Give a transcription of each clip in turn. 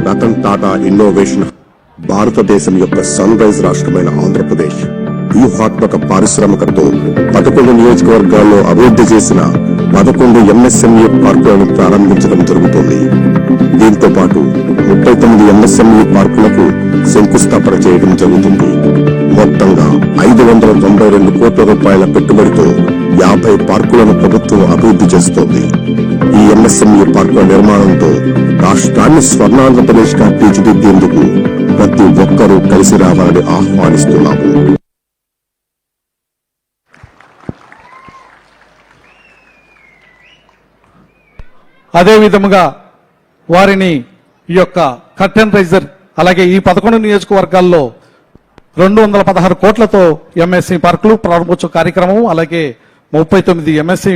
Ratan Tata innovation భారతదేశం యొక్క sun rise రాష్ట్రమైన ఆంధ్రప్రదేశ్ వ్యూహాత్మక పారిశ్రామికతో 11 నియోజకవర్గాల్లో అభివృద్ధి చేసిన 11 MSME పార్కులను ప్రారంభించడం జరుగుతోంది. దీంతో పాటు 39 MSME పార్కులకు శంకుస్థాపన చేయడం జరుగుతుంది. మొత్తంగా 592 కోట్ల రూపాయల పెట్టుబడితో 50 పార్కులను ప్రభుత్వం అభివృద్ధి చేస్తోంది. ఈ MSME పార్కుల నిర్మాణంతో రాష్ట్రాన్ని స్వర్ణాంధ్రప్రదేశ్ గా తీర్చిదిద్దేందుకు ప్రతి ఒక్కరూ కలిసి రావాలని ఆహ్వానిస్తున్నాము. అదే విధముగా వారిని ఈ యొక్క కర్టెన్ రైజర్ అలాగే ఈ 11 నియోజకవర్గాల్లో 216 కోట్లతో MSE పార్కులు ప్రారంభోత్సవ కార్యక్రమం అలాగే 39 MSE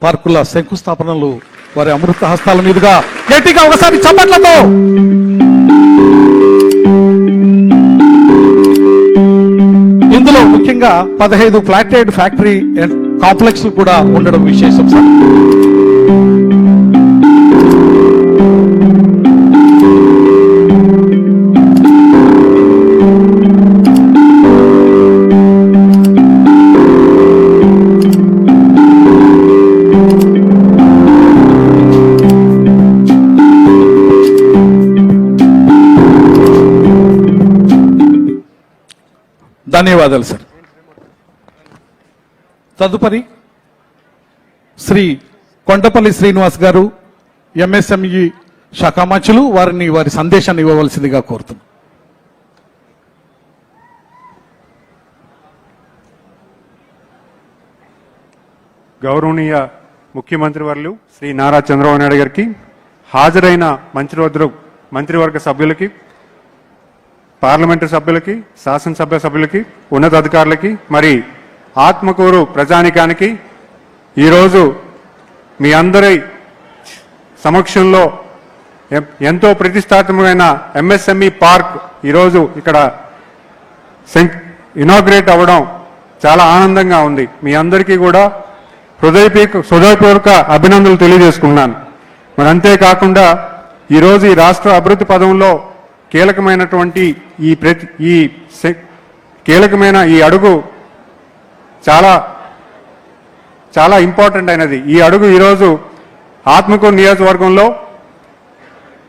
పార్కుల శంకుస్థాపనలు వారి అమృత హస్తాల మీదుగా గట్టిగా ఒకసారి చప్పట్లతో ఇందులో ముఖ్యంగా 15 ఫ్లాటెడ్ ఫ్యాక్టరీ కాంప్లెక్స్ కూడా ఉండడం విశేషం సార్. ధన్యవాదాలు సార్. తదుపరి శ్రీ కొండపల్లి శ్రీనివాస్ గారు MSME శాఖ మంత్రులు వారిని వారి సందేశాన్ని ఇవ్వవలసిందిగా కోరుతున్నాం. గౌరవనీయ ముఖ్యమంత్రి వర్యులు శ్రీ నారా చంద్రబాబు నాయుడు గారికి, హాజరైన మంత్రివర్గ సభ్యులకి, పార్లమెంటు సభ్యులకి, శాసనసభ సభ్యులకి, ఉన్నతాధికారులకి, మరి ఆత్మకూరు ప్రజానికానికి ఈరోజు మీ అందరి సమక్షంలో ఎంతో ప్రతిష్టాత్మకమైన MSME పార్క్ ఈరోజు ఇక్కడ ఇనాగ్రేట్ అవ్వడం చాలా ఆనందంగా ఉంది. మీ అందరికీ కూడా హృదయపూర్వక అభినందనలు తెలియజేసుకున్నాను. మరి అంతేకాకుండా ఈరోజు ఈ రాష్ట్ర అభివృద్ధి పదంలో కీలకమైనటువంటి కీలకమైన ఈ అడుగు చాలా చాలా ఇంపార్టెంట్ అయినది. ఈ అడుగు ఈరోజు ఆత్మకూరు నియోజకవర్గంలో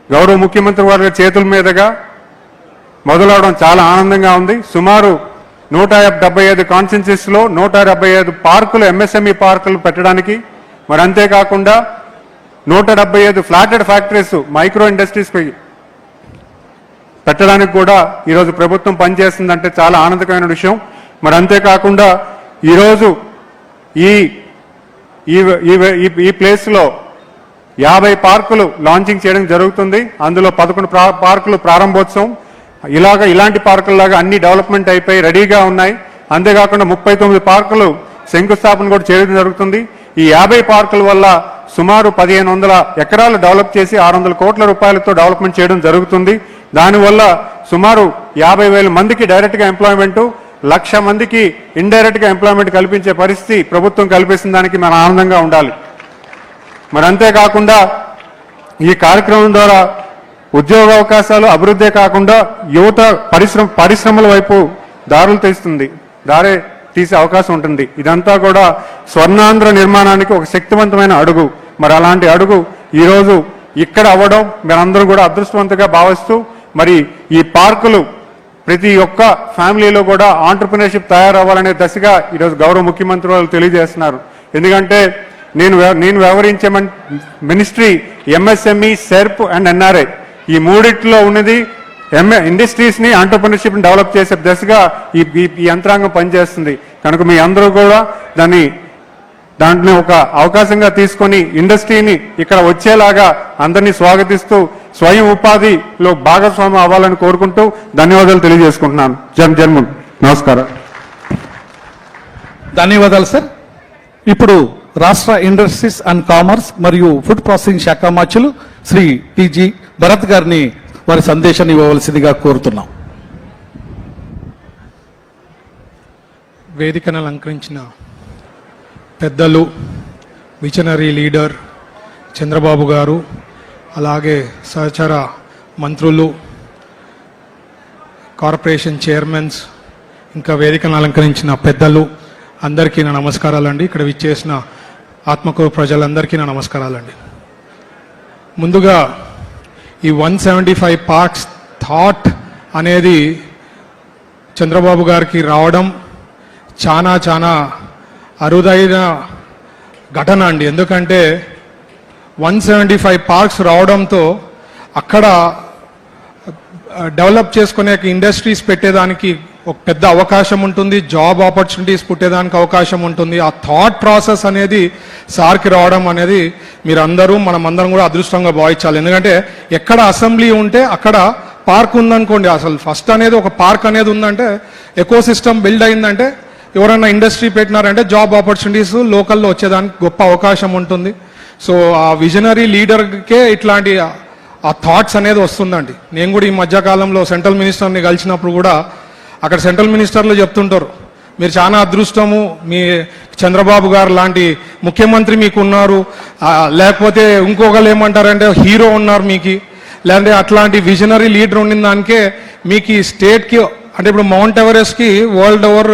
గౌరవ ముఖ్యమంత్రి వారి చేతుల మీదుగా మొదలవడం చాలా ఆనందంగా ఉంది. సుమారు 175 కాన్స్టిట్యుయెన్సీస్లో 175 పార్కులు MSME పార్కులు పెట్టడానికి, మరి అంతేకాకుండా 175 ఫ్లాటెడ్ ఫ్యాక్టరీస్ మైక్రో ఇండస్ట్రీస్ పెట్టడానికి కూడా ఈరోజు ప్రభుత్వం పనిచేస్తుందంటే చాలా ఆనందకరమైన విషయం. మరి అంతేకాకుండా ఈరోజు ఈ ప్లేస్లో 50 పార్కులు లాంచింగ్ చేయడం జరుగుతుంది. అందులో 11 పార్కులు ప్రారంభోత్సవం. ఇలాంటి పార్కుల్లాగా అన్ని డెవలప్మెంట్ అయిపోయి రెడీగా ఉన్నాయి. అంతేకాకుండా 39 పార్కులు శంకుస్థాపన కూడా చేయడం జరుగుతుంది. ఈ 50 పార్కుల వల్ల సుమారు 1500 ఎకరాలు డెవలప్ చేసి 600 కోట్ల రూపాయలతో డెవలప్మెంట్ చేయడం జరుగుతుంది. దానివల్ల సుమారు 50,000 మందికి డైరెక్ట్గా ఎంప్లాయ్మెంటు, 1,00,000 మందికి ఇండైరెక్ట్గా ఎంప్లాయ్మెంట్ కల్పించే పరిస్థితి ప్రభుత్వం కల్పిస్తున్న దానికి మనం ఆనందంగా ఉండాలి. మరి అంతేకాకుండా ఈ కార్యక్రమం ద్వారా ఉద్యోగ అవకాశాలు అభివృద్ధే కాకుండా యువత పరిశ్రమల వైపు దారే తీసే అవకాశం ఉంటుంది. ఇదంతా కూడా స్వర్ణాంధ్ర నిర్మాణానికి ఒక శక్తివంతమైన అడుగు. మరి అలాంటి అడుగు ఈరోజు ఇక్కడ అవ్వడం మీరందరూ కూడా అదృష్టవంతంగా భావిస్తూ, మరి ఈ పార్కులు ప్రతి ఒక్క ఫ్యామిలీలో కూడా ఆంటర్ప్రినర్షిప్ తయారవ్వాలనే దశగా ఈరోజు గౌరవ ముఖ్యమంత్రి వాళ్ళు తెలియజేస్తున్నారు. ఎందుకంటే నేను వ్యవహరించే ministry MSME, SERP and NRI ఈ మూడిట్లో ఉన్నది ఇండస్ట్రీస్ ని ఆంటర్ప్రినర్షిప్ ని డెవలప్ చేసే దశగా ఈ యంత్రాంగం పనిచేస్తుంది. కనుక మీ అందరూ కూడా దాంట్లో ఒక అవకాశంగా తీసుకొని ఇండస్ట్రీని ఇక్కడ వచ్చేలాగా అందరినీ స్వాగతిస్తూ స్వయం ఉపాధిలో భాగస్వామ్యం అవ్వాలని కోరుకుంటూ ధన్యవాదాలు తెలియజేసుకుంటున్నాను. జన్మన్ నమస్కారం. ధన్యవాదాలు సార్. ఇప్పుడు రాష్ట్ర ఇండస్ట్రీస్ అండ్ కామర్స్ మరియు ఫుడ్ ప్రాసెసింగ్ శాఖ మంత్రులు శ్రీ TG భరత్ గారిని వారి సందేశాన్ని ఇవ్వవలసిందిగా కోరుతున్నాం. వేదికను అలంకరించిన పెద్దలు, విజనరీ లీడర్ చంద్రబాబు గారు, అలాగే సహచర మంత్రులు, కార్పొరేషన్ చైర్మన్స్, ఇంకా వేదికను అలంకరించిన పెద్దలు అందరికీ నా నమస్కారాలండి. ఇక్కడ విచ్చేసిన ఆత్మకూరు ప్రజలందరికీ నా నమస్కారాలండి. ముందుగా ఈ 175 పార్క్స్ థాట్ అనేది చంద్రబాబు గారికి రావడం చాలా చాలా అరుదైన ఘటన అండి. ఎందుకంటే 175 పార్క్స్ రావడంతో అక్కడ డెవలప్ చేసుకునే ఇండస్ట్రీస్ పెట్టేదానికి ఒక పెద్ద అవకాశం ఉంటుంది, జాబ్ ఆపర్చునిటీస్ పుట్టేదానికి అవకాశం ఉంటుంది. ఆ థాట్ ప్రాసెస్ అనేది సార్కి రావడం అనేది మీరందరూ మనమందరం కూడా అదృష్టంగా భావించాలి. ఎందుకంటే ఎక్కడ అసెంబ్లీ ఉంటే అక్కడ పార్క్ ఉందనుకోండి, అసలు ఫస్ట్ అనేది ఒక పార్క్ అనేది ఉందంటే ఎకో సిస్టమ్ బిల్డ్ అయిందంటే ఎవరైనా ఇండస్ట్రీ పెట్టినారంటే జాబ్ ఆపర్చునిటీస్ లోకల్లో వచ్చేదానికి గొప్ప అవకాశం ఉంటుంది. సో ఆ విజనరీ లీడర్కే ఇట్లాంటి ఆ థాట్స్ అనేది వస్తుందండి. నేను కూడా ఈ మధ్యకాలంలో సెంట్రల్ మినిస్టర్ని కలిసినప్పుడు కూడా అక్కడ సెంట్రల్ మినిస్టర్లు చెప్తుంటారు, మీరు చాలా అదృష్టము, మీ చంద్రబాబు గారు లాంటి ముఖ్యమంత్రి మీకు ఉన్నారు, లేకపోతే ఇంకొకరు ఏమంటారంటే హీరో ఉన్నారు మీకు, లేదంటే అట్లాంటి విజనరీ లీడర్ ఉండిన దానికే మీకు ఈ స్టేట్కి, అంటే ఇప్పుడు మౌంట్ ఎవరెస్ట్కి వరల్డ్ ఓవర్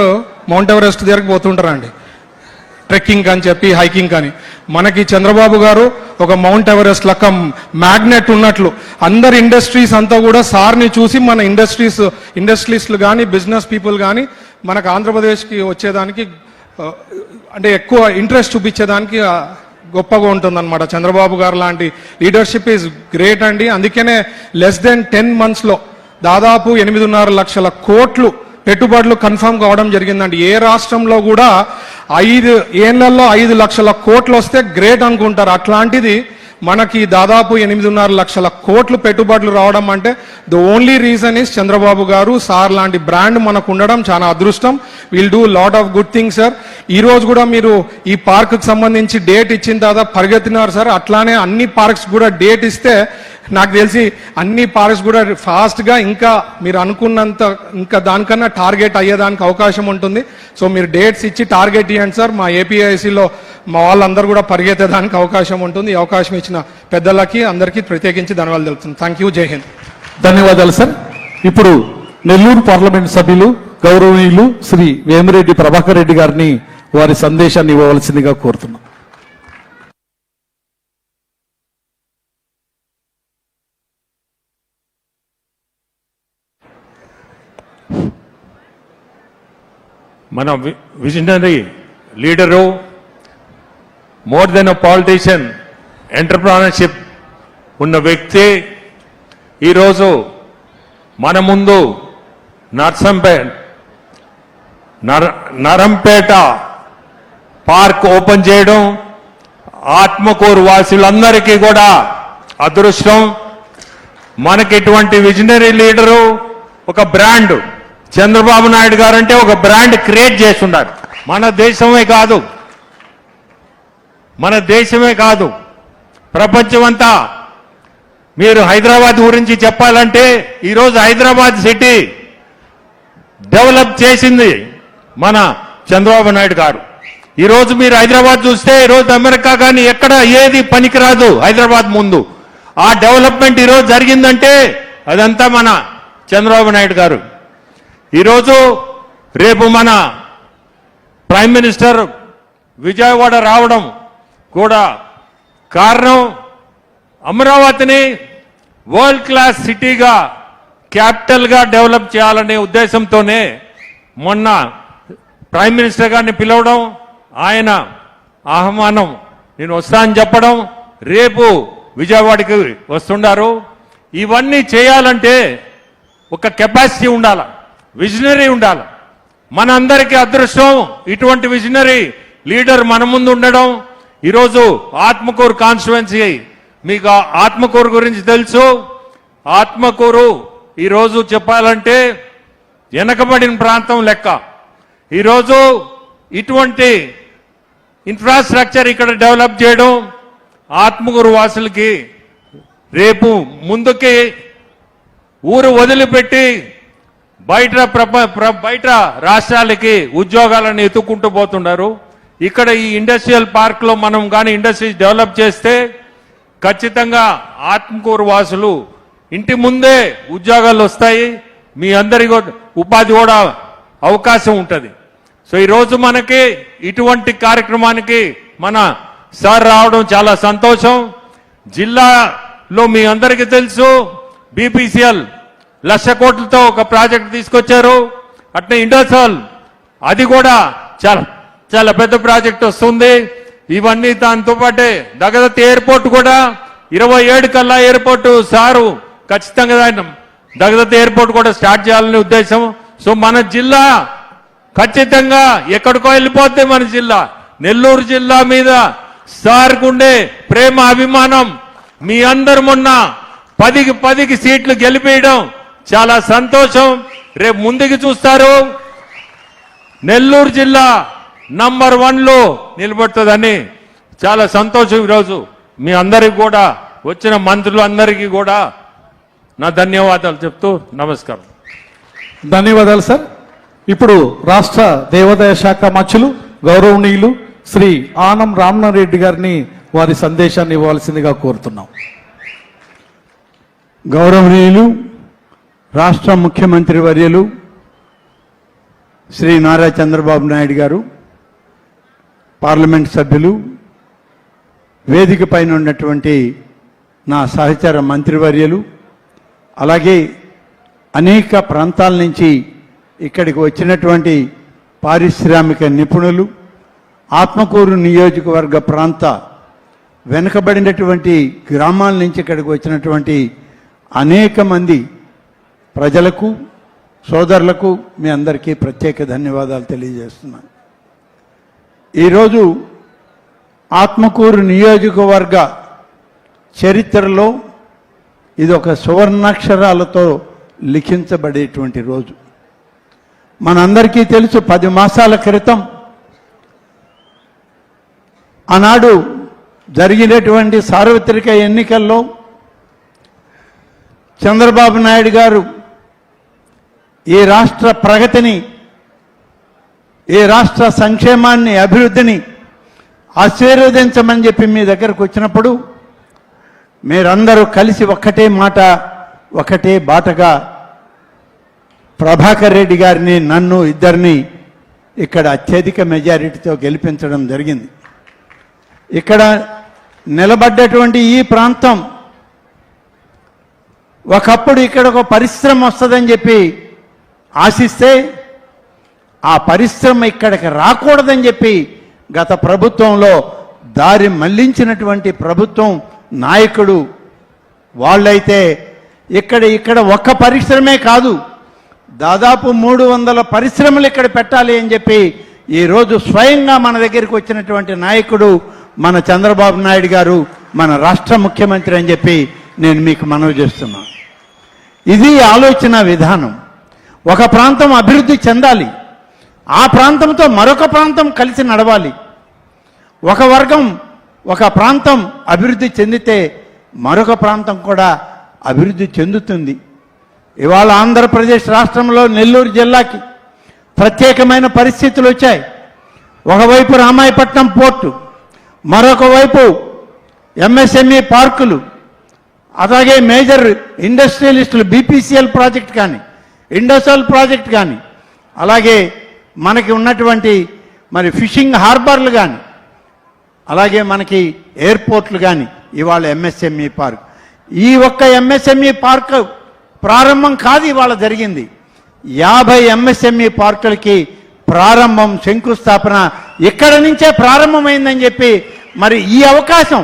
మౌంట్ ఎవరెస్ట్ దగ్గరికి పోతుంటారండి, ట్రెక్కింగ్ అని చెప్పి, హైకింగ్ అని. మనకి చంద్రబాబు గారు ఒక మౌంట్ ఎవరెస్ట్ లెక్క మ్యాగ్నెట్ ఉన్నట్లు అందరి ఇండస్ట్రీస్ అంతా కూడా సార్ని చూసి మన ఇండస్ట్రీస్లు కానీ బిజినెస్ పీపుల్ కానీ మనకు ఆంధ్రప్రదేశ్కి వచ్చేదానికి అంటే ఎక్కువ ఇంట్రెస్ట్ చూపించేదానికి గొప్పగా ఉంటుందన్నమాట. చంద్రబాబు గారు లాంటి లీడర్షిప్ ఈజ్ గ్రేట్ అండి. అందుకనే లెస్ దెన్ 10 monthsలో దాదాపు 8.5 లక్షల కోట్లు పెట్టుబడులు కన్ఫర్మ్ కావడం జరిగిందండి. ఏ రాష్ట్రంలో కూడా 5 ఏళ్లలో 5 లక్షల కోట్లు వస్తే గ్రేట్ అనుకుంటారు. అట్లాంటిది మనకి దాదాపు 8.5 లక్షల కోట్లు పెట్టుబడులు రావడం అంటే the only reason is Chandrababu గారు, సార్ లాంటి బ్రాండ్ మనకు ఉండడం చాలా అదృష్టం. Will do lot of good things sir. ఈ రోజు కూడా మీరు ఈ పార్క్ సంబంధించి డేట్ ఇచ్చిన తర్వాత పరిగెత్తినారు సార్. అట్లానే అన్ని పార్క్స్ కూడా డేట్ ఇస్తే నాకు తెలిసి అన్ని పార్క్స్ కూడా ఫాస్ట్గా ఇంకా మీరు అనుకున్నంత ఇంకా దానికన్నా టార్గెట్ అయ్యేదానికి అవకాశం ఉంటుంది. సో మీరు డేట్స్ ఇచ్చి టార్గెట్ ఇవ్వండి సార్. మా ఏపీఐసిలో మా వాళ్ళందరూ కూడా పరిగెత్తేదానికి అవకాశం ఉంటుంది. ఈ అవకాశం ఇచ్చిన పెద్దలకి అందరికీ ప్రత్యేకించి ధన్యవాదాలు తెలుపుతున్నాను. Thank you. జై హింద్. ధన్యవాదాలు సార్. ఇప్పుడు నెల్లూరు పార్లమెంట్ సభ్యులు గౌరవనీయులు శ్రీ వేమిరెడ్డి ప్రభాకర్ రెడ్డి గారిని వారి సందేశాన్ని ఇవ్వవలసిందిగా కోరుతున్నాం. మన విజనరీ లీడరు, మోర్ దెన్ అ పాలిటీషియన్, ఎంటర్ప్రెన్యూర్షిప్ ఉన్న వ్యక్తి ఈరోజు మన ముందు నరంపేట పార్క్ ఓపెన్ చేయడం ఆత్మకూరు వాసులందరికీ కూడా అదృష్టం. మనకి ఇటువంటి విజనరీ లీడరు, ఒక బ్రాండ్ చంద్రబాబు నాయుడు గారు అంటే ఒక బ్రాండ్ క్రియేట్ చేస్తున్నారు. మన దేశమే కాదు ప్రపంచమంతా. మీరు హైదరాబాద్ గురించి చెప్పాలంటే ఈరోజు హైదరాబాద్ సిటీ డెవలప్ చేసింది మన చంద్రబాబు నాయుడు గారు. ఈరోజు మీరు హైదరాబాద్ చూస్తే ఈరోజు అమెరికా కానీ ఎక్కడ ఏది పనికిరాదు హైదరాబాద్ ముందు. ఆ డెవలప్మెంట్ ఈరోజు జరిగిందంటే అదంతా మన చంద్రబాబు నాయుడు గారు. ఈరోజు రేపు మన ప్రైమ్ మినిస్టర్ విజయవాడ రావడం కూడా కారణం అమరావతిని వరల్డ్ క్లాస్ సిటీగా, క్యాపిటల్గా డెవలప్ చేయాలనే ఉద్దేశంతోనే మొన్న ప్రైమ్ మినిస్టర్ గారిని పిలవడం, ఆయన ఆహ్వానం నేను వస్తానని చెప్పడం, రేపు విజయవాడకి వస్తున్నారు. ఇవన్నీ చేయాలంటే ఒక కెపాసిటీ ఉండాలి, విజనరీ ఉండాలి. మనందరికీ అదృష్టం ఇటువంటి విజనరీ లీడర్ మన ముందు ఉండడం. ఈరోజు ఆత్మకూరు కాన్స్టిట్యుయెన్సీ, మీకు ఆత్మకూరు గురించి తెలుసు. ఆత్మకూరు ఈరోజు చెప్పాలంటే వెనకబడిన ప్రాంతం లెక్క. ఈరోజు ఇటువంటి ఇన్ఫ్రాస్ట్రక్చర్ ఇక్కడ డెవలప్ చేయడం ఆత్మకూరు వాసులకి రేపు ముందుకి ఊరు వదిలిపెట్టి బయట రాష్ట్రాలకి ఉద్యోగాలను ఎత్తుకుంటూ పోతున్నారు. ఇక్కడ ఈ ఇండస్ట్రియల్ పార్క్ లో మనం కానీ ఇండస్ట్రీస్ డెవలప్ చేస్తే ఖచ్చితంగా ఆత్మకూరు వాసులు ఇంటి ముందే ఉద్యోగాలు వస్తాయి, మీ అందరికి ఉపాధి కూడా అవకాశం ఉంటుంది. సో ఈరోజు మనకి ఇటువంటి కార్యక్రమానికి మన సార్ రావడం చాలా సంతోషం. జిల్లాలో మీ అందరికీ తెలుసు బీపీసీఎల్ 1,00,000 కోట్లతో ఒక ప్రాజెక్ట్ తీసుకొచ్చారు. అట్నే ఇండోసాల్ అది కూడా చాలా పెద్ద ప్రాజెక్ట్ వస్తుంది. ఇవన్నీ దాంతో పాటే దగదత్తి ఎయిర్పోర్ట్ కూడా 27 కల్లా ఎయిర్పోర్ట్ సారు ఖచ్చితంగా దగదత్తి ఎయిర్పోర్ట్ కూడా స్టార్ట్ చేయాలనే ఉద్దేశం. సో మన జిల్లా ఖచ్చితంగా ఎక్కడికో వెళ్ళిపోతే మన జిల్లా నెల్లూరు జిల్లా మీద సార్కుండే ప్రేమ అభిమానం మీ అందరు మొన్న 10కి సీట్లు గెలిపేయడం చాలా సంతోషం. రేపు ముందుకు చూస్తారు నెల్లూరు జిల్లా నంబర్ 1లో నిలబడుతుందని చాలా సంతోషం. ఈరోజు మీ అందరికి కూడా వచ్చిన మంత్రులందరికీ కూడా నా ధన్యవాదాలు చెప్తూ నమస్కారం. ధన్యవాదాలు సార్. ఇప్పుడు రాష్ట్ర దేవాదాయ శాఖ మంత్రులు గౌరవనీయులు శ్రీ ఆనం రామనారెడ్డి గారిని వారి సందేశాన్ని ఇవ్వాల్సిందిగా కోరుతున్నాం. గౌరవనీయులు రాష్ట్ర ముఖ్యమంత్రి వర్యులు శ్రీ నారా చంద్రబాబు నాయుడు గారు, పార్లమెంట్ సభ్యులు, వేదిక పైన ఉన్నటువంటి నా సహచర మంత్రివర్యులు, అలాగే అనేక ప్రాంతాల నుంచి ఇక్కడికి వచ్చినటువంటి పారిశ్రామిక నిపుణులు, ఆత్మకూరు నియోజకవర్గ ప్రాంత వెనుకబడినటువంటి గ్రామాల నుంచి ఇక్కడికి వచ్చినటువంటి అనేక మంది ప్రజలకు, సోదరులకు మీ అందరికీ ప్రత్యేక ధన్యవాదాలు తెలియజేస్తున్నాను. ఈరోజు ఆత్మకూరు నియోజకవర్గ చరిత్రలో ఇది ఒక సువర్ణాక్షరాలతో లిఖించబడేటువంటి రోజు. మనందరికీ తెలుసు 10 మాసాల క్రితం ఆనాడు జరిగినటువంటి సార్వత్రిక ఎన్నికల్లో చంద్రబాబు నాయుడు గారు ఈ రాష్ట్ర ప్రగతిని, ఈ రాష్ట్ర సంక్షేమాన్ని, అభివృద్ధిని ఆశీర్వదించమని చెప్పి మీ దగ్గరకు వచ్చినప్పుడు మీరందరూ కలిసి ఒక్కటే మాట, ఒకటే బాటగా ప్రభాకర్ రెడ్డి గారిని, నన్ను ఇద్దరిని ఇక్కడ అత్యధిక మెజారిటీతో గెలిపించడం జరిగింది. ఇక్కడ నిలబడ్డటువంటి ఈ ప్రాంతం ఒకప్పుడు ఇక్కడ ఒక పరిశ్రమ వస్తుందని చెప్పి ఆశిస్తే ఆ పరిశ్రమ ఇక్కడికి రాకూడదని చెప్పి గత ప్రభుత్వంలో దారి మళ్లించినటువంటి ప్రభుత్వం నాయకుడు వాళ్ళైతే ఇక్కడ ఒక్క పరిశ్రమే కాదు, దాదాపు 300 పరిశ్రమలు ఇక్కడ పెట్టాలి అని చెప్పి ఈరోజు స్వయంగా మన దగ్గరికి వచ్చినటువంటి నాయకుడు మన చంద్రబాబు నాయుడు గారు, మన రాష్ట్ర ముఖ్యమంత్రి అని చెప్పి నేను మీకు మనవి చేస్తున్నాను. ఇది ఆలోచన విధానం. ఒక ప్రాంతం అభివృద్ధి చెందాలి, ఆ ప్రాంతంతో మరొక ప్రాంతం కలిసి నడవాలి. ఒక వర్గం, ఒక ప్రాంతం అభివృద్ధి చెందితే మరొక ప్రాంతం కూడా అభివృద్ధి చెందుతుంది. ఇవాళ ఆంధ్రప్రదేశ్ రాష్ట్రంలో నెల్లూరు జిల్లాకి ప్రత్యేకమైన పరిస్థితులు వచ్చాయి. ఒకవైపు రామాయపట్నం పోర్టు, మరొక వైపు ఎంఎస్ఎంఈ పార్కులు, అలాగే మేజర్ ఇండస్ట్రియలిస్టులు బీపీసీఎల్ ప్రాజెక్ట్ కానీ, ఇండోసాల్ ప్రాజెక్ట్ కానీ, అలాగే మనకి ఉన్నటువంటి మరి ఫిషింగ్ హార్బర్లు కానీ, అలాగే మనకి ఎయిర్పోర్ట్లు కానీ, ఇవాళ ఎంఎస్ఎంఈ పార్క్. ఈ ఒక్క ఎంఎస్ఎంఈ పార్క్ ప్రారంభం కాదు ఇవాళ జరిగింది. 50 ఎంఎస్ఎంఈ పార్కులకి ప్రారంభం, శంకుస్థాపన ఇక్కడి నుంచే ప్రారంభమైందని చెప్పి మరి ఈ అవకాశం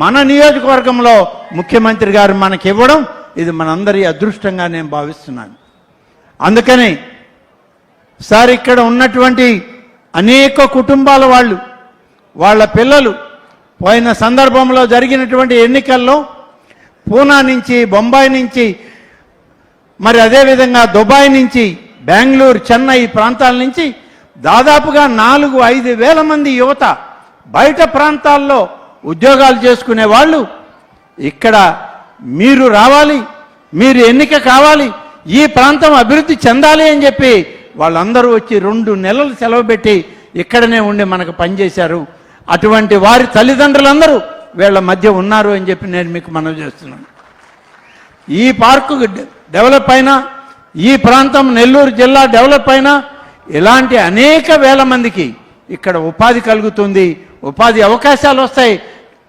మన నియోజకవర్గంలో ముఖ్యమంత్రి గారు మనకి ఇవ్వడం ఇది మనందరి అదృష్టంగా నేను భావిస్తున్నాను. అందుకని సార్ ఇక్కడ ఉన్నటువంటి అనేక కుటుంబాల వాళ్ళు, వాళ్ళ పిల్లలు పోయిన సందర్భంలో జరిగినటువంటి ఎన్నికల్లో పూనా నుంచి, బొంబాయి నుంచి, మరి అదేవిధంగా దుబాయ్ నుంచి, బెంగళూరు, చెన్నై ప్రాంతాల నుంచి దాదాపుగా 4-5 వేల మంది యువత బయట ప్రాంతాల్లో ఉద్యోగాలు చేసుకునే వాళ్ళు ఇక్కడ మీరు రావాలి, మీరు ఎన్నిక కావాలి, ఈ ప్రాంతం అభివృద్ధి చెందాలి అని చెప్పి వాళ్ళందరూ వచ్చి 2 నెలలు సెలవు పెట్టి ఇక్కడనే ఉండి మనకు పనిచేశారు. అటువంటి వారి తల్లిదండ్రులందరూ వీళ్ళ మధ్య ఉన్నారు అని చెప్పి నేను మీకు మనవి చేస్తున్నాను. ఈ పార్కు డెవలప్ అయినా, ఈ ప్రాంతం నెల్లూరు జిల్లా డెవలప్ అయినా ఇలాంటి అనేక వేల మందికి ఇక్కడ ఉపాధి కలుగుతుంది, ఉపాధి అవకాశాలు వస్తాయి.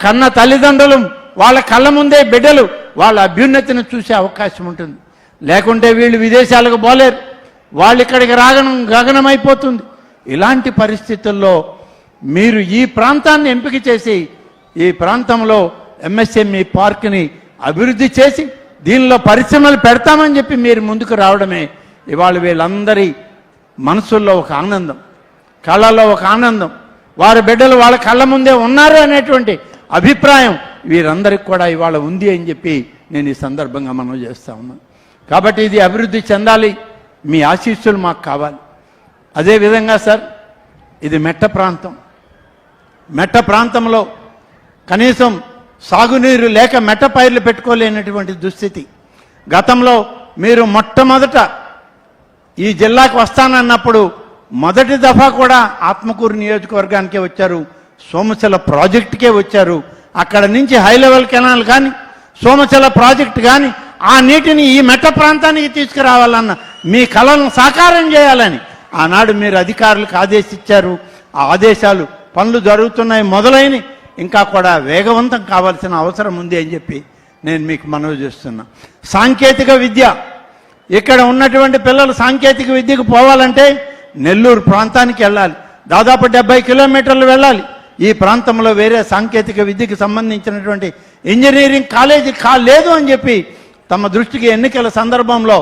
కన్న తల్లిదండ్రులు వాళ్ళ కళ్ళ ముందే బిడ్డలు వాళ్ళ అభ్యున్నతిని చూసే అవకాశం ఉంటుంది. లేకుంటే వీళ్ళు విదేశాలకు పోలేరు, వాళ్ళు ఇక్కడికి గగనమైపోతుంది. ఇలాంటి పరిస్థితుల్లో మీరు ఈ ప్రాంతాన్ని ఎంపిక చేసి ఈ ప్రాంతంలో ఎంఎస్ఎంఈ పార్క్ని అభివృద్ధి చేసి దీనిలో పరిశ్రమలు పెడతామని చెప్పి మీరు ముందుకు రావడమే ఇవాళ వీళ్ళందరి మనసుల్లో ఒక ఆనందం, కళ్ళల్లో ఒక ఆనందం. వారి బిడ్డలు వాళ్ళ కళ్ళ ముందే ఉన్నారు అనేటువంటి అభిప్రాయం వీరందరికి కూడా ఇవాళ ఉంది అని చెప్పి నేను ఈ సందర్భంగా మనం చేస్తా ఉన్నాను. కాబట్టి ఇది అభివృద్ధి చెందాలి, మీ ఆశీస్సులు మాకు కావాలి. అదేవిధంగా సార్, ఇది మెట్ట ప్రాంతం. మెట్ట ప్రాంతంలో కనీసం సాగునీరు లేక మెట్ట పైర్లు పెట్టుకోలేనటువంటి దుస్థితి. గతంలో మీరు మొట్టమొదట ఈ జిల్లాకు వస్తానన్నప్పుడు మొదటి దఫా కూడా ఆత్మకూరు నియోజకవర్గానికే వచ్చారు, సోమశిల ప్రాజెక్టుకే వచ్చారు. అక్కడ నుంచి హై లెవెల్ కెనాల్ కానీ సోమశిల ప్రాజెక్టు కానీ ఆ నీటిని ఈ మెట్ట ప్రాంతానికి తీసుకురావాలన్న మీ కలను సాకారం చేయాలని ఆనాడు మీరు అధికారులకు ఆదేశించారు. ఆ ఆదేశాలు పనులు జరుగుతున్నాయి, మొదలైన ఇంకా కూడా వేగవంతం కావాల్సిన అవసరం ఉంది అని చెప్పి నేను మీకు మనవి చేస్తున్నా. సాంకేతిక విద్య, ఇక్కడ ఉన్నటువంటి పిల్లలు సాంకేతిక విద్యకు పోవాలంటే నెల్లూరు ప్రాంతానికి వెళ్ళాలి, దాదాపు 70 కిలోమీటర్లు వెళ్ళాలి. ఈ ప్రాంతంలో వేరే సాంకేతిక విద్యకు సంబంధించినటువంటి ఇంజనీరింగ్ కాలేజీ లేదు అని చెప్పి తమ దృష్టికి ఎన్నికల సందర్భంలో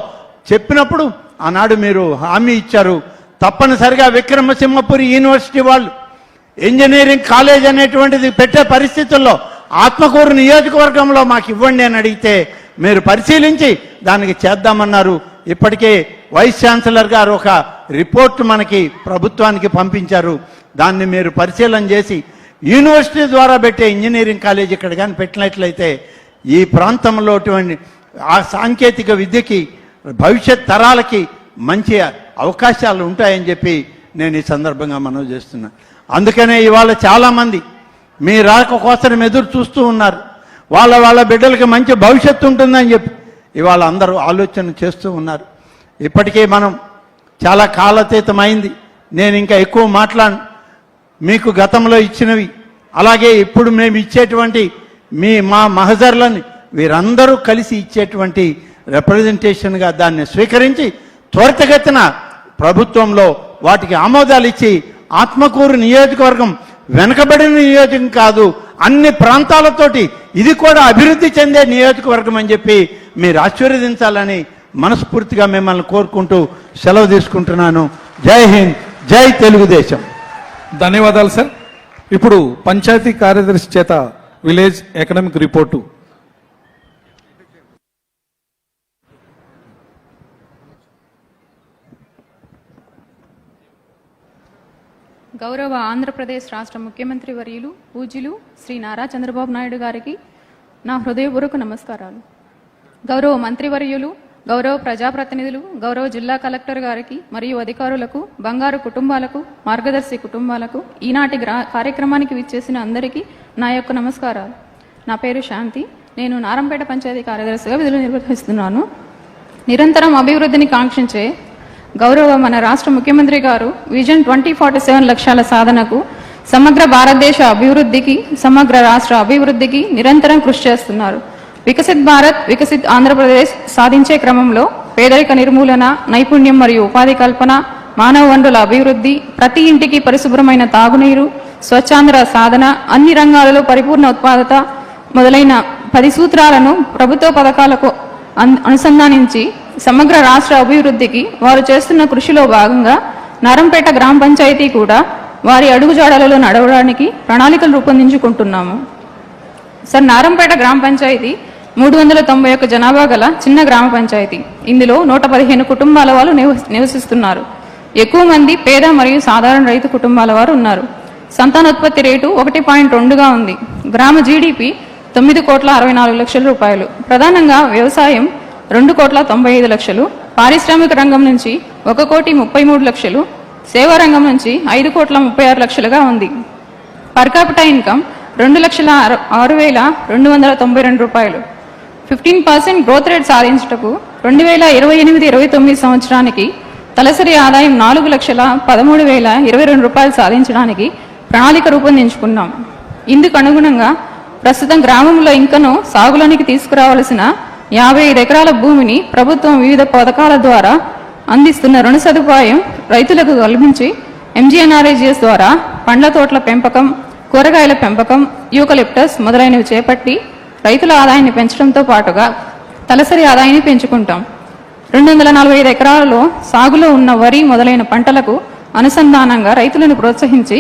చెప్పినప్పుడు ఆనాడు మీరు హామీ ఇచ్చారు. తప్పనిసరిగా విక్రమసింహపురి యూనివర్సిటీ వాళ్ళు ఇంజనీరింగ్ కాలేజ్ అనేటువంటిది పెట్టే పరిస్థితుల్లో ఆత్మకూరు నియోజకవర్గంలో మాకు ఇవ్వండి అని అడిగితే మీరు పరిశీలించి దానికి చేద్దామన్నారు. ఇప్పటికే వైస్ ఛాన్సలర్ గారు ఒక రిపోర్ట్ మనకి ప్రభుత్వానికి పంపించారు. దాన్ని మీరు పరిశీలన చేసి యూనివర్సిటీ ద్వారా పెట్టే ఇంజనీరింగ్ కాలేజ్ ఇక్కడ కానీ పెట్టినట్లయితే ఈ ప్రాంతంలో ఆ సాంకేతిక విద్యకి భవిష్యత్ తరాలకి మంచి అవకాశాలు ఉంటాయని చెప్పి నేను ఈ సందర్భంగా మనవి చేస్తున్నా. అందుకనే ఇవాళ చాలామంది మీ రాక కోసం ఎదురు చూస్తూ ఉన్నారు. వాళ్ళ బిడ్డలకి మంచి భవిష్యత్తు ఉంటుందని చెప్పి ఇవాళ అందరూ ఆలోచన చేస్తూ ఉన్నారు. ఇప్పటికే మనం చాలా కాలాతీతమైంది, నేను ఇంకా ఎక్కువ మాట్లాడను. మీకు గతంలో ఇచ్చినవి అలాగే ఇప్పుడు మేము ఇచ్చేటువంటి మా మహజర్లని వీరందరూ కలిసి ఇచ్చేటువంటి రిప్రజెంటేషన్గా దాన్ని స్వీకరించి త్వరితగతిన ప్రభుత్వంలో వాటికి ఆమోదాలు ఇచ్చి ఆత్మకూరు నియోజకవర్గం వెనుకబడిన నియోజకం కాదు, అన్ని ప్రాంతాలతోటి ఇది కూడా అభివృద్ధి చెందే నియోజకవర్గం అని చెప్పి మీరు ఆశీర్వదించాలని మనస్ఫూర్తిగా మిమ్మల్ని కోరుకుంటూ సెలవు తీసుకుంటున్నాను. జై హింద్, జై తెలుగుదేశం. ధన్యవాదాలు సార్. ఇప్పుడు పంచాయతీ కార్యదర్శి చేత విలేజ్ ఎకనామిక్ రిపోర్టు. గౌరవ ఆంధ్రప్రదేశ్ రాష్ట్ర ముఖ్యమంత్రి వర్యులు పూజ్యులు శ్రీ నారా చంద్రబాబు నాయుడు గారికి నా హృదయపూర్వక నమస్కారాలు. గౌరవ మంత్రివర్యులు, గౌరవ ప్రజాప్రతినిధులు, గౌరవ జిల్లా కలెక్టర్ గారికి మరియు అధికారులకు, బంగారు కుటుంబాలకు, మార్గదర్శి కుటుంబాలకు, ఈనాటి కార్యక్రమానికి విచ్చేసిన అందరికీ నా యొక్క నమస్కారాలు. నా పేరు శాంతి. నేను నారంపేట పంచాయతీ కార్యదర్శిగా విధులు నిర్వహిస్తున్నాను. నిరంతరం అభివృద్ధిని కాంక్షించే గౌరవ మన రాష్ట్ర ముఖ్యమంత్రి గారు విజన్ 2047 లక్ష్యాల సాధనకు, సమగ్ర భారతదేశ అభివృద్ధికి, సమగ్ర రాష్ట్ర అభివృద్ధికి నిరంతరం కృషి చేస్తున్నారు. వికసిత్ భారత్, వికసిత్ ఆంధ్రప్రదేశ్ సాధించే క్రమంలో పేదరిక నిర్మూలన, నైపుణ్యం మరియు ఉపాధి కల్పన, మానవ వనరుల అభివృద్ధి, ప్రతి ఇంటికి పరిశుభ్రమైన తాగునీరు, స్వచ్ఛాంధ్ర సాధన, అన్ని రంగాలలో పరిపూర్ణ ఉత్పాదత మొదలైన 10 సూత్రాలను ప్రభుత్వ పథకాలకు అనుసంధానించి సమగ్ర రాష్ట్ర అభివృద్ధికి వారు చేస్తున్న కృషిలో భాగంగా నారంపేట గ్రామ పంచాయతీ కూడా వారి అడుగుజాడలలో నడవడానికి ప్రణాళికలు రూపొందించుకుంటున్నాము. సార్, నారంపేట గ్రామ పంచాయతీ 391 జనాభా గల చిన్న గ్రామ పంచాయతీ. ఇందులో 115 కుటుంబాల వాళ్ళు నివసిస్తున్నారు. ఎక్కువ మంది పేద మరియు సాధారణ రైతు కుటుంబాల వారు ఉన్నారు. సంతానోత్పత్తి రేటు 1.2గా ఉంది. గ్రామ జీడిపి 9,64,00,000 రూపాయలు. ప్రధానంగా వ్యవసాయం 2,95,00,000, పారిశ్రామిక రంగం నుంచి 1,33,00,000, సేవా రంగం నుంచి 5,36,00,000గా ఉంది. పర్ క్యాపిటా ఇన్కమ్ 2,06,292 రూపాయలు. 15% గ్రోత్ రేట్ సాధించుటకు 2028-29 సంవత్సరానికి తలసరి ఆదాయం 4,13,022 రూపాయలు సాధించడానికి ప్రణాళిక రూపొందించుకున్నాం. ఇందుకు అనుగుణంగా ప్రస్తుతం గ్రామంలో ఇంకనూ సాగులోనికి తీసుకురావలసిన 55 ఎకరాల భూమిని ప్రభుత్వం వివిధ పథకాల ద్వారా అందిస్తున్న రుణ సదుపాయం రైతులకు కల్పించి ఎంజీఎన్ఆర్ఈజీఎస్ ద్వారా పండ్ల తోటల పెంపకం, కూరగాయల పెంపకం, యూకలిప్టస్ మొదలైనవి చేపట్టి రైతుల ఆదాయాన్ని పెంచడంతో పాటుగా తలసరి ఆదాయాన్ని పెంచుకుంటాం. 245 ఎకరాలలో సాగులో ఉన్న వరి మొదలైన పంటలకు అనుసంధానంగా రైతులను ప్రోత్సహించి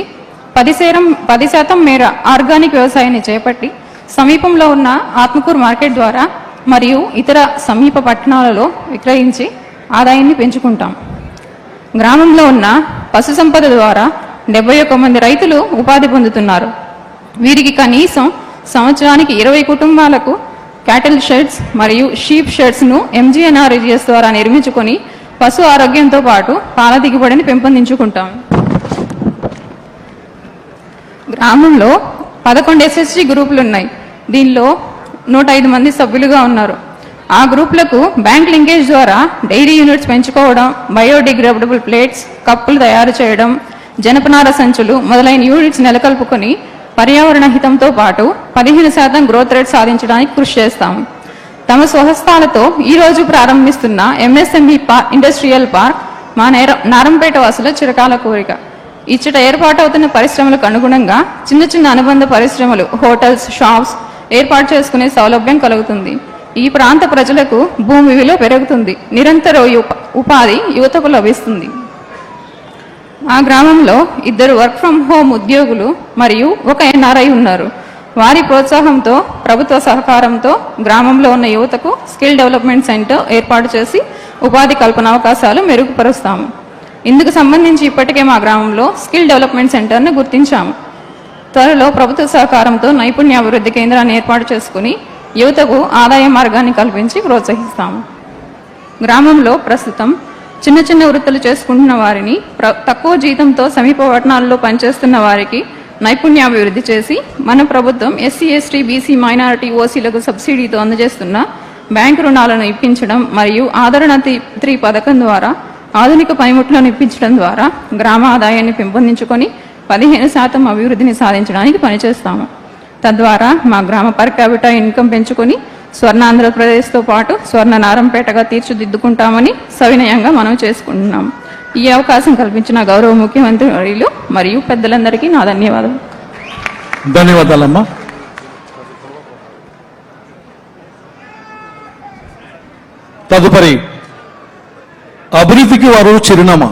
10% మేర ఆర్గానిక్ వ్యవసాయాన్ని చేపట్టి సమీపంలో ఉన్న ఆత్మకూరు మార్కెట్ ద్వారా మరియు ఇతర సమీప పట్టణాలలో విక్రయించి ఆదాయాన్ని పెంచుకుంటాం. గ్రామంలో ఉన్న పశు సంపద ద్వారా 71 మంది రైతులు ఉపాధి పొందుతున్నారు. వీరికి కనీసం సంవత్సరానికి 20 కుటుంబాలకు క్యాటిల్ షెడ్స్ మరియు షీప్ షెడ్స్ ను ఎంజీఎన్ఆర్ఈజీఎస్ ద్వారా నిర్మించుకొని పశు ఆరోగ్యంతో పాటు పాల దిగుబడిని పెంపొందించుకుంటాం. గ్రామంలో 11 ఎస్ఎస్జి గ్రూపులు ఉన్నాయి. దీనిలో 105 మంది సభ్యులుగా ఉన్నారు. ఆ గ్రూపులకు బ్యాంక్ లింకేజ్ ద్వారా డైరీ యూనిట్స్ పెంచుకోవడం, బయోడిగ్రేడబుల్ ప్లేట్స్, కప్పులు తయారు చేయడం, జనపనార సంచులు మొదలైన యూనిట్స్ నెలకొల్పుకొని పర్యావరణ హితంతో పాటు 15% గ్రోత్ రేట్ సాధించడానికి కృషి చేస్తాము. తమ స్వహస్తాలతో ఈ రోజు ప్రారంభిస్తున్న ఎంఎస్ఎంఈ ఇండస్ట్రియల్ పార్క్ మా నారంపేట వాసుల చిరకాల కోరిక. ఇచ్చట ఏర్పాటవుతున్న పరిశ్రమలకు అనుగుణంగా చిన్న చిన్న అనుబంధ పరిశ్రమలు, హోటల్స్, షాప్స్ ఏర్పాటు చేసుకునే సౌలభ్యం కలుగుతుంది. ఈ ప్రాంత ప్రజలకు భూమి విలువ పెరుగుతుంది. నిరంతర ఉపాధి యువతకు లభిస్తుంది. ఆ గ్రామంలో 2 వర్క్ ఫ్రం హోమ్ ఉద్యోగులు మరియు 1 ఎన్ఆర్ఐ ఉన్నారు. వారి ప్రోత్సాహంతో, ప్రభుత్వ సహకారంతో గ్రామంలో ఉన్న యువతకు స్కిల్ డెవలప్మెంట్ సెంటర్ ఏర్పాటు చేసి ఉపాధి కల్పన అవకాశాలు మెరుగుపరుస్తాము. ఇందుకు సంబంధించి ఇప్పటికే మా గ్రామంలో స్కిల్ డెవలప్మెంట్ సెంటర్ను గుర్తించాము. త్వరలో ప్రభుత్వ సహకారంతో నైపుణ్యాభివృద్ధి కేంద్రాన్ని ఏర్పాటు చేసుకుని యువతకు ఆదాయ మార్గాన్ని కల్పించి ప్రోత్సహిస్తాము. గ్రామంలో ప్రస్తుతం చిన్న చిన్న వృత్తులు చేసుకుంటున్న వారిని, తక్కువ జీతంతో సమీప పట్టణాల్లో పనిచేస్తున్న వారికి నైపుణ్యాభివృద్ధి చేసి మన ప్రభుత్వం ఎస్సీ, ఎస్టీ, బీసీ, మైనారిటీ, ఓసీలకు సబ్సిడీతో అందజేస్తున్న బ్యాంకు రుణాలను ఇప్పించడం మరియు ఆదరణ 3 పథకం ద్వారా ఆధునిక పనిముట్లను ఇప్పించడం ద్వారా గ్రామ ఆదాయాన్ని పెంపొందించుకొని 15% అభివృద్ధిని సాధించడానికి పనిచేస్తాము. తద్వారా మా గ్రామ పర్ క్యాపిటల్ ఇన్కమ్ పెంచుకొని స్వర్ణ ఆంధ్రప్రదేశ్తో పాటు స్వర్ణ నారంపేటగా తీర్చిదిద్దుకుంటామని సవినయంగా మనం చేసుకుంటున్నాం. ఈ అవకాశం కల్పించిన గౌరవ ముఖ్యమంత్రి వర్యులు మరియు పెద్దలందరికీ నా ధన్యవాదాలు. ధన్యవాదాలమ్మా. తదుపరి అభివృద్ధికి వారు చిరునామా.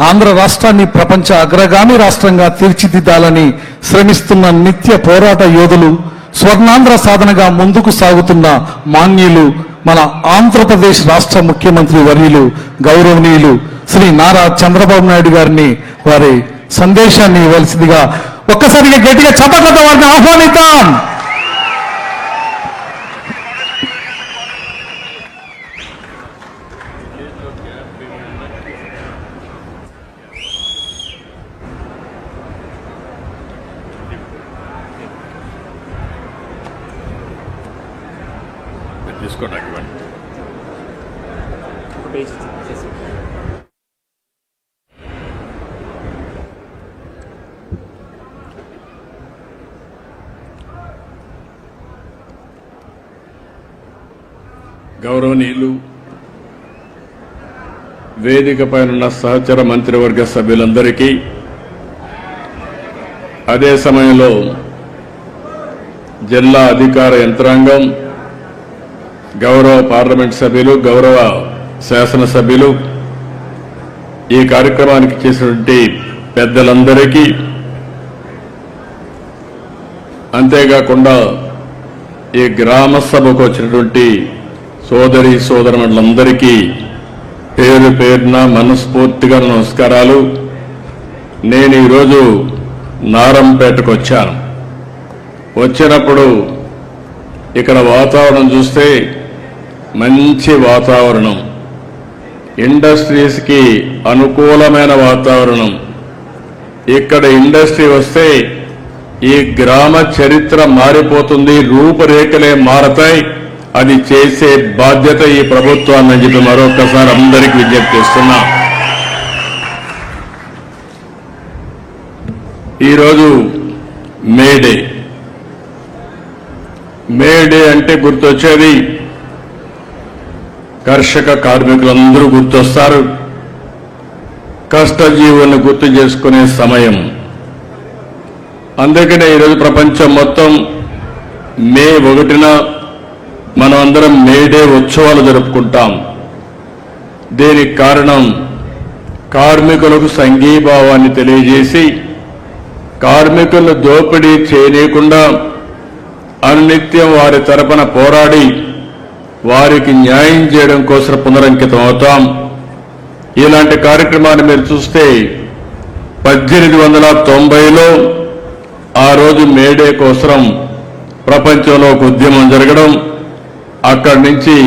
ఆంధ్ర రాష్ట్రాన్ని ప్రపంచ అగ్రగామి రాష్ట్రంగా తీర్చిదిద్దాలని శ్రమిస్తున్న నిత్య పోరాట యోధులు, స్వర్ణాంధ్ర సాధనగా ముందుకు సాగుతున్న మాన్యులు, మన ఆంధ్రప్రదేశ్ రాష్ట్ర ముఖ్యమంత్రి వర్యులు గౌరవనీయులు శ్రీ నారా చంద్రబాబు నాయుడు గారిని వారి సందేశాన్ని ఇవ్వాల్సిందిగా ఒక్కసారిగా గట్టిగా చప్పట్లతో వారిని ఆహ్వానిద్దాం. గౌరవనీయులు, వేదిక పైన సహచర మంత్రివర్గ సభ్యులందరికీ, అదే సమయంలో జిల్లా అధికార యంత్రాంగం, గౌరవ పార్లమెంట్ సభ్యులు, గౌరవ శాసనసభ్యులు, ఈ కార్యక్రమానికి చేసినటువంటి పెద్దలందరికీ, అంతేకాకుండా ఈ గ్రామ సభకు వచ్చినటువంటి సోదరి సోదరులందరికీ పేరు పేరున మనస్ఫూర్తిగా నమస్కారాలు. నేను ఈరోజు నారంపేటకు వచ్చాను. వచ్చినప్పుడు ఇక్కడ వాతావరణం చూస్తే మంచి వాతావరణం, ఇండస్ట్రీస్కి అనుకూలమైన వాతావరణం. ఇక్కడ ఇండస్ట్రీ వస్తే ఈ గ్రామ చరిత్ర మారిపోతుంది, రూపురేఖలే మారతాయి. అది చేసే బాధ్యత ఈ ప్రభుత్వాన్ని చెప్పి మరొకసారి అందరికీ విజ్ఞప్తి చేస్తున్నా. ఈరోజు మేడే అంటే గుర్తొచ్చేది కర్షక కార్మికులందరూ గుర్తొస్తారు. కష్టజీవులను గుర్తు చేసుకునే సమయం. అందుకనే ఈరోజు ప్రపంచం మొత్తం మే 1న మనం అందరం మేడే ఉత్సవాలు జరుపుకుంటాం. దీనికి కారణం కార్మికులకు సంఘీభావాన్ని తెలియజేసి కార్మికులను దోపిడీ చేయనీయకుండా అనునిత్యం వారి తరపున పోరాడి వారికి న్యాయం చేయడం కోసం పునరంకితం అవుతాం. ఇలాంటి కార్యక్రమాన్ని మీరు చూస్తే 1890లో ఆ రోజు మేడే కోసం ప్రపంచంలో ఒక ఉద్యమం జరగడం, అక్కడి నుంచి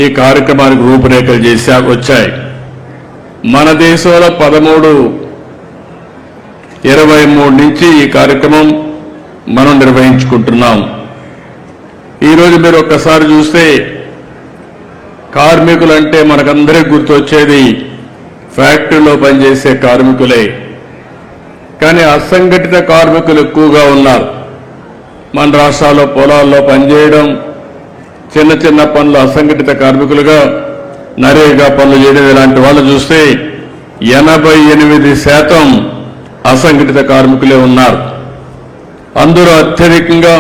ఈ కార్యక్రమానికి రూపురేఖలు వచ్చాయి. మన దేశంలో 13/23 నుంచి ఈ కార్యక్రమం మనం నిర్వహించుకుంటున్నాం. ఈరోజు మీరు ఒక్కసారి చూస్తే కార్మికులంటే మనకందరికీ గుర్తొచ్చేది ఫ్యాక్టరీలో పనిచేసే కార్మికులే. కానీ అసంఘటిత కార్మికులు ఎక్కువగా ఉన్నారు. మన రాష్ట్రాల్లో పొలాల్లో పనిచేయడం, చిన్న చిన్న పనులు అసంఘటిత కార్మికులుగా నరేగా పనులు చేయడం, ఇలాంటి వాళ్ళు చూస్తే 88% అసంఘటిత కార్మికులే ఉన్నారు. అందులో అత్యధికంగా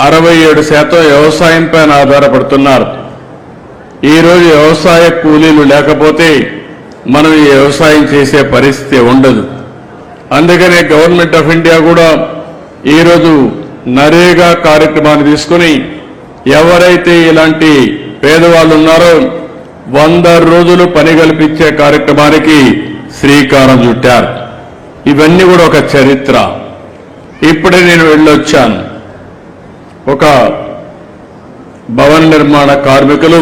67% వ్యవసాయం పైన ఆధారపడుతున్నారు. ఈరోజు వ్యవసాయ కూలీలు లేకపోతే మనం ఈ వ్యవసాయం చేసే పరిస్థితి ఉండదు. అందుకనే గవర్నమెంట్ ఆఫ్ ఇండియా కూడా ఈరోజు నరేగా కార్యక్రమాన్ని తీసుకుని ఎవరైతే ఇలాంటి పేదవాళ్ళు ఉన్నారో 100 రోజులు పని కల్పించే కార్యక్రమానికి శ్రీకారం చుట్టారు. ఇవన్నీ కూడా ఒక చరిత్ర. ఇప్పుడే నేను వెళ్ళొచ్చాను. ఒక భవన నిర్మాణ కార్మికులు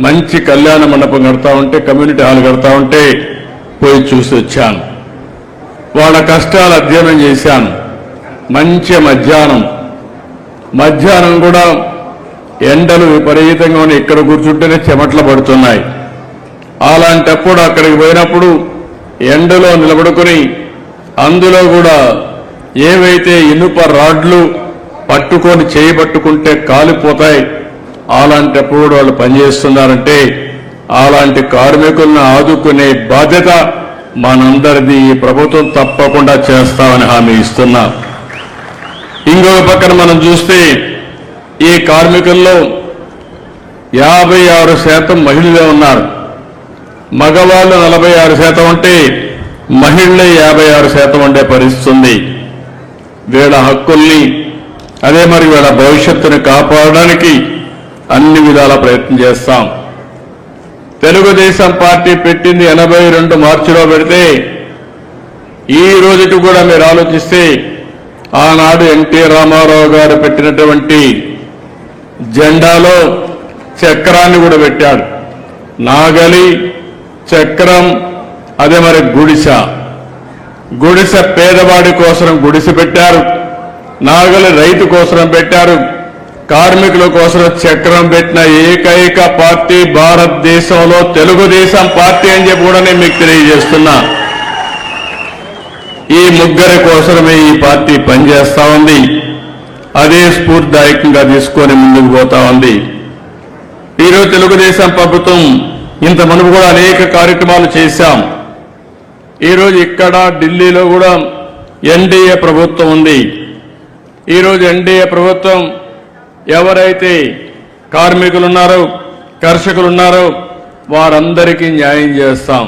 మంచి కళ్యాణ మండపం కడతా ఉంటే, కమ్యూనిటీ హాల్ కడతా ఉంటే పోయి చూసి వచ్చాను. వాళ్ళ కష్టాలు అధ్యయనం చేశాను. మంచి మధ్యాహ్నం కూడా ఎండలు విపరీతంగా ఉన్నాయి. ఇక్కడ కూర్చుంటేనే చెమట్లు పడుతున్నాయి. అలాంటప్పుడు అక్కడికి పోయినప్పుడు ఎండలో నిలబడుకుని అందులో కూడా ఏవైతే ఇనుప రాడ్లు పట్టుకొని చేయబట్టుకుంటే కాలిపోతాయి, అలాంటప్పుడు వాళ్ళు పనిచేస్తున్నారంటే అలాంటి కార్మికులను ఆదుకునే బాధ్యత మనందరిది. ఈ ప్రభుత్వం తప్పకుండా చేస్తామని హామీ ఇస్తున్నా. ఇంకొక పక్కన మనం చూస్తే ఈ కార్మికుల్లో 56% మహిళలే ఉన్నారు. మగవాళ్ళు 46% ఉంటే మహిళలే 56% ఉండే పరిస్థితి ఉంది. వీళ్ళ హక్కుల్ని, అదే మరి వీళ్ళ భవిష్యత్తుని కాపాడడానికి అన్ని విధాల ప్రయత్నం చేస్తాం. తెలుగుదేశం పార్టీ పెట్టింది 82 మార్చిలో పెడితే ఈ రోజుకి కూడా మీరు ఆలోచిస్తే ఆనాడు ఎన్టీ రామారావు గారు పెట్టినటువంటి జెండాలో చక్రాన్ని కూడా పెట్టాడు. నాగలి, చక్రం, అదే మరి గుడిసె పేదవాడి కోసం గుడిసె పెట్టారు. నాగలి రైతు కోసం పెట్టారు. కార్మికుల కోసం చక్రం పెట్టిన ఏకైక పార్టీ భారతదేశంలో తెలుగుదేశం పార్టీ అని చెప్పి కూడా నేను మీకు తెలియజేస్తున్నా. ఈ ముగ్గురి కోసమే ఈ పార్టీ పనిచేస్తా ఉంది. అదే స్ఫూర్తిదాయకంగా తీసుకొని ముందుకు పోతా ఉంది. ఈరోజు తెలుగుదేశం ప్రభుత్వం ఇంత మునుపు కూడా అనేక కార్యక్రమాలు చేశాం. ఈరోజు ఇక్కడ ఢిల్లీలో కూడా ఎన్డీఏ ప్రభుత్వం ఉంది. ఈరోజు ఎన్డీఏ ప్రభుత్వం ఎవరైతే కార్మికులున్నారో, కర్షకులున్నారో వారందరికీ న్యాయం చేస్తాం.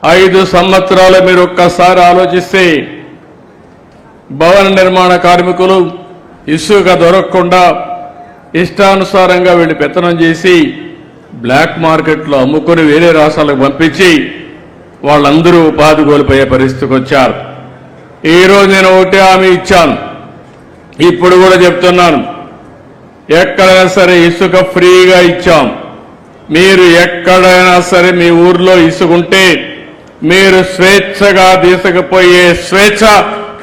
5 సంవత్సరాలు మీరు ఒక్కసారి ఆలోచిస్తే భవన నిర్మాణ కార్మికులు ఇసుక దొరకకుండా ఇష్టానుసారంగా వీళ్ళు పెత్తనం చేసి బ్లాక్ మార్కెట్లో అమ్ముకుని వేరే రాష్ట్రాలకు పంపించి వాళ్ళందరూ ఉపాధి కోల్పోయే పరిస్థితికి వచ్చారు. ఈరోజు నేను ఒకటే హామీ ఇచ్చాను, ఇప్పుడు కూడా చెప్తున్నాను, ఎక్కడైనా సరే ఇసుక ఫ్రీగా ఇచ్చాం. మీరు ఎక్కడైనా సరే మీ ఊర్లో ఇసుకుంటే మీరు స్వేచ్ఛగా తీసుకుపోయే స్వేచ్ఛ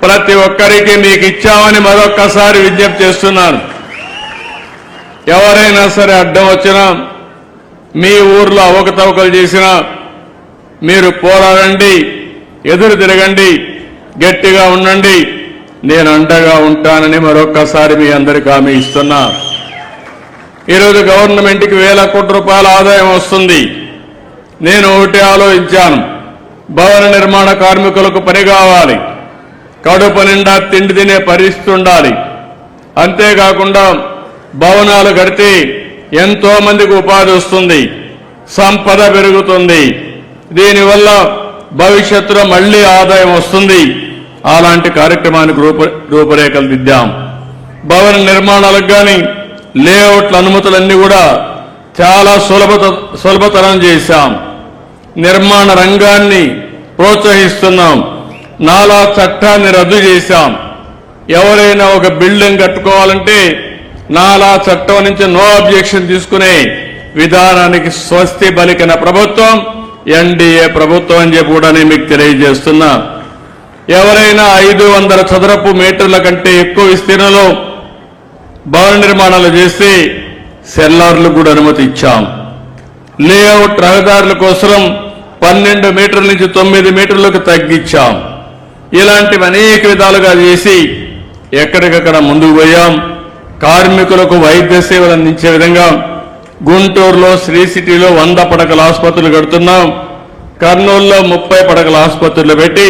ప్రతి ఒక్కరికి మీకు ఇచ్చామని మరొక్కసారి విజ్ఞప్తి చేస్తున్నాను. ఎవరైనా సరే అడ్డం వచ్చినా, మీ ఊర్లో అవకతవకలు చేసినా మీరు పోరాడండి, ఎదురు తిరగండి, గట్టిగా ఉండండి, నేను అండగా ఉంటానని మరొక్కసారి మీ అందరికీ హామీ ఇస్తున్నా. ఈరోజు గవర్నమెంట్కి వేల కోట్ల రూపాయల ఆదాయం వస్తుంది. నేను ఒకటి ఆలోచించాను, భవన నిర్మాణ కార్మికులకు పని కావాలి, కడుపు నిండా తిండి తినే పరిస్థితి ఉండాలి. అంతేకాకుండా భవనాలు కడితే ఎంతో మందికి ఉపాధి వస్తుంది, సంపద పెరుగుతుంది, దీనివల్ల భవిష్యత్తులో మళ్లీ ఆదాయం వస్తుంది. అలాంటి కార్యక్రమానికి రూపురేఖలు దిద్దాం. భవన నిర్మాణాలకు కానీ లేఅవుట్ల అనుమతులన్నీ కూడా చాలా సులభతరం చేశాం. నిర్మాణ రంగాన్ని ప్రోత్సహిస్తున్నాం. నాలా చట్టాన్ని రద్దు చేశాం. ఎవరైనా ఒక బిల్డింగ్ కట్టుకోవాలంటే నాలా చట్టం నుంచి నో అబ్జెక్షన్ తీసుకునే విధానానికి స్వస్తి పలికిన ప్రభుత్వం ఎన్డీఏ ప్రభుత్వం అని చెప్పి కూడా నేను మీకు తెలియజేస్తున్నా. ఎవరైనా 500 చదరపు మీటర్ల కంటే ఎక్కువ విస్తీర్ణంలో భవన నిర్మాణాలు చేస్తే సెల్లార్లు కూడా అనుమతి ఇచ్చాం. లేఅవుట్ రహదారుల కోసం 12 మీటర్ల నుంచి 9 మీటర్లకు తగ్గించాం. ఇలాంటివి అనేక విధాలుగా చేసి ఎక్కడికక్కడ ముందుకు పోయాం. కార్మికులకు వైద్య సేవలు అందించే విధంగా గుంటూరులో శ్రీ సిటీలో 100 పడకల ఆసుపత్రులు కడుతున్నాం. కర్నూలులో 30 పడకల ఆసుపత్రులు పెట్టి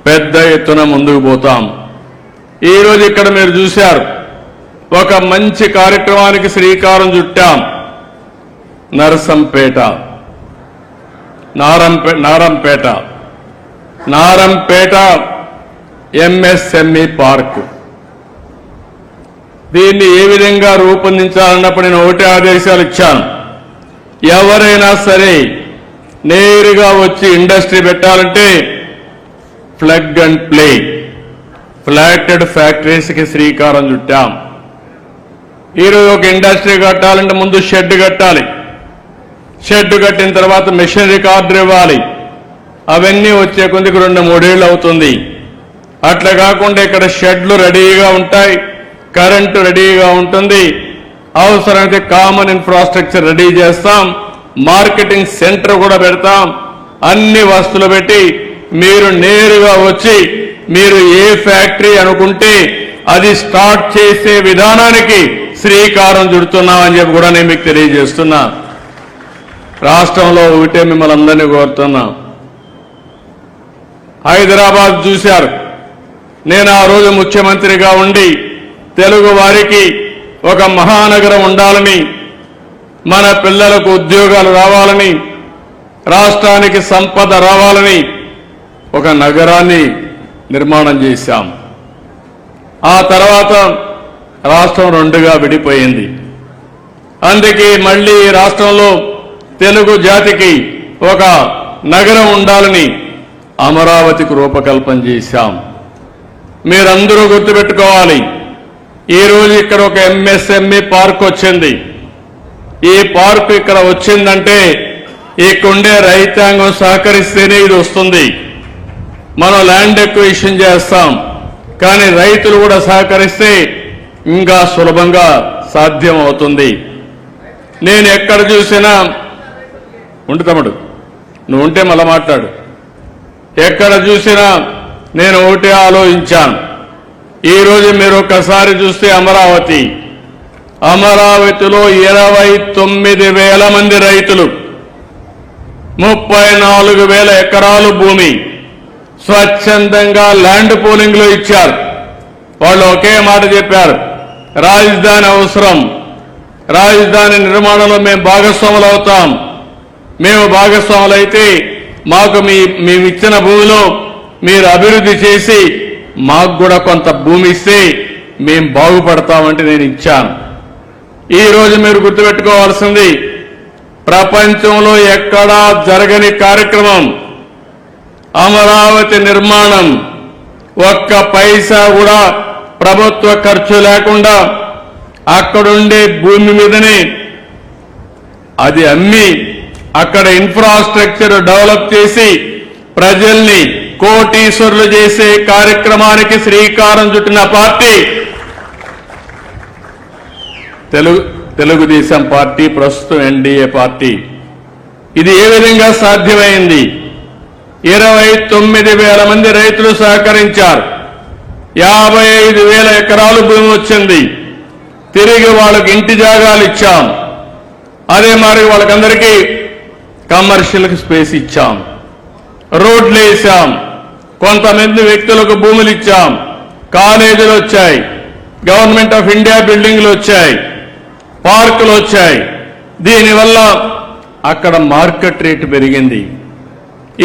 పెద్ద ఎత్తున ముందుకు పోతాం. ఈరోజు ఇక్కడ మీరు చూశారు, ఒక మంచి కార్యక్రమానికి శ్రీకారం చుట్టాం. Narampeta MSME park. దీన్ని ఏ విధంగా రూపొందించాలన్నప్పుడు నేను ఒకటే ఆదేశాలు ఇచ్చాను. ఎవరైనా సరే నేరుగా వచ్చి ఇండస్ట్రీ పెట్టాలంటే ప్లగ్ అండ్ ప్లే ఫ్లాటెడ్ ఫ్యాక్టరీస్కి శ్రీకారం చుట్టాం. ఈరోజు ఒక ఇండస్ట్రీ కట్టాలంటే ముందు షెడ్ కట్టాలి. షెడ్ కట్టిన తర్వాత మెషినరీ కార్డు ఇవ్వాలి. అవన్నీ వచ్చే కొద్దికి 2-3 ఏళ్ళు అవుతుంది. అట్లా కాకుండా ఇక్కడ షెడ్లు రెడీగా ఉంటాయి, కరెంటు రెడీగా ఉంటుంది. అవసరమైతే కామన్ ఇన్ఫ్రాస్ట్రక్చర్ రెడీ చేస్తాం, మార్కెటింగ్ సెంటర్ కూడా పెడతాం. అన్ని వస్తువులు పెట్టి మీరు నేరుగా వచ్చి మీరు ఏ ఫ్యాక్టరీ అనుకుంటే అది స్టార్ట్ చేసే విధానానికి శ్రీకారం చుడుతున్నామని చెప్పి కూడా నేను మీకు తెలియజేస్తున్నా. రాష్ట్రంలో ఒకటే మిమ్మల్ని అందరినీ కోరుతున్నా. హైదరాబాద్ చూశారు. నేను ఆ రోజు ముఖ్యమంత్రిగా ఉండి తెలుగు వారికి ఒక మహానగరం ఉండాలని, మన పిల్లలకు ఉద్యోగాలు రావాలని, రాష్ట్రానికి సంపద రావాలని ఒక నగరాన్ని నిర్మాణం చేశాం. ఆ తర్వాత రాష్ట్రం 2గా విడిపోయింది. అందుకే మళ్లీ ఈ రాష్ట్రంలో తెలుగు జాతికి ఒక నగరం ఉండాలని అమరావతికి రూపకల్పన చేశాం. మీరందరూ గుర్తుపెట్టుకోవాలి, ఈరోజు ఇక్కడ ఒక ఎంఎస్ఎంఈ పార్క్ వచ్చింది. ఈ పార్క్ ఇక్కడ వచ్చిందంటే ఇక్కడుండే రైతాంగం సహకరిస్తేనే ఇది వస్తుంది. మనం ల్యాండ్ ఎక్విజిషన్ చేస్తాం, కానీ రైతులు కూడా సహకరిస్తే ఇంకా సులభంగా సాధ్యం అవుతుంది. నేను ఎక్కడ చూసినా ఉండు తమ్ముడు, నువ్వు ఉంటే మళ్ళా మాట్లాడు. ఎక్కడ చూసినా నేను ఒకటే ఆలోచించాను. ఈరోజు మీరు ఒక్కసారి చూస్తే అమరావతిలో 29,000 మంది రైతులు, 34,000 ఎకరాలు భూమి స్వచ్ఛందంగా ల్యాండ్ పూలింగ్ లో ఇచ్చారు. వాళ్ళు ఒకే మాట చెప్పారు, రాజధాని అవసరం, రాజధాని నిర్మాణంలో మేము భాగస్వాములు అవుతాం. మేము భాగస్వాములు అయితే మాకు మేము ఇచ్చిన భూమిలో మీరు అభివృద్ధి చేసి మాకు కూడా కొంత భూమి ఇస్తే మేం బాగుపడతామంటే నేను ఇచ్చాను. ఈ రోజు మీరు గుర్తుపెట్టుకోవాల్సింది, ప్రపంచంలో ఎక్కడా జరగని కార్యక్రమం అమరావతి నిర్మాణం. ఒక్క పైసా కూడా ప్రభుత్వ ఖర్చు లేకుండా అక్కడుండే భూమి మీదనే అది అమ్మి అక్కడ ఇన్ఫ్రాస్ట్రక్చర్ డెవలప్ చేసి ప్రజల్ని కోటీశ్వరులు చేసే కార్యక్రమానికి శ్రీకారం చుట్టిన పార్టీ తెలుగుదేశం పార్టీ, ప్రస్తుతం ఎన్డీఏ పార్టీ. ఇది ఏ విధంగా సాధ్యమైంది? 29,000 మంది రైతులు సహకరించారు. 55,000 ఎకరాలు భూమి వచ్చింది. తిరిగి వాళ్ళకి ఇంటి జాగాలు ఇచ్చాం. అదే మరి వాళ్ళకందరికీ కమర్షియల్ స్పేస్ ఇచ్చాం, రోడ్లు వేసాం, కొంతమంది వ్యక్తులకు భూములు ఇచ్చాం, కాలేజీలు వచ్చాయి, గవర్నమెంట్ ఆఫ్ ఇండియా బిల్డింగ్లు వచ్చాయి, పార్కులు వచ్చాయి. దీనివల్ల అక్కడ మార్కెట్ రేటు పెరిగింది.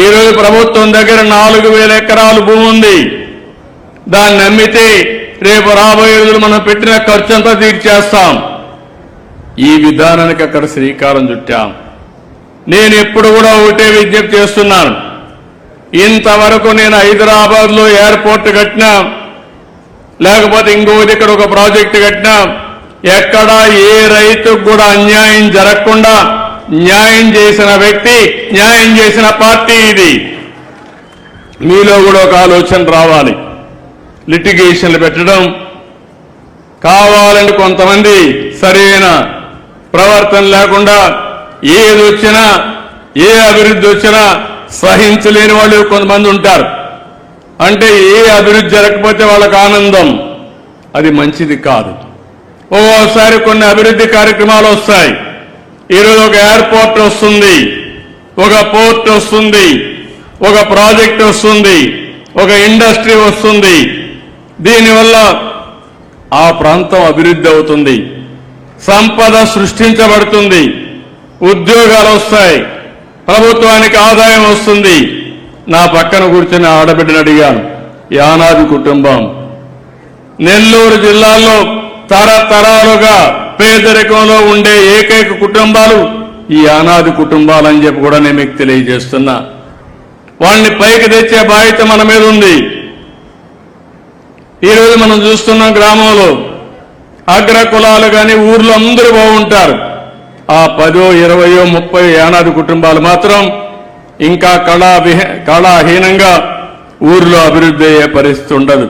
ఈరోజు ప్రభుత్వం దగ్గర 4,000 ఎకరాలు భూమి ఉంది. దాన్ని అమ్మితే రేపు రాబోయే రోజులు మనం పెట్టిన ఖర్చు అంతా తీర్చేస్తాం. ఈ విధానానికి అక్కడ శ్రీకారం చుట్టాం. నేను ఎప్పుడు కూడా ఒకటే విజ్ఞప్తి చేస్తున్నాను. ఇంతవరకు నేను హైదరాబాద్లో ఎయిర్పోర్ట్ కట్టినా, లేకపోతే ఇంకోటి ఇక్కడ ఒక ప్రాజెక్టు కట్టినా, ఎక్కడా ఏ రైతుకు కూడా అన్యాయం జరగకుండా న్యాయం చేసిన వ్యక్తి, న్యాయం చేసిన పార్టీ ఇది. మీలో కూడా ఒక ఆలోచన రావాలి. లిటిగేషన్లు పెట్టడం, కావాలని కొంతమంది సరైన ప్రవర్తన లేకుండా ఏది వచ్చినా, ఏ అభివృద్ధి వచ్చినా సహించలేని వాళ్ళు కొంతమంది ఉంటారు. అంటే ఏ అభివృద్ధి జరగకపోతే వాళ్ళకి ఆనందం, అది మంచిది కాదు. ఓసారి కొన్ని అభివృద్ధి కార్యక్రమాలు వస్తాయి. ఈరోజు ఒక ఎయిర్పోర్ట్ వస్తుంది, ఒక పోర్ట్ వస్తుంది, ఒక ప్రాజెక్ట్ వస్తుంది, ఒక ఇండస్ట్రీ వస్తుంది. దీనివల్ల ఆ ప్రాంతం అభివృద్ధి అవుతుంది, సంపద సృష్టించబడుతుంది, ఉద్యోగాలు వస్తాయి, ప్రభుత్వానికి ఆదాయం వస్తుంది. నా పక్కన కూర్చొని ఆడబిడ్డను అడిగాను, యానాది కుటుంబం. నెల్లూరు జిల్లాలో తరతరాలుగా పేదరికంలో ఉండే ఏకైక కుటుంబాలు ఈ అనాది కుటుంబాలు అని చెప్పి కూడా నేను మీకు తెలియజేస్తున్నా. వాళ్ళని పైకి తెచ్చే బాధ్యత మన మీద ఉంది. ఈరోజు మనం చూస్తున్నాం, గ్రామంలో అగ్ర కులాలు కానీ ఊర్లో అందరూ బాగుంటారు. ఆ 10, 20, 30 యానాది కుటుంబాలు మాత్రం ఇంకా కళాహీనంగా ఊర్లో అభివృద్ధి అయ్యే పరిస్థితి ఉండదు.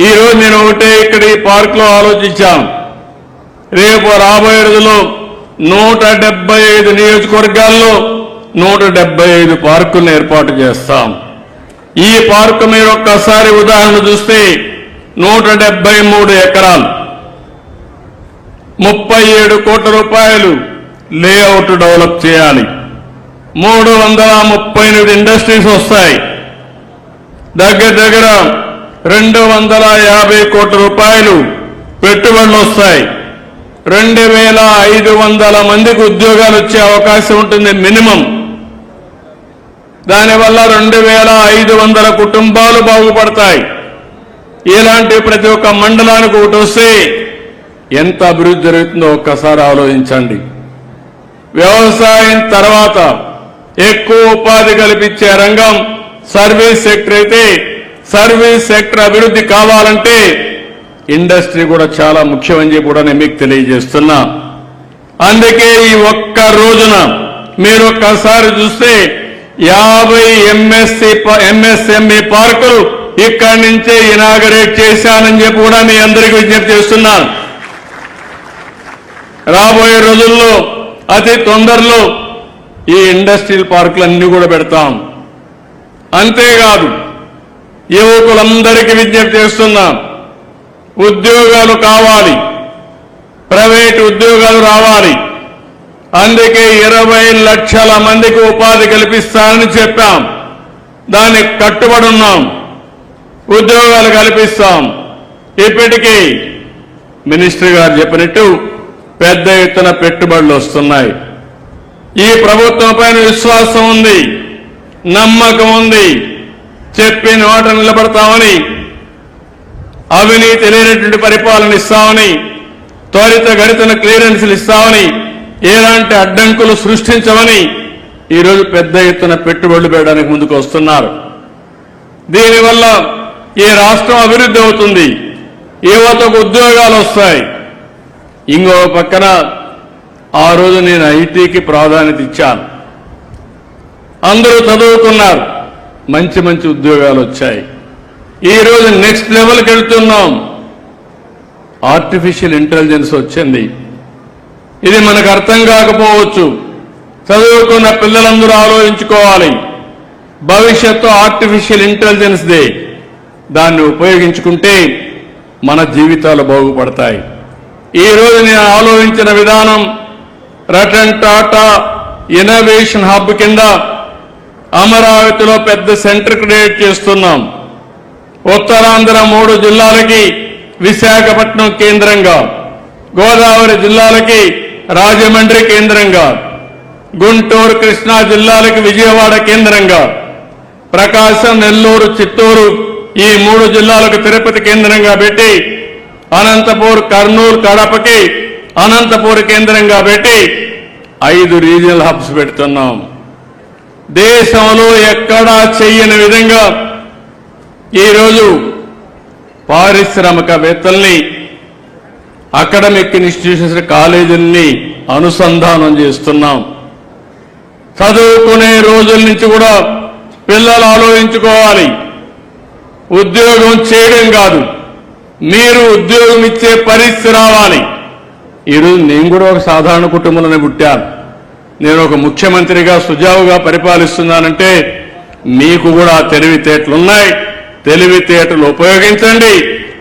ఈరోజు నేను ఒకటే ఇక్కడ ఈ పార్కులో ఆలోచించాం. రేపు రాబోయే రోజుల్లో 175 నియోజకవర్గాల్లో 175 పార్కులను ఏర్పాటు చేస్తాం. ఈ పార్కు మీరు ఒక్కసారి ఉదాహరణ చూస్తే 173 ఎకరాలు, 37 కోట్ల రూపాయలు లేఅవుట్ డెవలప్ చేయాలి. 338 ఇండస్ట్రీస్ వస్తాయి. దగ్గర 250 కోట్ల రూపాయలు పెట్టుబడులు వస్తాయి. 2,500 మందికి ఉద్యోగాలు వచ్చే అవకాశం ఉంటుంది మినిమం. దానివల్ల 2,500 కుటుంబాలు బాగుపడతాయి. ఇలాంటి ప్రతి ఒక్క మండలానికి ఒకటి వస్తే ఎంత అభివృద్ధి జరుగుతుందో ఒక్కసారి ఆలోచించండి. వ్యవసాయం తర్వాత ఎక్కువ ఉపాధి కల్పించే రంగం సర్వీస్ సెక్టర్ అయితే, సర్వీస్ సెక్టర్ అభివృద్ధి కావాలంటే ఇండస్ట్రీ కూడా చాలా ముఖ్యమని చెప్పి కూడా నేను మీకు తెలియజేస్తున్నా. అందుకే ఈ ఒక్క రోజున మీరు ఒక్కసారి చూస్తే 50 ఎంఎస్ఎంఈ పార్కులు ఇక్కడి నుంచే ఇనాగరేట్ చేశానని చెప్పి కూడా మీ అందరికీ విజ్ఞప్తి చేస్తున్నాను. రాబోయే రోజుల్లో అతి తొందరలో ఈ ఇండస్ట్రియల్ పార్కులన్నీ కూడా పెడతాం. అంతేకాదు, యువకులందరికీ విజ్ఞప్తి చేస్తున్నాం, ఉద్యోగాలు కావాలి, ప్రైవేట్ ఉద్యోగాలు రావాలి. అందుకే 20 లక్షల మందికి ఉపాధి కల్పిస్తానని చెప్పాం. దానికి కట్టుబడి ఉన్నాం. ఉద్యోగాలు కల్పిస్తాం. ఇప్పటికీ మినిస్టర్ గారు చెప్పినట్టు పెద్ద ఎత్తున పెట్టుబడులు వస్తున్నాయి. ఈ ప్రభుత్వం పైన విశ్వాసం ఉంది, నమ్మకం ఉంది. చెప్పిన మాట నిలబడతామని, అవినీతి లేనటువంటి పరిపాలన ఇస్తామని, త్వరితగతిన క్లియరెన్స్లు ఇస్తామని, ఎలాంటి అడ్డంకులు సృష్టించమని ఈరోజు పెద్ద ఎత్తున పెట్టుబడులు పెట్టడానికి ముందుకు వస్తున్నారు. దీనివల్ల ఈ రాష్ట్రం అభివృద్ధి అవుతుంది, యువతకు ఉద్యోగాలు వస్తాయి. ఇంకో పక్కన ఆ రోజు నేను ఐటీకి ప్రాధాన్యత ఇచ్చాను. అందరూ చదువుకున్నారు, మంచి మంచి ఉద్యోగాలు వచ్చాయి. ఈ రోజు నెక్స్ట్ లెవెల్కి వెళ్తున్నాం. ఆర్టిఫిషియల్ ఇంటెలిజెన్స్ వచ్చింది. ఇది మనకు అర్థం కాకపోవచ్చు. చదువుకున్న పిల్లలందరూ ఆలోచించుకోవాలి. భవిష్యత్తు ఆర్టిఫిషియల్ ఇంటెలిజెన్స్ దే. దాన్ని ఉపయోగించుకుంటే మన జీవితాలు బాగుపడతాయి. ఈ రోజు నేను ఆలోచించిన విధానం రతన్ టాటా ఇన్నోవేషన్ హబ్ కింద అమరావతిలో పెద్ద సెంటర్ క్రియేట్ చేస్తున్నాం. ఉత్తరాంధ్ర 3 జిల్లాలకి విశాఖపట్నం కేంద్రంగా, గోదావరి జిల్లాలకి రాజమండ్రి కేంద్రంగా, గుంటూరు కృష్ణా జిల్లాలకి విజయవాడ కేంద్రంగా, ప్రకాశం నెల్లూరు చిత్తూరు ఈ 3 జిల్లాలకు తిరుపతి కేంద్రంగా పెట్టి, అనంతపూర్ కర్నూలు కడపకి అనంతపూర్ కేంద్రంగా పెట్టి 5 రీజినల్ హబ్స్ పెడుతున్నాం. దేశంలో ఎక్కడా చెయ్యని విధంగా ఈరోజు పారిశ్రామికవేత్తల్ని, అకాడమిక్ ఇన్స్టిట్యూషన్స్, కాలేజీల్ని అనుసంధానం చేస్తున్నాం. చదువుకునే రోజుల నుంచి కూడా పిల్లలు ఆలోచించుకోవాలి. ఉద్యోగం చేయడం కాదు, మీరు ఉద్యోగం ఇచ్చే పరిస్థితి రావాలి. ఈరోజు నేను కూడా ఒక సాధారణ కుటుంబంలోనే పుట్టాను. నేను ఒక ముఖ్యమంత్రిగా సుజావుగా పరిపాలిస్తున్నానంటే మీకు కూడా తెలివితేటలున్నాయి. తెలివితేటలు ఉపయోగించండి.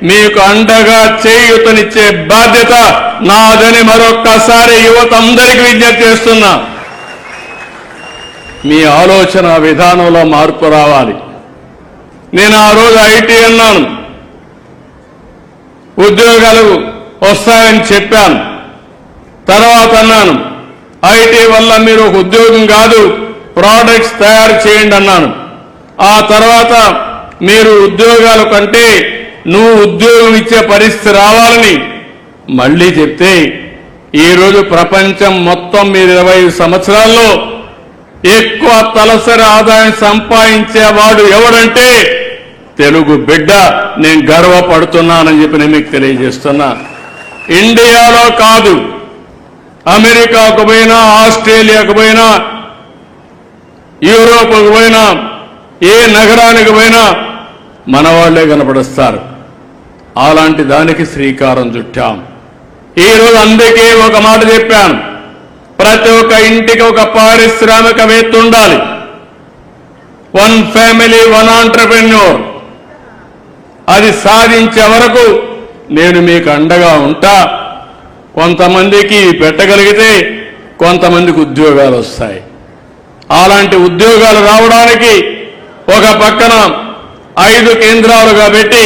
మీకు అండగా చేయూతనిచ్చే బాధ్యత నాదని మరొక్కసారి యువత అందరికీ విజ్ఞప్తి చేస్తున్నా. మీ ఆలోచన విధానంలో మార్పు రావాలి. నేను ఆ రోజు ఐటీ అన్నాను, ఉద్యోగాలు వస్తాయని చెప్పాను. తర్వాత అన్నాను, ఐటీ వల్ల మీరు ఒక ఉద్యోగం కాదు ప్రోడక్ట్స్ తయారు చేయండి అన్నాను. ఆ తర్వాత మీరు ఉద్యోగాల కంటే నువ్వు ఉద్యోగం ఇచ్చే పరిస్థితి రావాలని మళ్లీ చెప్తే, ఈరోజు ప్రపంచం మొత్తం మీరు 25 సంవత్సరాల్లో ఎక్కువ తలసరి ఆదాయం సంపాదించేవాడు ఎవడంటే తెలుగు బిడ్డ. నేను గర్వపడుతున్నానని చెప్పి నేను మీకు తెలియజేస్తున్నా. ఇండియాలో కాదు, అమెరికాకు పోయినా, ఆస్ట్రేలియాకు పోయినా, యూరోప్కు పోయినా, ఏ నగరానికి పోయినా మన వాళ్లే కనపడుస్తారు. అలాంటి దానికి శ్రీకారం చుట్టాం. ఈరోజు అందుకే ఒక మాట చెప్పాను, ప్రతి ఒక్క ఇంటికి ఒక పారిశ్రామికవేత్త ఉండాలి. 1 ఫ్యామిలీ 1 ఆంటర్‌ప్రెన్యూర్. అది సాధించే వరకు నేను మీకు అండగా ఉంటా. కొంతమందికి పెట్టగలిగితే కొంతమందికి ఉద్యోగాలు వస్తాయి. అలాంటి ఉద్యోగాలు రావడానికి ఒక పక్కన 5 కేంద్రాలుగా పెట్టి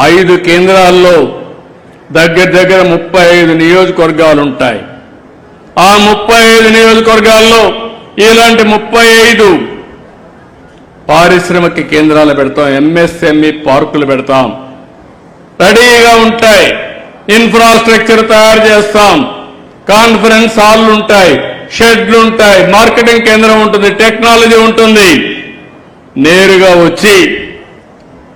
5 కేంద్రాల్లో దగ్గర 35 నియోజకవర్గాలు ఉంటాయి. ఆ 35 నియోజకవర్గాల్లో ఇలాంటి 35 పారిశ్రామిక కేంద్రాలు పెడతాం. ఎంఎస్ఎంఈ పార్కులు పెడతాం. రెడీగా ఉంటాయి. ఇన్ఫ్రాస్ట్రక్చర్ తయారు చేస్తాం. కాన్ఫరెన్స్ హాల్లు ఉంటాయి, షెడ్లు ఉంటాయి, మార్కెటింగ్ కేంద్రం ఉంటుంది, టెక్నాలజీ ఉంటుంది. నేరుగా వచ్చి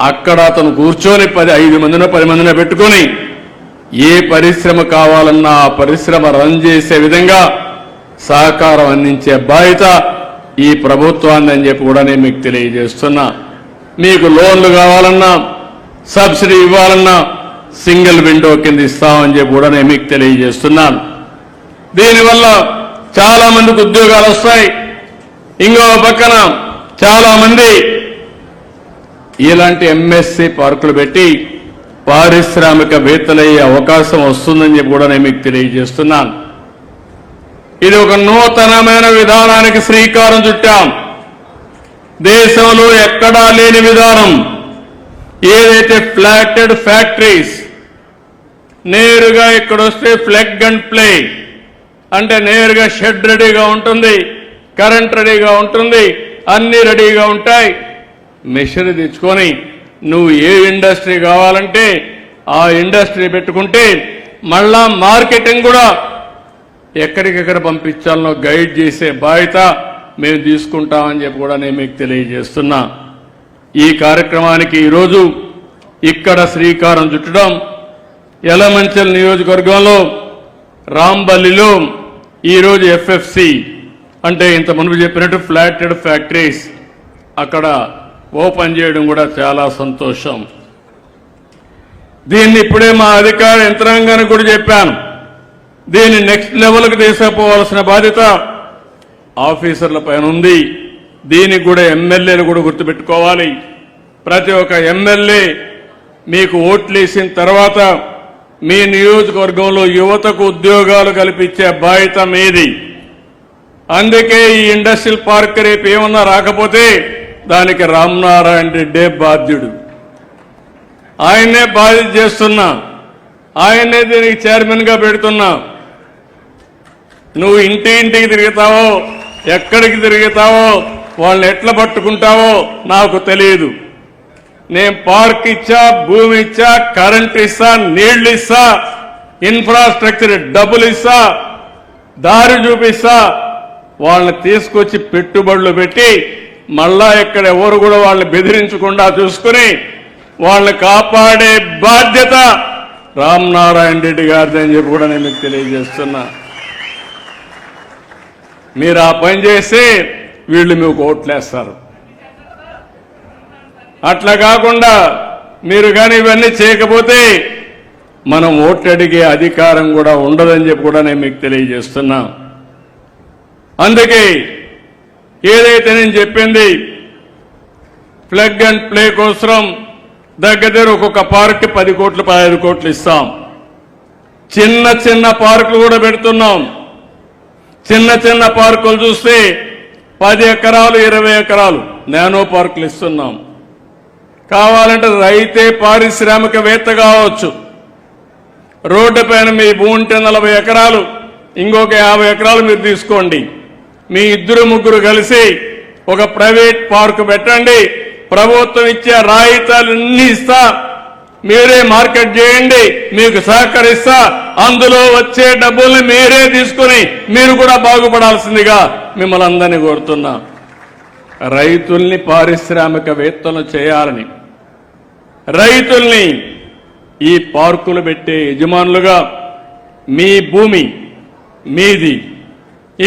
అక్కడ అతను కూర్చొని 5 మందినో 10 మందినో పెట్టుకొని ఏ పరిశ్రమ కావాలన్నా ఆ పరిశ్రమ రన్ చేసే విధంగా సహకారం అందించే బాధ్యత ఈ ప్రభుత్వాన్ని అని చెప్పి కూడా నేను మీకు తెలియజేస్తున్నా. మీకు లోన్లు కావాలన్నా, సబ్సిడీ ఇవ్వాలన్నా సింగిల్ విండో కింద ఇస్తామని చెప్పి కూడా నేను మీకు తెలియజేస్తున్నాను. దీనివల్ల చాలా మందికి ఉద్యోగాలు వస్తాయి. ఇంకో పక్కన చాలా మంది ఇలాంటి ఎంఎస్సి పార్కులు పెట్టి పారిశ్రామికవేత్తలయ్యే అవకాశం వస్తుందని చెప్పి కూడా నేను మీకు తెలియజేస్తున్నాను. ఇది ఒక నూతనమైన విధానానికి శ్రీకారం చుట్టాం. దేశంలో ఎక్కడా లేని విధానం. ఏదైతే ఫ్లాటెడ్ ఫ్యాక్టరీస్, నేరుగా ఇక్కడ వస్తే ప్లగ్ అండ్ ప్లే అంటే నేరుగా షెడ్ రెడీగా ఉంటుంది, కరెంట్ రెడీగా ఉంటుంది, అన్ని రెడీగా ఉంటాయి. మెషిన్ తెచ్చుకొని నువ్వు ఏ ఇండస్ట్రీ కావాలంటే ఆ ఇండస్ట్రీ పెట్టుకుంటే మళ్ళా మార్కెటింగ్ కూడా ఎక్కడికెక్కడ పంపించాలనో గైడ్ చేసే బాధ్యత మేము తీసుకుంటామని చెప్పి కూడా నేను మీకు తెలియజేస్తున్నా. ఈ కార్యక్రమానికి ఈరోజు ఇక్కడ శ్రీకారం చుట్టడం, యలమంచిలి నియోజకవర్గంలో రాంబల్లిలో ఈరోజు ఎఫ్ఎఫ్సి అంటే ఇంత మునుపు చెప్పినట్టు ఫ్లాటెడ్ ఫ్యాక్టరీస్ అక్కడ ఓపెన్ చేయడం కూడా చాలా సంతోషం. దీన్ని ఇప్పుడే మా అధికార యంత్రాంగానికి కూడా చెప్పాను. దీన్ని నెక్స్ట్ లెవెల్కి తీసుకుపోవాల్సిన బాధ్యత ఆఫీసర్ల పైన ఉంది. దీనికి కూడా ఎమ్మెల్యేలు కూడా గుర్తుపెట్టుకోవాలి. ప్రతి ఒక్క ఎమ్మెల్యే మీకు ఓట్లు వేసిన తర్వాత మీ నియోజకవర్గంలో యువతకు ఉద్యోగాలు కల్పించే బాధ్యత మీది. అందుకే ఈ ఇండస్ట్రియల్ పార్క్ రేపు ఏమన్నా రాకపోతే దానికి రామనారాయణ రెడ్డే బాధ్యుడు. ఆయన్నే బాధ్యత చేస్తున్నా, ఆయన్నే దీనికి చైర్మన్ గా పెడుతున్నా. నువ్వు ఇంటికి తిరుగుతావో ఎక్కడికి తిరుగుతావో వాళ్ళని ఎట్లా పట్టుకుంటావో నాకు తెలియదు. నేను పార్క్ ఇచ్చా, భూమి ఇచ్చా, కరెంట్ ఇస్తా, నీళ్లు ఇస్తా, ఇన్ఫ్రాస్ట్రక్చర్ డబ్బులు ఇస్తా, దారి చూపిస్తా. వాళ్ళని తీసుకొచ్చి పెట్టుబడులు పెట్టి మళ్ళా ఇక్కడ ఎవరు కూడా వాళ్ళని బెదిరించకుండా చూసుకుని వాళ్ళని కాపాడే బాధ్యత రామనారాయణ రెడ్డి గారిది అని చెప్పి కూడా నేను మీకు తెలియజేస్తున్నా. మీరు ఆ పని చేస్తే వీళ్ళు మీకు ఓట్లేస్తారు. అట్లా కాకుండా మీరు కానీ ఇవన్నీ చేయకపోతే మనం ఓట్లు అడిగే అధికారం కూడా ఉండదని చెప్పి కూడా నేను మీకు తెలియజేస్తున్నా. అందుకే ఏదైతే నేను చెప్పింది ప్లగ్ అండ్ ప్లే కోసం దగ్గర ఒక్కొక్క పార్క్ 10 కోట్లు 15 కోట్లు ఇస్తాం. చిన్న చిన్న పార్కులు కూడా పెడుతున్నాం. చిన్న చిన్న పార్కులు చూస్తే 10 ఎకరాలు 20 ఎకరాలు నానో పార్కులు ఇస్తున్నాం. కావాలంటే రైతే పారిశ్రామికవేత్త కావచ్చు. రోడ్డు పైన మీ భూమి ఉంటే 40 ఎకరాలు, ఇంకొక 50 ఎకరాలు మీరు తీసుకోండి. మీ 2-3 కలిసి ఒక ప్రైవేట్ పార్కు పెట్టండి. ప్రభుత్వం ఇచ్చే రాయితీలన్నీ ఇస్తా, మీరే మార్కెట్ చేయండి, మీకు సహకరిస్తా. అందులో వచ్చే డబ్బుల్ని మీరే తీసుకుని మీరు కూడా బాగుపడాల్సిందిగా మిమ్మల్ని అందరినీ కోరుతున్నా. రైతుల్ని పారిశ్రామికవేత్తలు చేయాలని, రైతుల్ని ఈ పార్కులు పెట్టే యజమానులుగా, మీ భూమి మీది.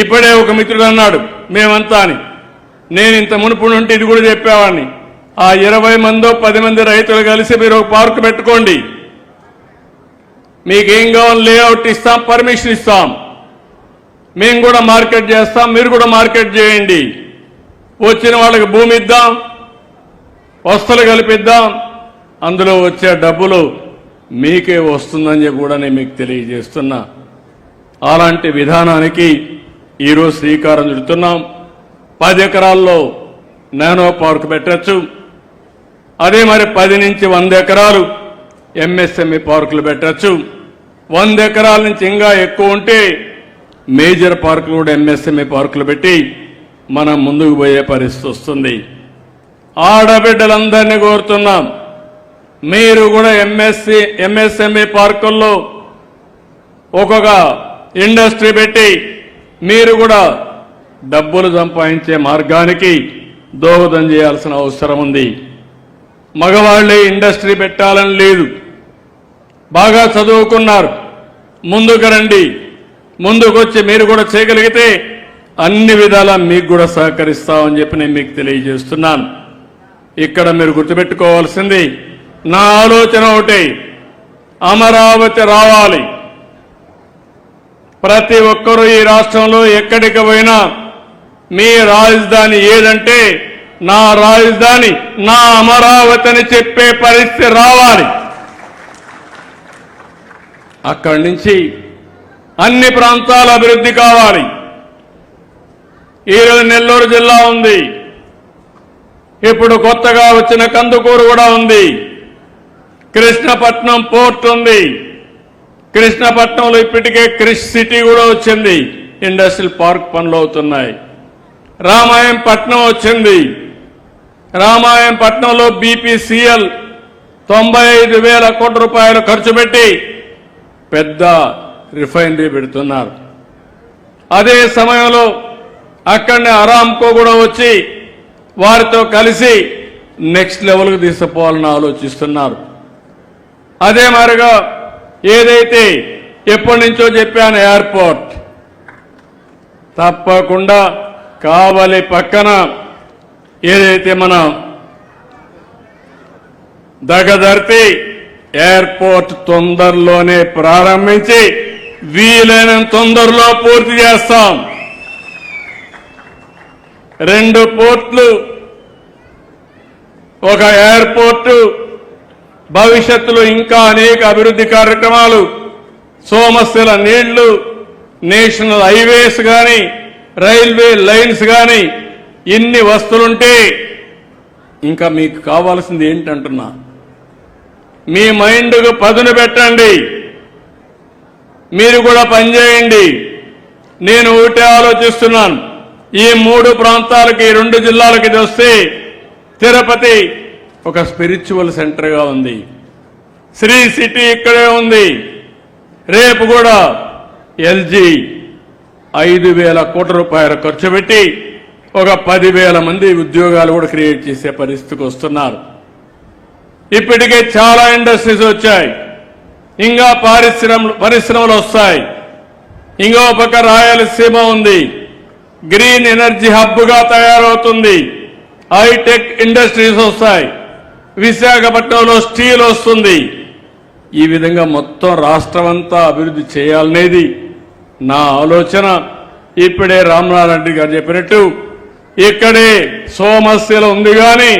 ఇప్పుడే ఒక మిత్రుడు అన్నాడు మేమంతా అని. నేను ఇంత మునుపు నుండి ఇది కూడా చెప్పేవాడిని. ఆ 20 మందో 10 మంది రైతులు కలిసి మీరు ఒక పార్కు పెట్టుకోండి, మీకేం కావాలి లేఅవుట్ ఇస్తాం, పర్మిషన్ ఇస్తాం, మేము కూడా మార్కెట్ చేస్తాం, మీరు కూడా మార్కెట్ చేయండి. వచ్చిన వాళ్ళకి భూమి ఇద్దాం, వస్తువులు కల్పిద్దాం, అందులో వచ్చే డబ్బులు మీకే వస్తుందని చెప్పి కూడా నేను మీకు తెలియజేస్తున్నా. అలాంటి విధానానికి ఈరోజు శ్రీకారం చుడుతున్నాం. 10 ఎకరాల్లో నానో పార్క్ పెట్టచ్చు. అదే మరి 10 నుంచి 100 ఎకరాలు ఎంఎస్ఎంఈ పార్కులు పెట్టచ్చు. 100 ఎకరాల నుంచి ఇంకా ఎక్కువ ఉంటే మేజర్ పార్కులు కూడా ఎంఎస్ఎంఈ పార్కులు పెట్టి మనం ముందుకు పోయే పరిస్థితి వస్తుంది. ఆడబిడ్డలందరినీ కోరుతున్నాం, మీరు కూడా ఎంఎస్ఎంఈ పార్కుల్లో ఒక్కొక్క ఇండస్ట్రీ పెట్టి మీరు కూడా డబ్బులు సంపాదించే మార్గానికి దోహదం చేయాల్సిన అవసరం ఉంది. మగవాళ్లే ఇండస్ట్రీ పెట్టాలని లేదు, బాగా చదువుకున్నారు, ముందుకు రండి. ముందుకొచ్చి మీరు కూడా చేయగలిగితే అన్ని విధాలా మీకు కూడా సహకరిస్తామని చెప్పి నేను మీకు తెలియజేస్తున్నాను. ఇక్కడ మీరు గుర్తుపెట్టుకోవాల్సింది, నా ఆలోచన ఒకటి, అమరావతి రావాలి. ప్రతి ఒక్కరూ ఈ రాష్ట్రంలో ఎక్కడికి పోయినా మీ రాజధాని ఏదంటే నా రాజధాని నా అమరావతి అని చెప్పే పరిస్థితి రావాలి. అక్కడి నుంచి అన్ని ప్రాంతాల అభివృద్ధి కావాలి. ఈరోజు నెల్లూరు జిల్లా ఉంది, ఇప్పుడు కొత్తగా వచ్చిన కందుకూరు కూడా ఉంది, కృష్ణపట్నం పోర్ట్ ఉంది, కృష్ణపట్నంలో ఇప్పటికే క్రిష్ సిటీ కూడా వచ్చింది, ఇండస్ట్రియల్ పార్క్ పనులు అవుతున్నాయి. రామాయంపట్నం వచ్చింది, రామాయంపట్నంలో బీపీసీఎల్ 95,000 కోట్ల రూపాయలు ఖర్చు పెట్టి పెద్ద రిఫైనరీ పెడుతున్నారు. అదే సమయంలో అక్కడనే అరామ్కో కూడా వచ్చి వారితో కలిసి నెక్స్ట్ లెవెల్కి తీసుకుపోవాలని ఆలోచిస్తున్నారు. అదే మరిగా ఏదైతే ఎప్పటి నుంచో చెప్పాను ఎయిర్పోర్ట్, తప్పకుండా కావలి పక్కన ఏదైతే మన దగదర్తి ఎయిర్పోర్ట్ తొందరలోనే ప్రారంభించి వీలైనంత తొందరలో పూర్తి చేస్తాం. 2 పోర్ట్లు, ఒక ఎయిర్పోర్టు, భవిష్యత్తులో ఇంకా అనేక అభివృద్ధి కార్యక్రమాలు, సోమశిల నీళ్లు, నేషనల్ హైవేస్ కానీ, రైల్వే లైన్స్ కానీ, ఇన్ని వస్తులుంటే ఇంకా మీకు కావాల్సింది ఏంటంటున్నా, మీ మైండ్కు పదును పెట్టండి, మీరు కూడా పనిచేయండి. నేను ఒకటే ఆలోచిస్తున్నాను, ఈ 3 ప్రాంతాలకి, 2 జిల్లాలకి వస్తే తిరుపతి ఒక స్పిరిచువల్ సెంటర్గా ఉంది, శ్రీ సిటీ ఇక్కడే ఉంది. రేపు కూడా ఎల్జీ 5,000 కోట్ల రూపాయలు ఖర్చు పెట్టి ఒక 10,000 మంది ఉద్యోగాలు కూడా క్రియేట్ చేసే పరిస్థితికి వస్తున్నారు. ఇప్పటికే చాలా ఇండస్ట్రీస్ వచ్చాయి, ఇంకా పరిశ్రమలు వస్తాయి. ఇంకో పక్క రాయలసీమ ఉంది, గ్రీన్ ఎనర్జీ హబ్గా తయారవుతుంది, హైటెక్ ఇండస్ట్రీస్ వస్తాయి, విశాఖపట్నంలో స్టీల్ వస్తుంది. ఈ విధంగా మొత్తం రాష్ట్రమంతా అభివృద్ధి చేయాలనేది నా ఆలోచన. ఇప్పుడే రామనారాయణ గారు చెప్పినట్టు ఇక్కడే సోమశిల ఉంది కానీ,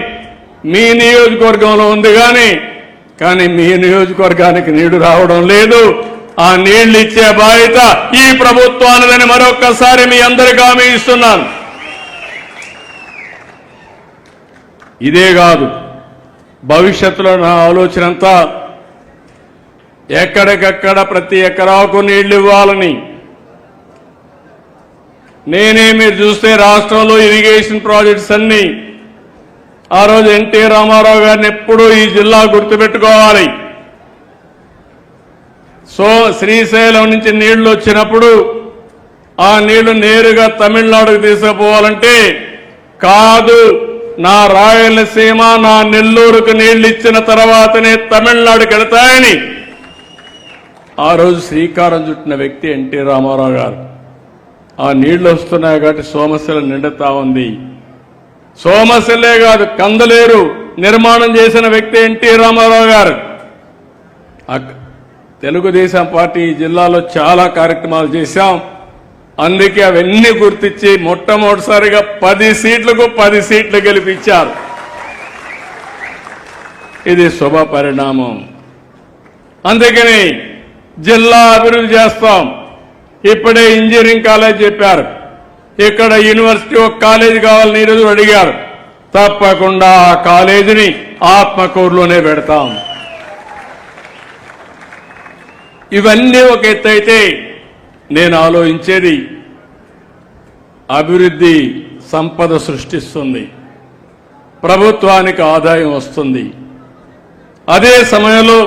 మీ నియోజకవర్గంలో ఉంది కానీ మీ నియోజకవర్గానికి నీళ్లు రావడం లేదు. ఆ నీళ్లు ఇచ్చే బాధ్యత ఈ ప్రభుత్వానిదని మరొక్కసారి మీ అందరికీ హామీ ఇస్తున్నాను. ఇదే కాదు, భవిష్యత్తులో నా ఆలోచన అంతా ఎక్కడికక్కడ ప్రతి ఎకరాకు నీళ్లు ఇవ్వాలని. మీరు చూస్తే రాష్ట్రంలో ఇరిగేషన్ ప్రాజెక్ట్స్ అన్ని, ఆ రోజు ఎన్టీ రామారావు గారిని ఎప్పుడూ ఈ జిల్లా గుర్తుపెట్టుకోవాలి. శ్రీశైలం నుంచి నీళ్లు వచ్చినప్పుడు ఆ నీళ్లు నేరుగా తమిళనాడుకు తీసుకుపోవాలంటే కాదు, నా రాయలసీమ, నా నెల్లూరుకు నీళ్లు ఇచ్చిన తర్వాతనే తమిళనాడుకి వెళతాయని ఆ రోజు శ్రీకారం చుట్టిన వ్యక్తి ఎన్టీ రామారావు గారు. ఆ నీళ్లు వస్తున్నాయి కాబట్టి సోమశిల నిండుతా ఉంది. సోమశిలే కాదు, కందలేరు నిర్మాణం చేసిన వ్యక్తి ఎన్టీ రామారావు గారు. తెలుగుదేశం పార్టీ ఈ జిల్లాలో చాలా కార్యక్రమాలు చేశాం. అందుకే అవన్నీ గుర్తించి మొట్టమొదటిసారిగా 10 సీట్లకు 10 సీట్లు గెలిపించారు. ఇది శుభ పరిణామం. అందుకని జిల్లా అభివృద్ధి చేస్తాం. ఇప్పుడే ఇంజనీరింగ్ కాలేజ్ చెప్పారు, ఇక్కడ యూనివర్సిటీ ఒక కాలేజీ కావాలని ఈరోజు అడిగారు. తప్పకుండా ఆ కాలేజీని ఆత్మకూరులోనే పెడతాం. ఇవన్నీ ఒక ఎత్తు అయితే, నేను ఆలోచించేది అభివృద్ధి సంపద సృష్టిస్తుంది, ప్రభుత్వానికి ఆదాయం వస్తుంది. అదే సమయంలో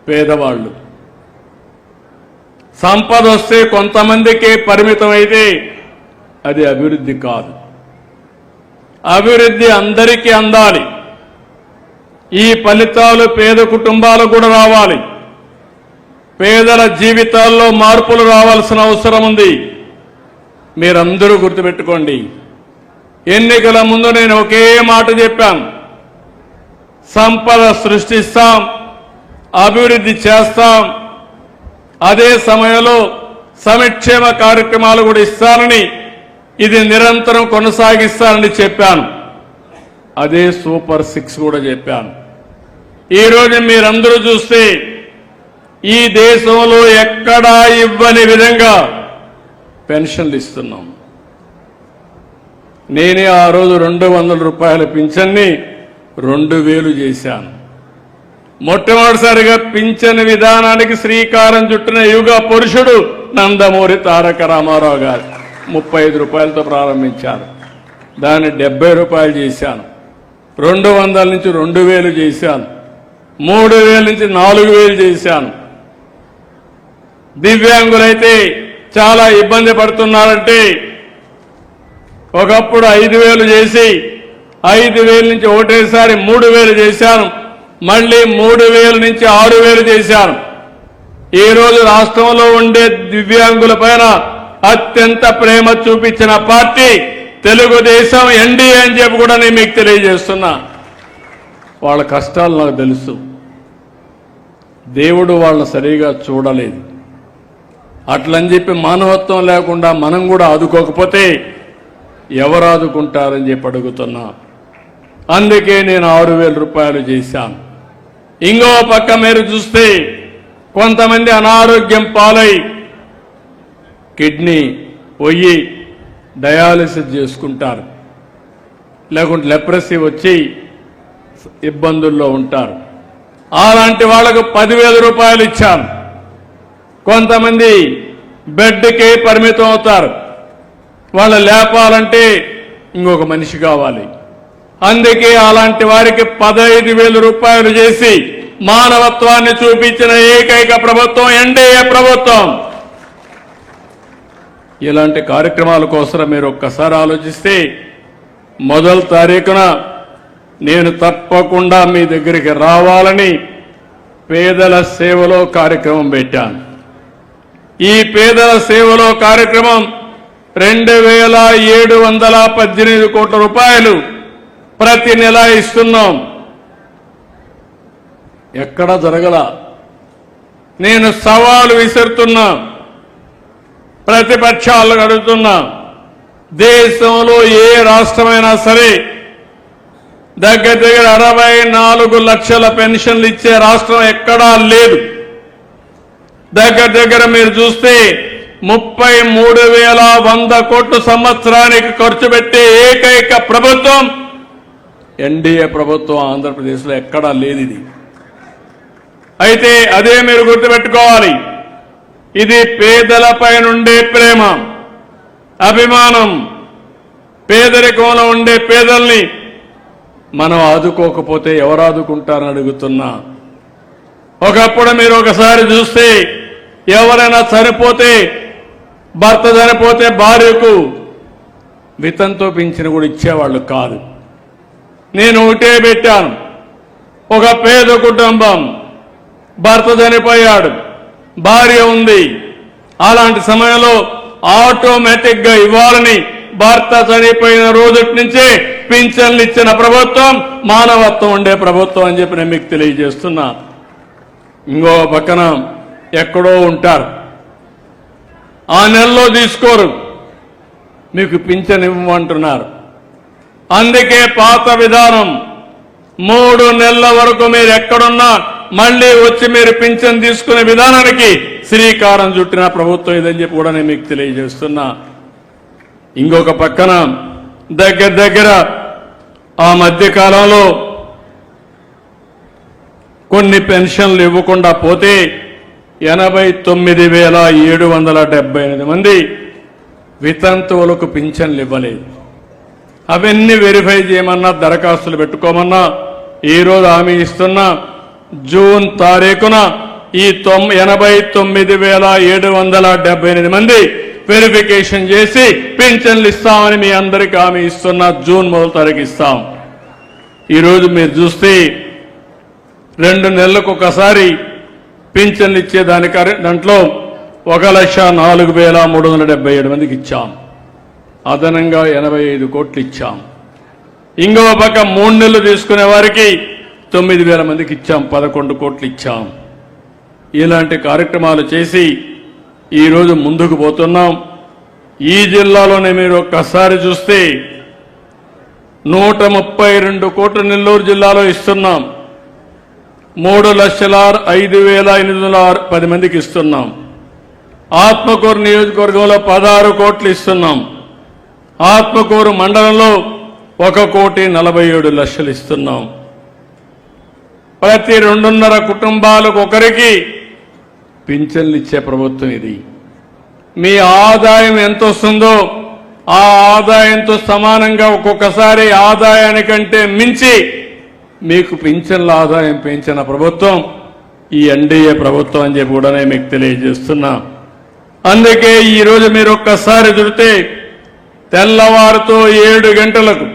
పేదవాళ్ళు సంపద వస్తే కొంతమందికే పరిమితం అయితే అది అభివృద్ధి కాదు. అభివృద్ధి అందరికీ అందాలి. ఈ ఫలితాలు పేద కుటుంబాలకు కూడా రావాలి. పేదల జీవితాల్లో మార్పులు రావాల్సిన అవసరం ఉంది. మీరందరూ గుర్తుపెట్టుకోండి, ఎన్నికల ముందు నేను ఒకే మాట చెప్పాను, సంపద సృష్టిస్తాం, అభివృద్ధి చేస్తాం, అదే సమయంలో సంక్షేమ కార్యక్రమాలు కూడా ఇస్తానని, ఇది నిరంతరం కొనసాగిస్తానని చెప్పాను. అదే సూపర్ 6 కూడా చెప్పాను. ఈరోజు మీరందరూ చూస్తే ఈ దేశంలో ఎక్కడా ఇవ్వని విధంగా పెన్షన్లు ఇస్తున్నాం. నేనే ఆ రోజు 200 రూపాయల పింఛన్ని 2000 చేశాను. మొట్టమొదటిసారిగా పింఛన్ విధానానికి శ్రీకారం చుట్టిన యుగ పురుషుడు నందమూరి తారక రామారావు గారు 35 రూపాయలతో ప్రారంభించారు. దాన్ని 70 రూపాయలు చేశాను. 200 నుంచి 2000 చేశాను. 3000 నుంచి 4000 చేశాను. దివ్యాంగులైతే చాలా ఇబ్బంది పడుతున్నారంటే ఒకప్పుడు 5000 చేసి 5000 నుంచి ఒకటేసారి 3000 చేశాను. మళ్ళీ 3000 నుంచి 6000 చేశాను. ఈ రోజు రాష్ట్రంలో ఉండే దివ్యాంగుల పైన అత్యంత ప్రేమ చూపించిన పార్టీ తెలుగుదేశం, ఎన్డీఏ అని చెప్పి కూడా నేను మీకు తెలియజేస్తున్నా. వాళ్ళ కష్టాలు నాకు తెలుసు. దేవుడు వాళ్ళని సరిగా చూడలేదు. అట్లని చెప్పి మానవత్వం లేకుండా మనం కూడా ఆదుకోకపోతే ఎవరు ఆదుకుంటారని చెప్పి అడుగుతున్నా. అందుకే నేను 6,000 రూపాయలు చేశాను. ఇంకో పక్క మీరు చూస్తే కొంతమంది అనారోగ్యం పాలై కిడ్నీ పోయి డయాలిసిస్ చేసుకుంటారు, లేకుంటే లెప్రసీ వచ్చి ఇబ్బందుల్లో ఉంటారు. అలాంటి వాళ్లకు 10,000 రూపాయలు ఇచ్చాను. కొంతమంది బెడ్కే పరిమితం అవుతారు, వాళ్ళు లేపాలంటే ఇంకొక మనిషి కావాలి. అందుకే అలాంటి వారికి 15,000 రూపాయలు చేసి మానవత్వాన్ని చూపించిన ఏకైక ప్రభుత్వం ఎన్డీఏ ప్రభుత్వం. ఇలాంటి కార్యక్రమాల కోసం మీరు ఒక్కసారి ఆలోచిస్తే మొదటి తారీఖున నేను తప్పకుండా మీ దగ్గరికి రావాలని పేదల సేవలో కార్యక్రమం పెట్టాను. ఈ పేదల సేవలో కార్యక్రమం 2,718 కోట్ల రూపాయలు ప్రతి నెల ఇస్తున్నాం. ఎక్కడ జరగల. నేను సవాలు విసురుతున్నా, ప్రతిపక్షాలు అడుగుతున్నా, దేశంలో ఏ రాష్ట్రమైనా సరే దగ్గర 64 లక్షల పెన్షన్లు ఇచ్చే రాష్ట్రం ఎక్కడా లేదు. దగ్గర మీరు చూస్తే 33,100 కోట్లు సంవత్సరానికి ఖర్చు పెట్టే ఏకైక ప్రభుత్వం ఎన్డీఏ ప్రభుత్వం ఆంధ్రప్రదేశ్లో ఎక్కడా లేదు ఇది. అయితే అదే మీరు గుర్తుపెట్టుకోవాలి, ఇది పేదలపై నుండే ప్రేమ, అభిమానం. పేదరికంలో ఉండే పేదల్ని మనం ఆదుకోకపోతే ఎవరు ఆదుకుంటారని అడుగుతున్నా. ఒకప్పుడు మీరు ఒకసారి చూస్తే ఎవరైనా చనిపోతే, భర్త చనిపోతే భార్యకు వితంతో పింఛను కూడా ఇచ్చేవాళ్ళు కాదు. నేను ఒకటే పెట్టాను, ఒక పేద కుటుంబం, భర్త చనిపోయాడు, భార్య ఉంది, అలాంటి సమయంలో ఆటోమేటిక్ గా ఇవ్వాలని భర్త చనిపోయిన రోజు నుంచే పింఛన్లు ఇచ్చిన ప్రభుత్వం మానవత్వం ఉండే ప్రభుత్వం అని చెప్పి నేను మీకు తెలియజేస్తున్నా. ఇంకో పక్కన ఎక్కడో ఉంటారు, ఆ నెలలో తీసుకోరు, మీకు పింఛన్ ఇవ్వమంటున్నారు. అందుకే పాత విధానం 3 నెలల వరకు మీరు ఎక్కడున్నా మళ్లీ వచ్చి మీరు పింఛన్ తీసుకునే విధానానికి శ్రీకారం చుట్టిన ప్రభుత్వం ఇదని చెప్పి కూడా నేను మీకు తెలియజేస్తున్నా. ఇంకొక పక్కన దగ్గర ఆ మధ్య కాలంలో కొన్ని పెన్షన్లు ఇవ్వకుండా పోతే 89,778 మంది వితంతువులకు పింఛన్లు ఇవ్వలేదు. అవన్నీ వెరిఫై చేయమన్నా, దరఖాస్తులు పెట్టుకోమన్నా ఈరోజు హామీ ఇస్తున్నా. జూన్ తారీఖున ఈ 89,778 మంది వెరిఫికేషన్ చేసి పింఛన్లు ఇస్తామని మీ అందరికీ హామీ ఇస్తున్నా. జూన్ 1వ తారీఖు ఇస్తాం. ఈరోజు మీరు చూస్తే 2 నెలలకు ఒకసారి పింఛన్లు ఇచ్చేదానికి దాంట్లో 1,04,377 మందికి ఇచ్చాం. అదనంగా 85 కోట్లు ఇచ్చాం. ఇంకో పక్క 3 నెలలు తీసుకునే వారికి 9,000 మందికి ఇచ్చాం, 11 కోట్లు ఇచ్చాం. ఇలాంటి కార్యక్రమాలు చేసి ఈరోజు ముందుకు పోతున్నాం. ఈ జిల్లాలోనే మీరు ఒక్కసారి చూస్తే 132 కోట్లు నెల్లూరు జిల్లాలో ఇస్తున్నాం. 3,05,810 మందికి ఇస్తున్నాం. ఆత్మకూరు నియోజకవర్గంలో 16 కోట్లు ఇస్తున్నాం. ఆత్మకూరు మండలంలో 1,47,00,000 ఇస్తున్నాం. ప్రతి 2.5 కుటుంబాలకు ఒకరికి పింఛన్లు ఇచ్చే ప్రభుత్వం ఇది. మీ ఆదాయం ఎంత వస్తుందో ఆ ఆదాయంతో సమానంగా ఒక్కొక్కసారి ఆదాయానికంటే మించి మీకు పింఛన్ల ఆదాయం పెంచిన ప్రభుత్వం ఈ ఎన్డీఏ ప్రభుత్వం అని చెప్పి కూడా నేను మీకు తెలియజేస్తున్నా. అందుకే ఈరోజు మీరు ఒక్కసారి చూస్తే తెల్లవారుతో 7 గంటలకు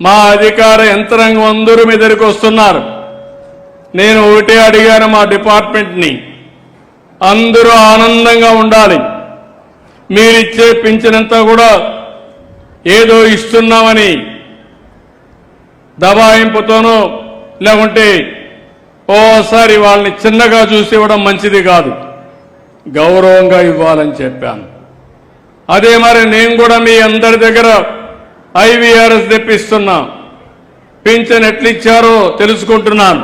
మా అధికార యంత్రాంగం అందరూ మీ దగ్గరికి వస్తున్నారు. నేను ఒకటే అడిగాను మా డిపార్ట్మెంట్ని, అందరూ ఆనందంగా ఉండాలి. మీరిచ్చే పింఛనంతా కూడా ఏదో ఇస్తున్నామని దబాయింపుతోనో లేకుంటే ఓసారి వాళ్ళని చిన్నగా చూసి ఇవ్వడం మంచిది కాదు. గౌరవంగా ఇవ్వాలని చెప్పాను. అదే మరి నేను కూడా మీ అందరి దగ్గర ఐవీఆర్ఎస్ తెప్పిస్తున్నా. పింఛన్ ఎట్లిచ్చారో తెలుసుకుంటున్నాను.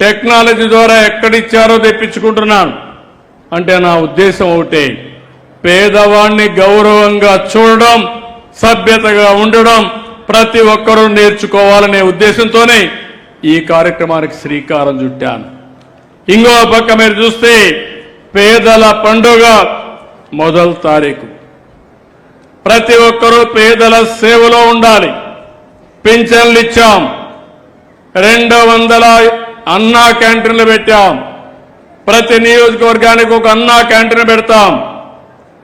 టెక్నాలజీ ద్వారా ఎక్కడిచ్చారో తెప్పించుకుంటున్నాను. అంటే నా ఉద్దేశం ఒకటే, పేదవాణ్ణి గౌరవంగా చూడడం, సభ్యతగా ఉండడం ప్రతి ఒక్కరూ నేర్చుకోవాలనే ఉద్దేశంతోనే ఈ కార్యక్రమానికి శ్రీకారం చుట్టాను. ఇంకో పక్క మీరు చూస్తే పేదల పండుగ మొదటి తారీఖు. ప్రతి ఒక్కరూ పేదల సేవలో ఉండాలి. పింఛన్లు ఇచ్చాం, 200 అన్నా క్యాంటీన్లు పెట్టాం. ప్రతి నియోజకవర్గానికి ఒక అన్నా క్యాంటీన్ పెడతాం.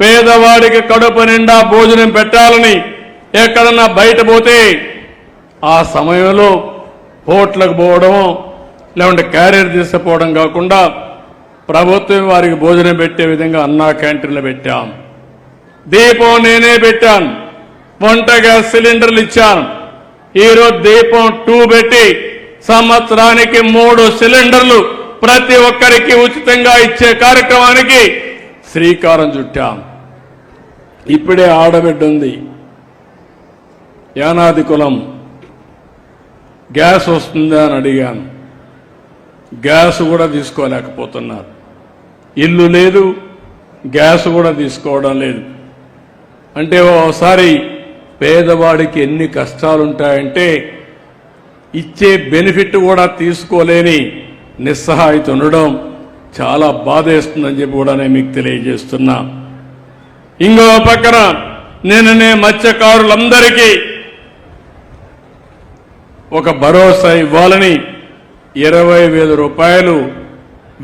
పేదవాడికి కడుపు నిండా భోజనం పెట్టాలని ఎక్కడన్నా బయట పోతే ఆ సమయంలో హోటల్కి పోవడం లేకుంటే క్యారియర్ తీసుకుపోవడం కాకుండా ప్రభుత్వం వారికి భోజనం పెట్టే విధంగా అన్నా క్యాంటీన్లు పెట్టాం. దీపం నేనే పెట్టాను. వంట గ్యాస్ సిలిండర్లు ఇచ్చాను. ఈరోజు దీపం 2 పెట్టి సంవత్సరానికి 3 సిలిండర్లు ప్రతి ఒక్కరికి ఉచితంగా ఇచ్చే కార్యక్రమానికి శ్రీకారం చుట్టాం. ఇప్పుడే ఆడబిడ్డ ఉంది, యానాది కులం, గ్యాస్ వస్తుందా అని అడిగాను. గ్యాస్ కూడా తీసుకోలేకపోతున్నారు. ఇల్లు లేదు, గ్యాస్ కూడా తీసుకోవడం లేదు. అంటే ఓసారి పేదవాడికి ఎన్ని కష్టాలుంటాయంటే ఇచ్చే బెనిఫిట్ కూడా తీసుకోలేని నిస్సహాయత ఉండడం చాలా బాధేస్తుందని చెప్పి కూడా నేను మీకు తెలియజేస్తున్నా. ఇంకో పక్కన నిన్ననే మత్స్యకారులందరికీ ఒక భరోసా ఇవ్వాలని 20,000 రూపాయలు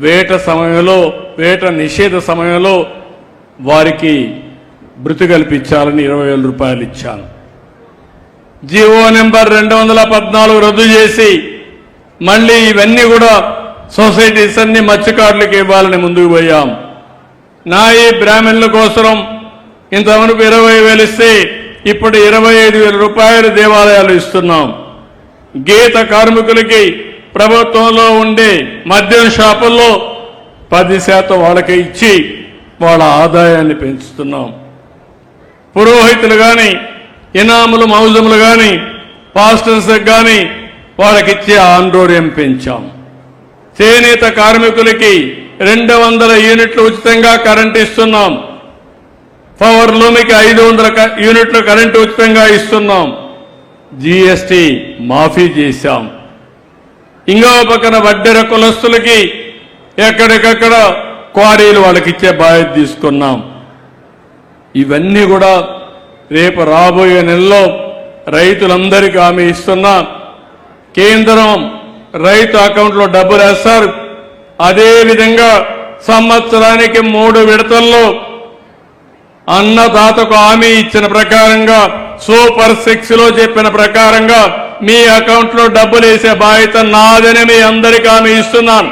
వేట సమయంలో, వేట నిషేధ సమయంలో వారికి భృతి కల్పించాలని 20,000 రూపాయలు ఇచ్చాను. జీవో నెంబర్ 214 రద్దు చేసి మళ్ళీ ఇవన్నీ కూడా సొసైటీస్ అన్ని మత్స్యకారులకు ఇవ్వాలని ముందుకు పోయాం. నాయి బ్రాహ్మణుల కోసం ఇంతవరకు 20,000 ఇస్తే ఇప్పుడు 25,000 రూపాయలు దేవాలయాలు ఇస్తున్నాం. గీత కార్మికులకి ప్రభుత్వంలో ఉండే మద్యం షాపుల్లో 10% వాళ్ళకి ఇచ్చి వాళ్ళ ఆదాయాన్ని పెంచుతున్నాం. పురోహితులు కానీ, ఇనాములు మౌజములు కానీ, పాస్టర్స్ కానీ వాళ్ళకిచ్చే ఆందోళన పెంచాం. చేనేత కార్మికులకి 200 యూనిట్లు ఉచితంగా కరెంటు ఇస్తున్నాం. పవర్ లూమికి 500 యూనిట్లు కరెంటు ఉచితంగా ఇస్తున్నాం. జీఎస్టీ మాఫీ చేశాం. ఇంకో పక్కన వడ్డెర కులస్తులకి ఎక్కడికక్కడ క్వారీలు వాళ్ళకి ఇచ్చే బాధ్యత తీసుకున్నాం. ఇవన్నీ కూడా రేపు రాబోయే నెలలో రైతులందరికీ హామీ ఇస్తున్నాం. కేంద్రం రైతు అకౌంట్లో డబ్బులు వేస్తారు. అదేవిధంగా సంవత్సరానికి 3 విడతల్లో అన్నదాతకు హామీ ఇచ్చిన ప్రకారంగా సూపర్ 6 లో చెప్పిన ప్రకారంగా మీ అకౌంట్లో డబ్బులు వేసే బాధ్యత నాదని మీ అందరికీ హామీ ఇస్తున్నాను.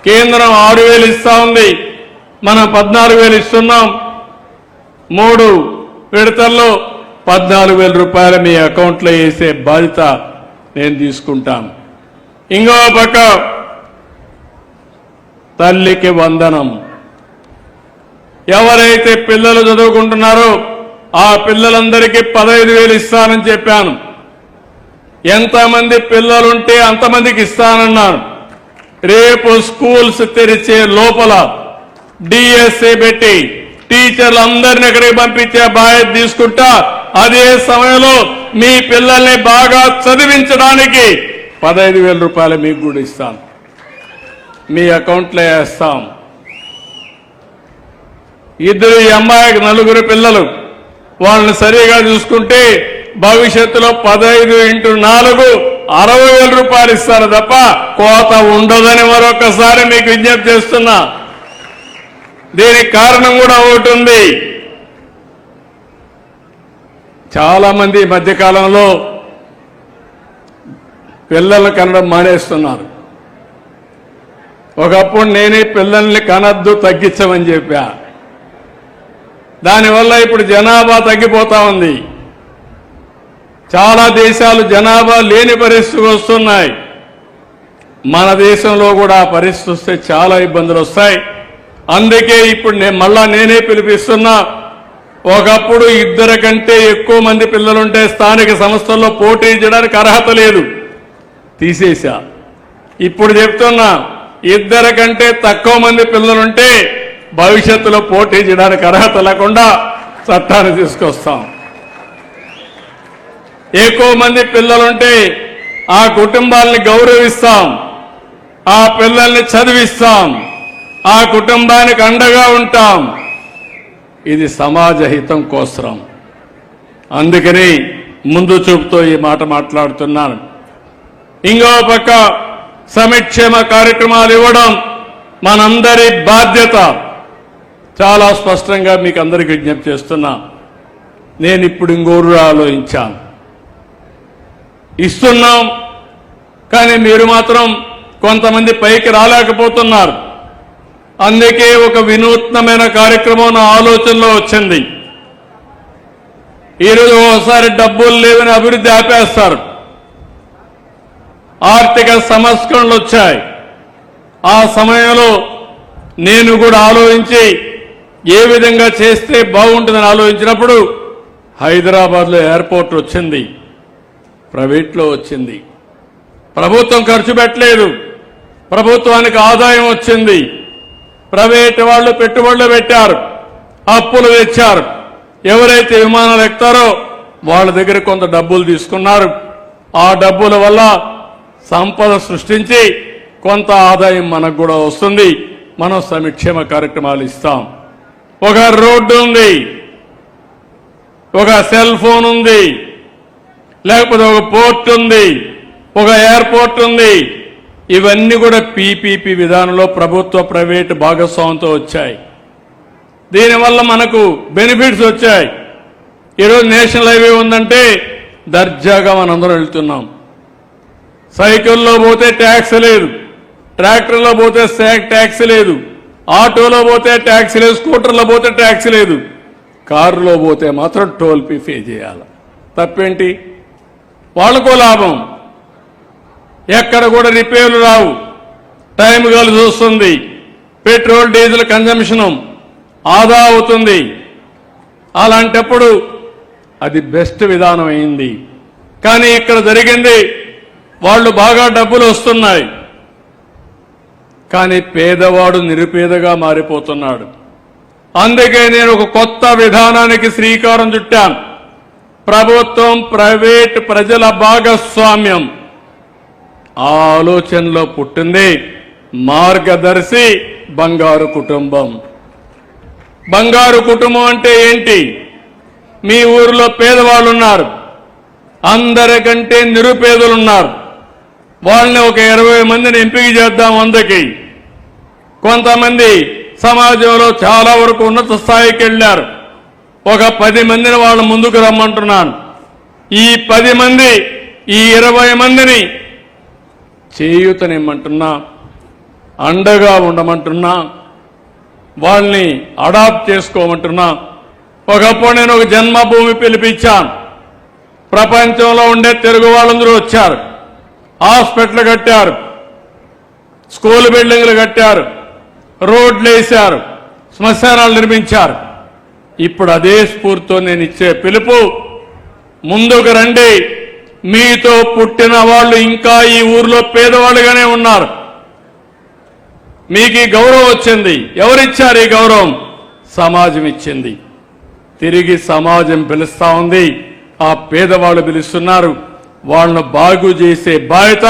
కేంద్రం 6,000 ఇస్తా ఉంది, మనం 14,000 ఇస్తున్నాం. 3 విడతల్లో 14,000 రూపాయలు మీ అకౌంట్లో వేసే బాధ్యత నేను తీసుకుంటాను. ఇంకో పక్క తల్లికి వందనం. ఎవరైతే పిల్లలు చదువుకుంటున్నారో ఆ పిల్లలందరికీ 15,000 ఇస్తానని చెప్పాను. ఎంతమంది పిల్లలుంటే అంతమందికి ఇస్తానన్నాను. రేపు స్కూల్స్ తెరిచే లోపల డిఎస్ఏ పెట్టి టీచర్లందరినీ ఎక్కడికి పంపించే బాధ్యత తీసుకుంటా. అదే సమయంలో మీ పిల్లల్ని బాగా చదివించడానికి 15,000 రూపాయలు మీకు కూడా ఇస్తాను, మీ అకౌంట్లో వేస్తాం. 2 అమ్మాయికి 4 పిల్లలు, వాళ్ళని సరిగా చూసుకుంటే భవిష్యత్తులో 15 × 4 60,000 రూపాయలు ఇస్తారు తప్ప కోత ఉండదని మరొకసారి మీకు విజ్ఞప్తి చేస్తున్నా. దీనికి కారణం కూడా ఒకటి ఉంది. చాలా మంది ఈ మధ్యకాలంలో పిల్లల్ని కనడం మానేస్తున్నారు. ఒకప్పుడు నేనే పిల్లల్ని కనద్దు, తగ్గించమని చెప్పా. దానివల్ల ఇప్పుడు జనాభా తగ్గిపోతా ఉంది. చాలా దేశాలు జనాభా లేని పరిస్థితులు వస్తున్నాయి. మన దేశంలో కూడా ఆ పరిస్థితి వస్తే చాలా ఇబ్బందులు వస్తాయి. అందుకే ఇప్పుడు నేనే పిలిపిస్తున్నా. ఒకప్పుడు 2 కంటే ఎక్కువ మంది పిల్లలుంటే స్థానిక సంస్థల్లో పోటీ చేయడానికి అర్హత లేదు, తీసేశా. ఇప్పుడు చెప్తున్నా, 2 కంటే తక్కువ మంది పిల్లలుంటే భవిష్యత్తులో పోటీ చేయడానికి అర్హత లేకుండా చట్టాన్ని తీసుకొస్తాం. ఎక్కువ మంది పిల్లలుంటే ఆ కుటుంబాలని గౌరవిస్తాం, ఆ పిల్లల్ని చదివిస్తాం, ఆ కుటుంబానికి అండగా ఉంటాం. ఇది సమాజ హితం కోసరం. అందుకని ముందు చూపుతో ఈ మాట మాట్లాడుతున్నాను. ఇంకో పక్క సంక్షేమ కార్యక్రమాలు ఇవ్వడం మనందరి బాధ్యత. చాలా స్పష్టంగా మీకు అందరికీ విజ్ఞప్తి చేస్తున్నా. నేను ఇప్పుడు ఇంకోరు ఆలోచించాను. ఇస్తున్నాం, కానీ మీరు మాత్రం కొంతమంది పైకి రాలేకపోతున్నారు. అందుకే ఒక వినూత్నమైన కార్యక్రమం నా ఆలోచనలో వచ్చింది. ఈరోజు ఒకసారి డబ్బులు లేవని అభివృద్ధి ఆపేస్తారు, ఆర్థిక సంస్కరణలు వచ్చాయి. ఆ సమయంలో నేను కూడా ఆలోచించి ఏ విధంగా చేస్తే బాగుంటుందని ఆలోచించినప్పుడు హైదరాబాద్లో ఎయిర్పోర్ట్ వచ్చింది, ప్రైవేట్లో వచ్చింది. ప్రభుత్వం ఖర్చు పెట్టలేదు, ప్రభుత్వానికి ఆదాయం వచ్చింది. ప్రైవేట్ వాళ్ళు పెట్టుబడులు పెట్టారు, అప్పులు తెచ్చారు. ఎవరైతే విమానాలు ఎక్కుతారో వాళ్ళ దగ్గర కొంత డబ్బులు తీసుకున్నారు. ఆ డబ్బుల వల్ల సంపద సృష్టించి కొంత ఆదాయం మనకు కూడా వస్తుంది. మనం సంక్షేమ కార్యక్రమాలు ఇస్తాం. ఒక రోడ్డు ఉంది, ఒక సెల్ ఫోన్ ఉంది, లేకపోతే ఒక పోర్ట్ ఉంది, ఒక ఎయిర్పోర్ట్ ఉంది. ఇవన్నీ కూడా పీపీపీ విధానంలో ప్రభుత్వ ప్రైవేటు భాగస్వామ్యంతో వచ్చాయి. దీనివల్ల మనకు బెనిఫిట్స్ వచ్చాయి. ఈరోజు నేషనల్ హైవే ఉందంటే దర్జాగా మనందరం వెళ్తున్నాం. సైకిల్లో పోతే ట్యాక్స్ లేదు, ట్రాక్టర్లో పోతే ట్యాక్స్ లేదు, ఆటోలో పోతే ట్యాక్స్ లేదు, స్కూటర్లో పోతే ట్యాక్స్ లేదు, కారులో పోతే మాత్రం టోల్ పే చేయాలి. తప్పేంటి? వాళ్ళకో లాభం. ఎక్కడ కూడా రిపేర్లు రావు, టైం కలిసి వస్తుంది, పెట్రోల్ డీజిల్ కన్జంప్షన్ ఆదా అవుతుంది. అలాంటప్పుడు అది బెస్ట్ విధానం అయింది. కానీ ఇక్కడ జరిగింది, వాళ్ళు బాగా డబ్బులు వస్తున్నాయి, కానీ పేదవాడు నిరుపేదగా మారిపోతున్నాడు. అందుకే నేను ఒక కొత్త విధానానికి శ్రీకారం చుట్టాను. ప్రభుత్వం ప్రైవేట్ ప్రజల భాగస్వామ్యం. ఆ ఆలోచనలో పుట్టింది మార్గదర్శి బంగారు కుటుంబం. బంగారు కుటుంబం అంటే ఏంటి? మీ ఊరిలో పేదవాళ్ళు ఉన్నారు, అందరికంటే నిరుపేదలున్నారు. వాళ్ళని ఒక 20 మందిని ఎంపిక చేద్దాం. 100కి కొంతమంది సమాజంలో చాలా వరకు ఉన్నత స్థాయికి వెళ్ళారు. ఒక 10 మందిని వాళ్ళ ముందుకు రమ్మంటున్నాను. ఈ 10 మంది, ఈ 20 మందిని చేయూతనిమ్మంటున్నా, అండగా ఉండమంటున్నా, వాళ్ళని అడాప్ట్ చేసుకోమంటున్నా. ఒకప్పుడు నేను ఒక జన్మభూమి పిలిపించాను. ప్రపంచంలో ఉండే తెలుగు వాళ్ళందరూ వచ్చారు. హాస్పిటల్ కట్టారు, స్కూల్ బిల్డింగ్లు కట్టారు, రోడ్లు వేశారు, శ్మశానాలు నిర్మించారు. ఇప్పుడు అదే స్ఫూర్తితో నేను ఇచ్చే పిలుపు, ముందుకు రండి. మీతో పుట్టిన వాళ్ళు ఇంకా ఈ ఊర్లో పేదవాళ్ళుగానే ఉన్నారు. మీకు ఈ గౌరవం వచ్చింది. ఎవరిచ్చారు ఈ గౌరవం? సమాజం ఇచ్చింది. తిరిగి సమాజం పిలుస్తా ఉంది, ఆ పేదవాళ్ళు పిలుస్తున్నారు. వాళ్ళను బాగు చేసే బాధ్యత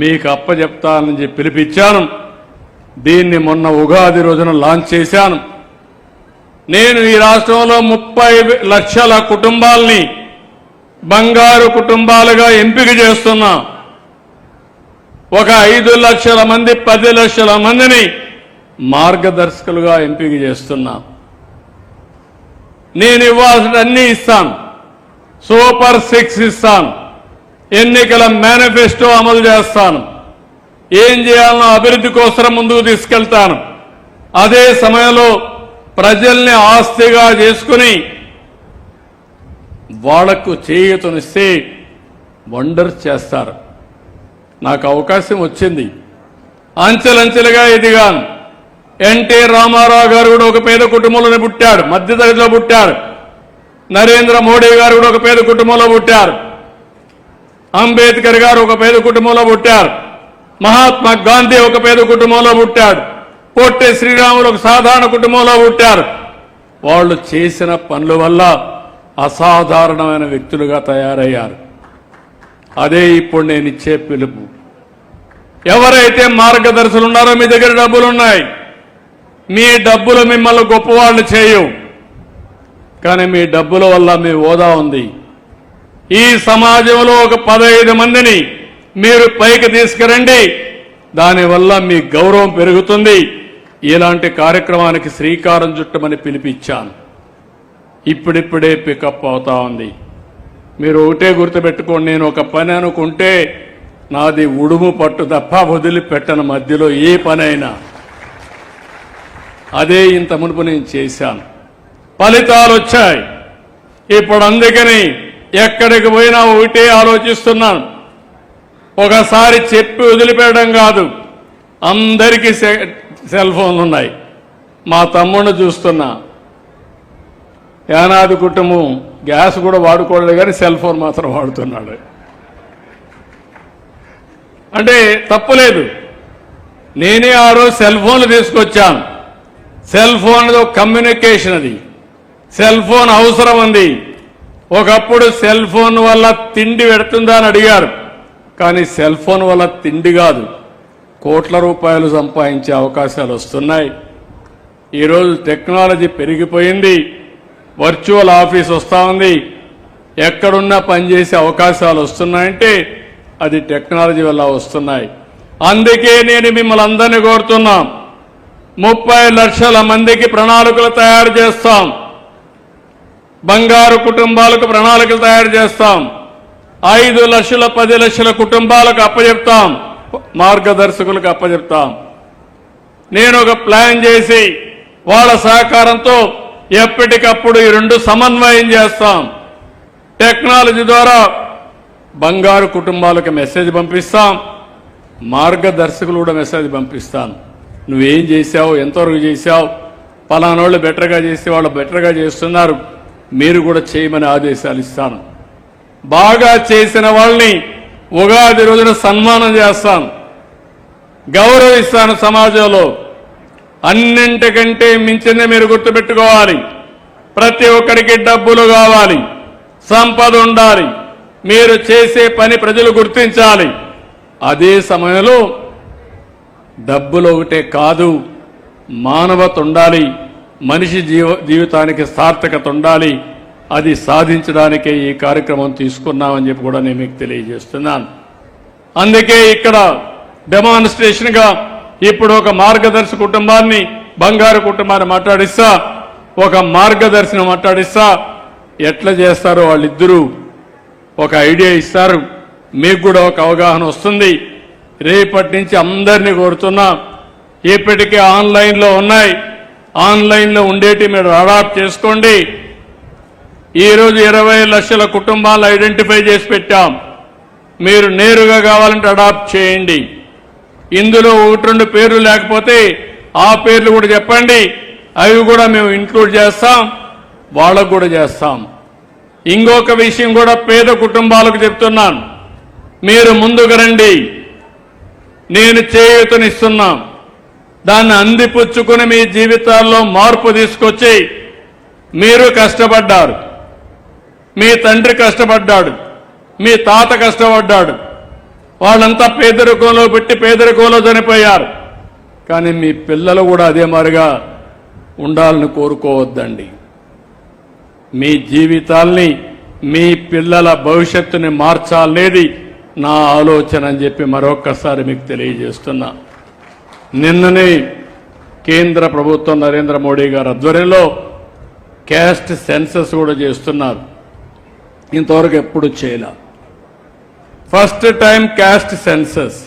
మీకు అప్పచెప్తానని చెప్పి పిలిపించాను. దీన్ని మొన్న ఉగాది రోజున లాంచ్ చేశాను. నేను ఈ రాష్ట్రంలో 30 లక్షల కుటుంబాలని బంగారు కుటుంబాలుగా ఎంపిక చేస్తున్నా. ఒక 5 లక్షల మంది, 10 లక్షల మందిని మార్గదర్శకులుగా ఎంపిక చేస్తున్నా. నేను ఇవ్వాల్సిన అన్ని ఇస్తాను. సూపర్ 6 ఇస్తాను. ఎన్నికల మేనిఫెస్టో అమలు చేస్తాను. ఏం చేయాలనో అభివృద్ధి కోసం ముందుకు తీసుకెళ్తాను. అదే సమయంలో ప్రజల్ని ఆస్తిగా చేసుకుని వాళ్లకు చేయూతనిస్తే వండర్స్ చేస్తారు. నాకు అవకాశం వచ్చింది. అంచెలంచెలుగా ఎదిగాను. ఎన్టీ రామారావు గారు కూడా ఒక పేద కుటుంబంలోనే పుట్టాడు, మధ్యతరగతిలో పుట్టాడు. నరేంద్ర మోడీ గారు కూడా ఒక పేద కుటుంబంలో పుట్టారు. అంబేద్కర్ గారు ఒక పేద కుటుంబంలో పుట్టారు. మహాత్మా గాంధీ ఒక పేద కుటుంబంలో పుట్టాడు. పొట్టి శ్రీరాములు ఒక సాధారణ కుటుంబంలో పుట్టారు. వాళ్ళు చేసిన పనుల వల్ల అసాధారణమైన వ్యక్తులుగా తయారయ్యారు. అదే ఇప్పుడు నేను ఇచ్చే పిలుపు. ఎవరైతే మార్గదర్శులు ఉన్నారో మీ దగ్గర డబ్బులున్నాయి, మీ డబ్బులు మిమ్మల్ని గొప్పవాళ్ళు చేయవు, కానీ మీ డబ్బుల వల్ల మీ హోదా ఉంది. ఈ సమాజంలో ఒక 15 మందిని మీరు పైకి తీసుకురండి, దానివల్ల మీ గౌరవం పెరుగుతుంది. ఇలాంటి కార్యక్రమానికి శ్రీకారం చుట్టమని పిలిపించాను. ఇప్పుడిప్పుడే పికప్ అవుతా ఉంది. మీరు ఒకటే గుర్తుపెట్టుకోండి, నేను ఒక పని అనుకుంటే నాది ఉడుము పట్టు తప్ప వదిలిపెట్టను మధ్యలో ఏ పనైనా. అదే ఇంత మునుపు నేను చేశాను. ఫలితాలు వచ్చాయి. ఇప్పుడు అందుకని ఎక్కడికి పోయినా ఒకటే ఆలోచిస్తున్నాను. ఒకసారి చెప్పి వదిలిపెట్టడం కాదు, అందరికీ సెల్ ఫోన్లు ఉన్నాయి. మా తమ్ముడిని చూస్తున్నా, యానాది కుటుంబం గ్యాస్ కూడా వాడుకోలేదు కానీ సెల్ ఫోన్ మాత్రం వాడుతున్నాడు. అంటే తప్పులేదు. నేనే ఆ రోజు సెల్ ఫోన్లు తీసుకొచ్చాను. సెల్ ఫోన్ కమ్యూనికేషన్, అది సెల్ ఫోన్ అవసరం ఉంది. ఒకప్పుడు సెల్ ఫోన్ వల్ల తిండి పెడుతుందా అని అడిగారు, కానీ సెల్ ఫోన్ వల్ల తిండి కాదు, కోట్ల రూపాయలు సంపాదించే అవకాశాలు వస్తున్నాయి. ఈరోజు టెక్నాలజీ పెరిగిపోయింది, వర్చువల్ ఆఫీస్ వస్తూ ఉంది, ఎక్కడున్నా పనిచేసే అవకాశాలు వస్తున్నాయంటే అది టెక్నాలజీ వల్ల వస్తున్నాయి. అందుకే నేను మిమ్మల్ని అందరినీ కోరుతున్నాం, 30 లక్షల మందికి ప్రణాళికలు తయారు చేస్తాం, బంగారు కుటుంబాలకు ప్రణాళికలు తయారు చేస్తాం, 5 లక్షల 10 లక్షల కుటుంబాలకు అప్పచెప్తాం, మార్గదర్శకులకు అప్పచెప్తాం. నేను ఒక ప్లాన్ చేసి వాళ్ళ సహకారంతో ఎప్పటికప్పుడు ఈ రెండు సమన్వయం చేస్తాం. టెక్నాలజీ ద్వారా బంగారు కుటుంబాలకు మెసేజ్ పంపిస్తాం, మార్గదర్శకులు కూడా మెసేజ్ పంపిస్తాను. నువ్వేం చేశావు, ఎంతవరకు చేశావు, పలానోళ్ళు బెటర్గా చేసి వాళ్ళు బెటర్గా చేస్తున్నారు, మీరు కూడా చేయమని ఆదేశాలు ఇస్తాను. బాగా చేసిన వాళ్ళని ఉగాది రోజున సన్మానం చేస్తాను, గౌరవిస్తాను. సమాజంలో అన్నింటికంటే మించింది మీరు గుర్తుపెట్టుకోవాలి, ప్రతి ఒక్కరికి డబ్బులు కావాలి, సంపద ఉండాలి, మీరు చేసే పని ప్రజలు గుర్తించాలి. అదే సమయంలో డబ్బులు ఒకటే కాదు, మానవత ఉండాలి, మనిషి జీవితానికి సార్థకత ఉండాలి. అది సాధించడానికే ఈ కార్యక్రమం తీసుకున్నామని చెప్పి కూడా నేను మీకు తెలియజేస్తున్నాను. అందుకే ఇక్కడ డెమాన్స్ట్రేషన్గా ఇప్పుడు ఒక మార్గదర్శి కుటుంబాన్ని, బంగారు కుటుంబాన్ని మాట్లాడిస్తా, ఒక మార్గదర్శిని మాట్లాడిస్తా. ఎట్లా చేస్తారో వాళ్ళిద్దరూ ఒక ఐడియా ఇస్తారు, మీకు కూడా ఒక అవగాహన వస్తుంది. రేపటి నుంచి అందరినీ కోరుతున్నా, ఇప్పటికే ఆన్లైన్లో ఉన్నాయి, ఆన్లైన్లో ఉండేటి మీరు అడాప్ట్ చేసుకోండి. ఈరోజు 20 లక్షల కుటుంబాలను ఐడెంటిఫై చేసి పెట్టాం, మీరు నేరుగా కావాలంటే అడాప్ట్ చేయండి. ఇందులో 1-2 పేర్లు లేకపోతే ఆ పేర్లు కూడా చెప్పండి, అవి కూడా మేము ఇంక్లూడ్ చేస్తాం, వాళ్ళకు కూడా చేస్తాం. ఇంకొక విషయం కూడా పేద కుటుంబాలకు చెప్తున్నాను, మీరు ముందుకు రండి, నేను చేయూతనిస్తున్నాం. దాన్ని అందిపుచ్చుకుని మీ జీవితాల్లో మార్పు తీసుకొచ్చి, మీరు కష్టపడ్డారు, మీ తండ్రి కష్టపడ్డాడు, మీ తాత కష్టపడ్డాడు, వాళ్ళంతా పేదరికంలో పెట్టి పేదరికంలో చనిపోయారు. కానీ మీ పిల్లలు కూడా అదే మాదిరిగా ఉండాలని కోరుకోవద్దండి. మీ జీవితాల్ని, మీ పిల్లల భవిష్యత్తుని మార్చాలనేది నా ఆలోచన అని చెప్పి మరొక్కసారి మీకు తెలియజేస్తున్నా. నిన్ననే కేంద్ర ప్రభుత్వం నరేంద్ర మోడీ గారి ఆధ్వర్యంలో క్యాస్ట్ సెన్సస్ కూడా చేస్తున్నారు. ఇంతవరకు ఎప్పుడు చేయలే. ఫస్ట్ టైం క్యాస్ట్ సెన్సస్,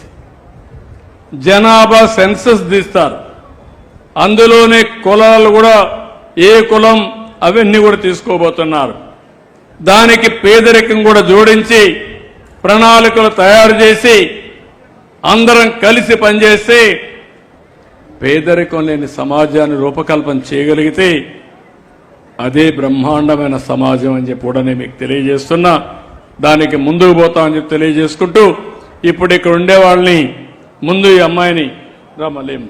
జనాభా సెన్సస్ తీస్తారు. అందులోనే కులాలు కూడా, ఏ కులం అవన్నీ కూడా తీసుకోబోతున్నారు. దానికి పేదరికం కూడా జోడించి ప్రణాళికలు తయారు చేసి అందరం కలిసి పనిచేసి పేదరికం లేని సమాజాన్ని రూపకల్పన చేయగలిగితే అదే బ్రహ్మాండమైన సమాజం అని చెప్పి కూడా నేను మీకు తెలియజేస్తున్నా. దానికి ముందుకు పోతామని చెప్పి తెలియజేసుకుంటూ ఇప్పుడు ఇక్కడ ఉండే వాళ్ళని ముందు ఈ అమ్మాయిని రామలేము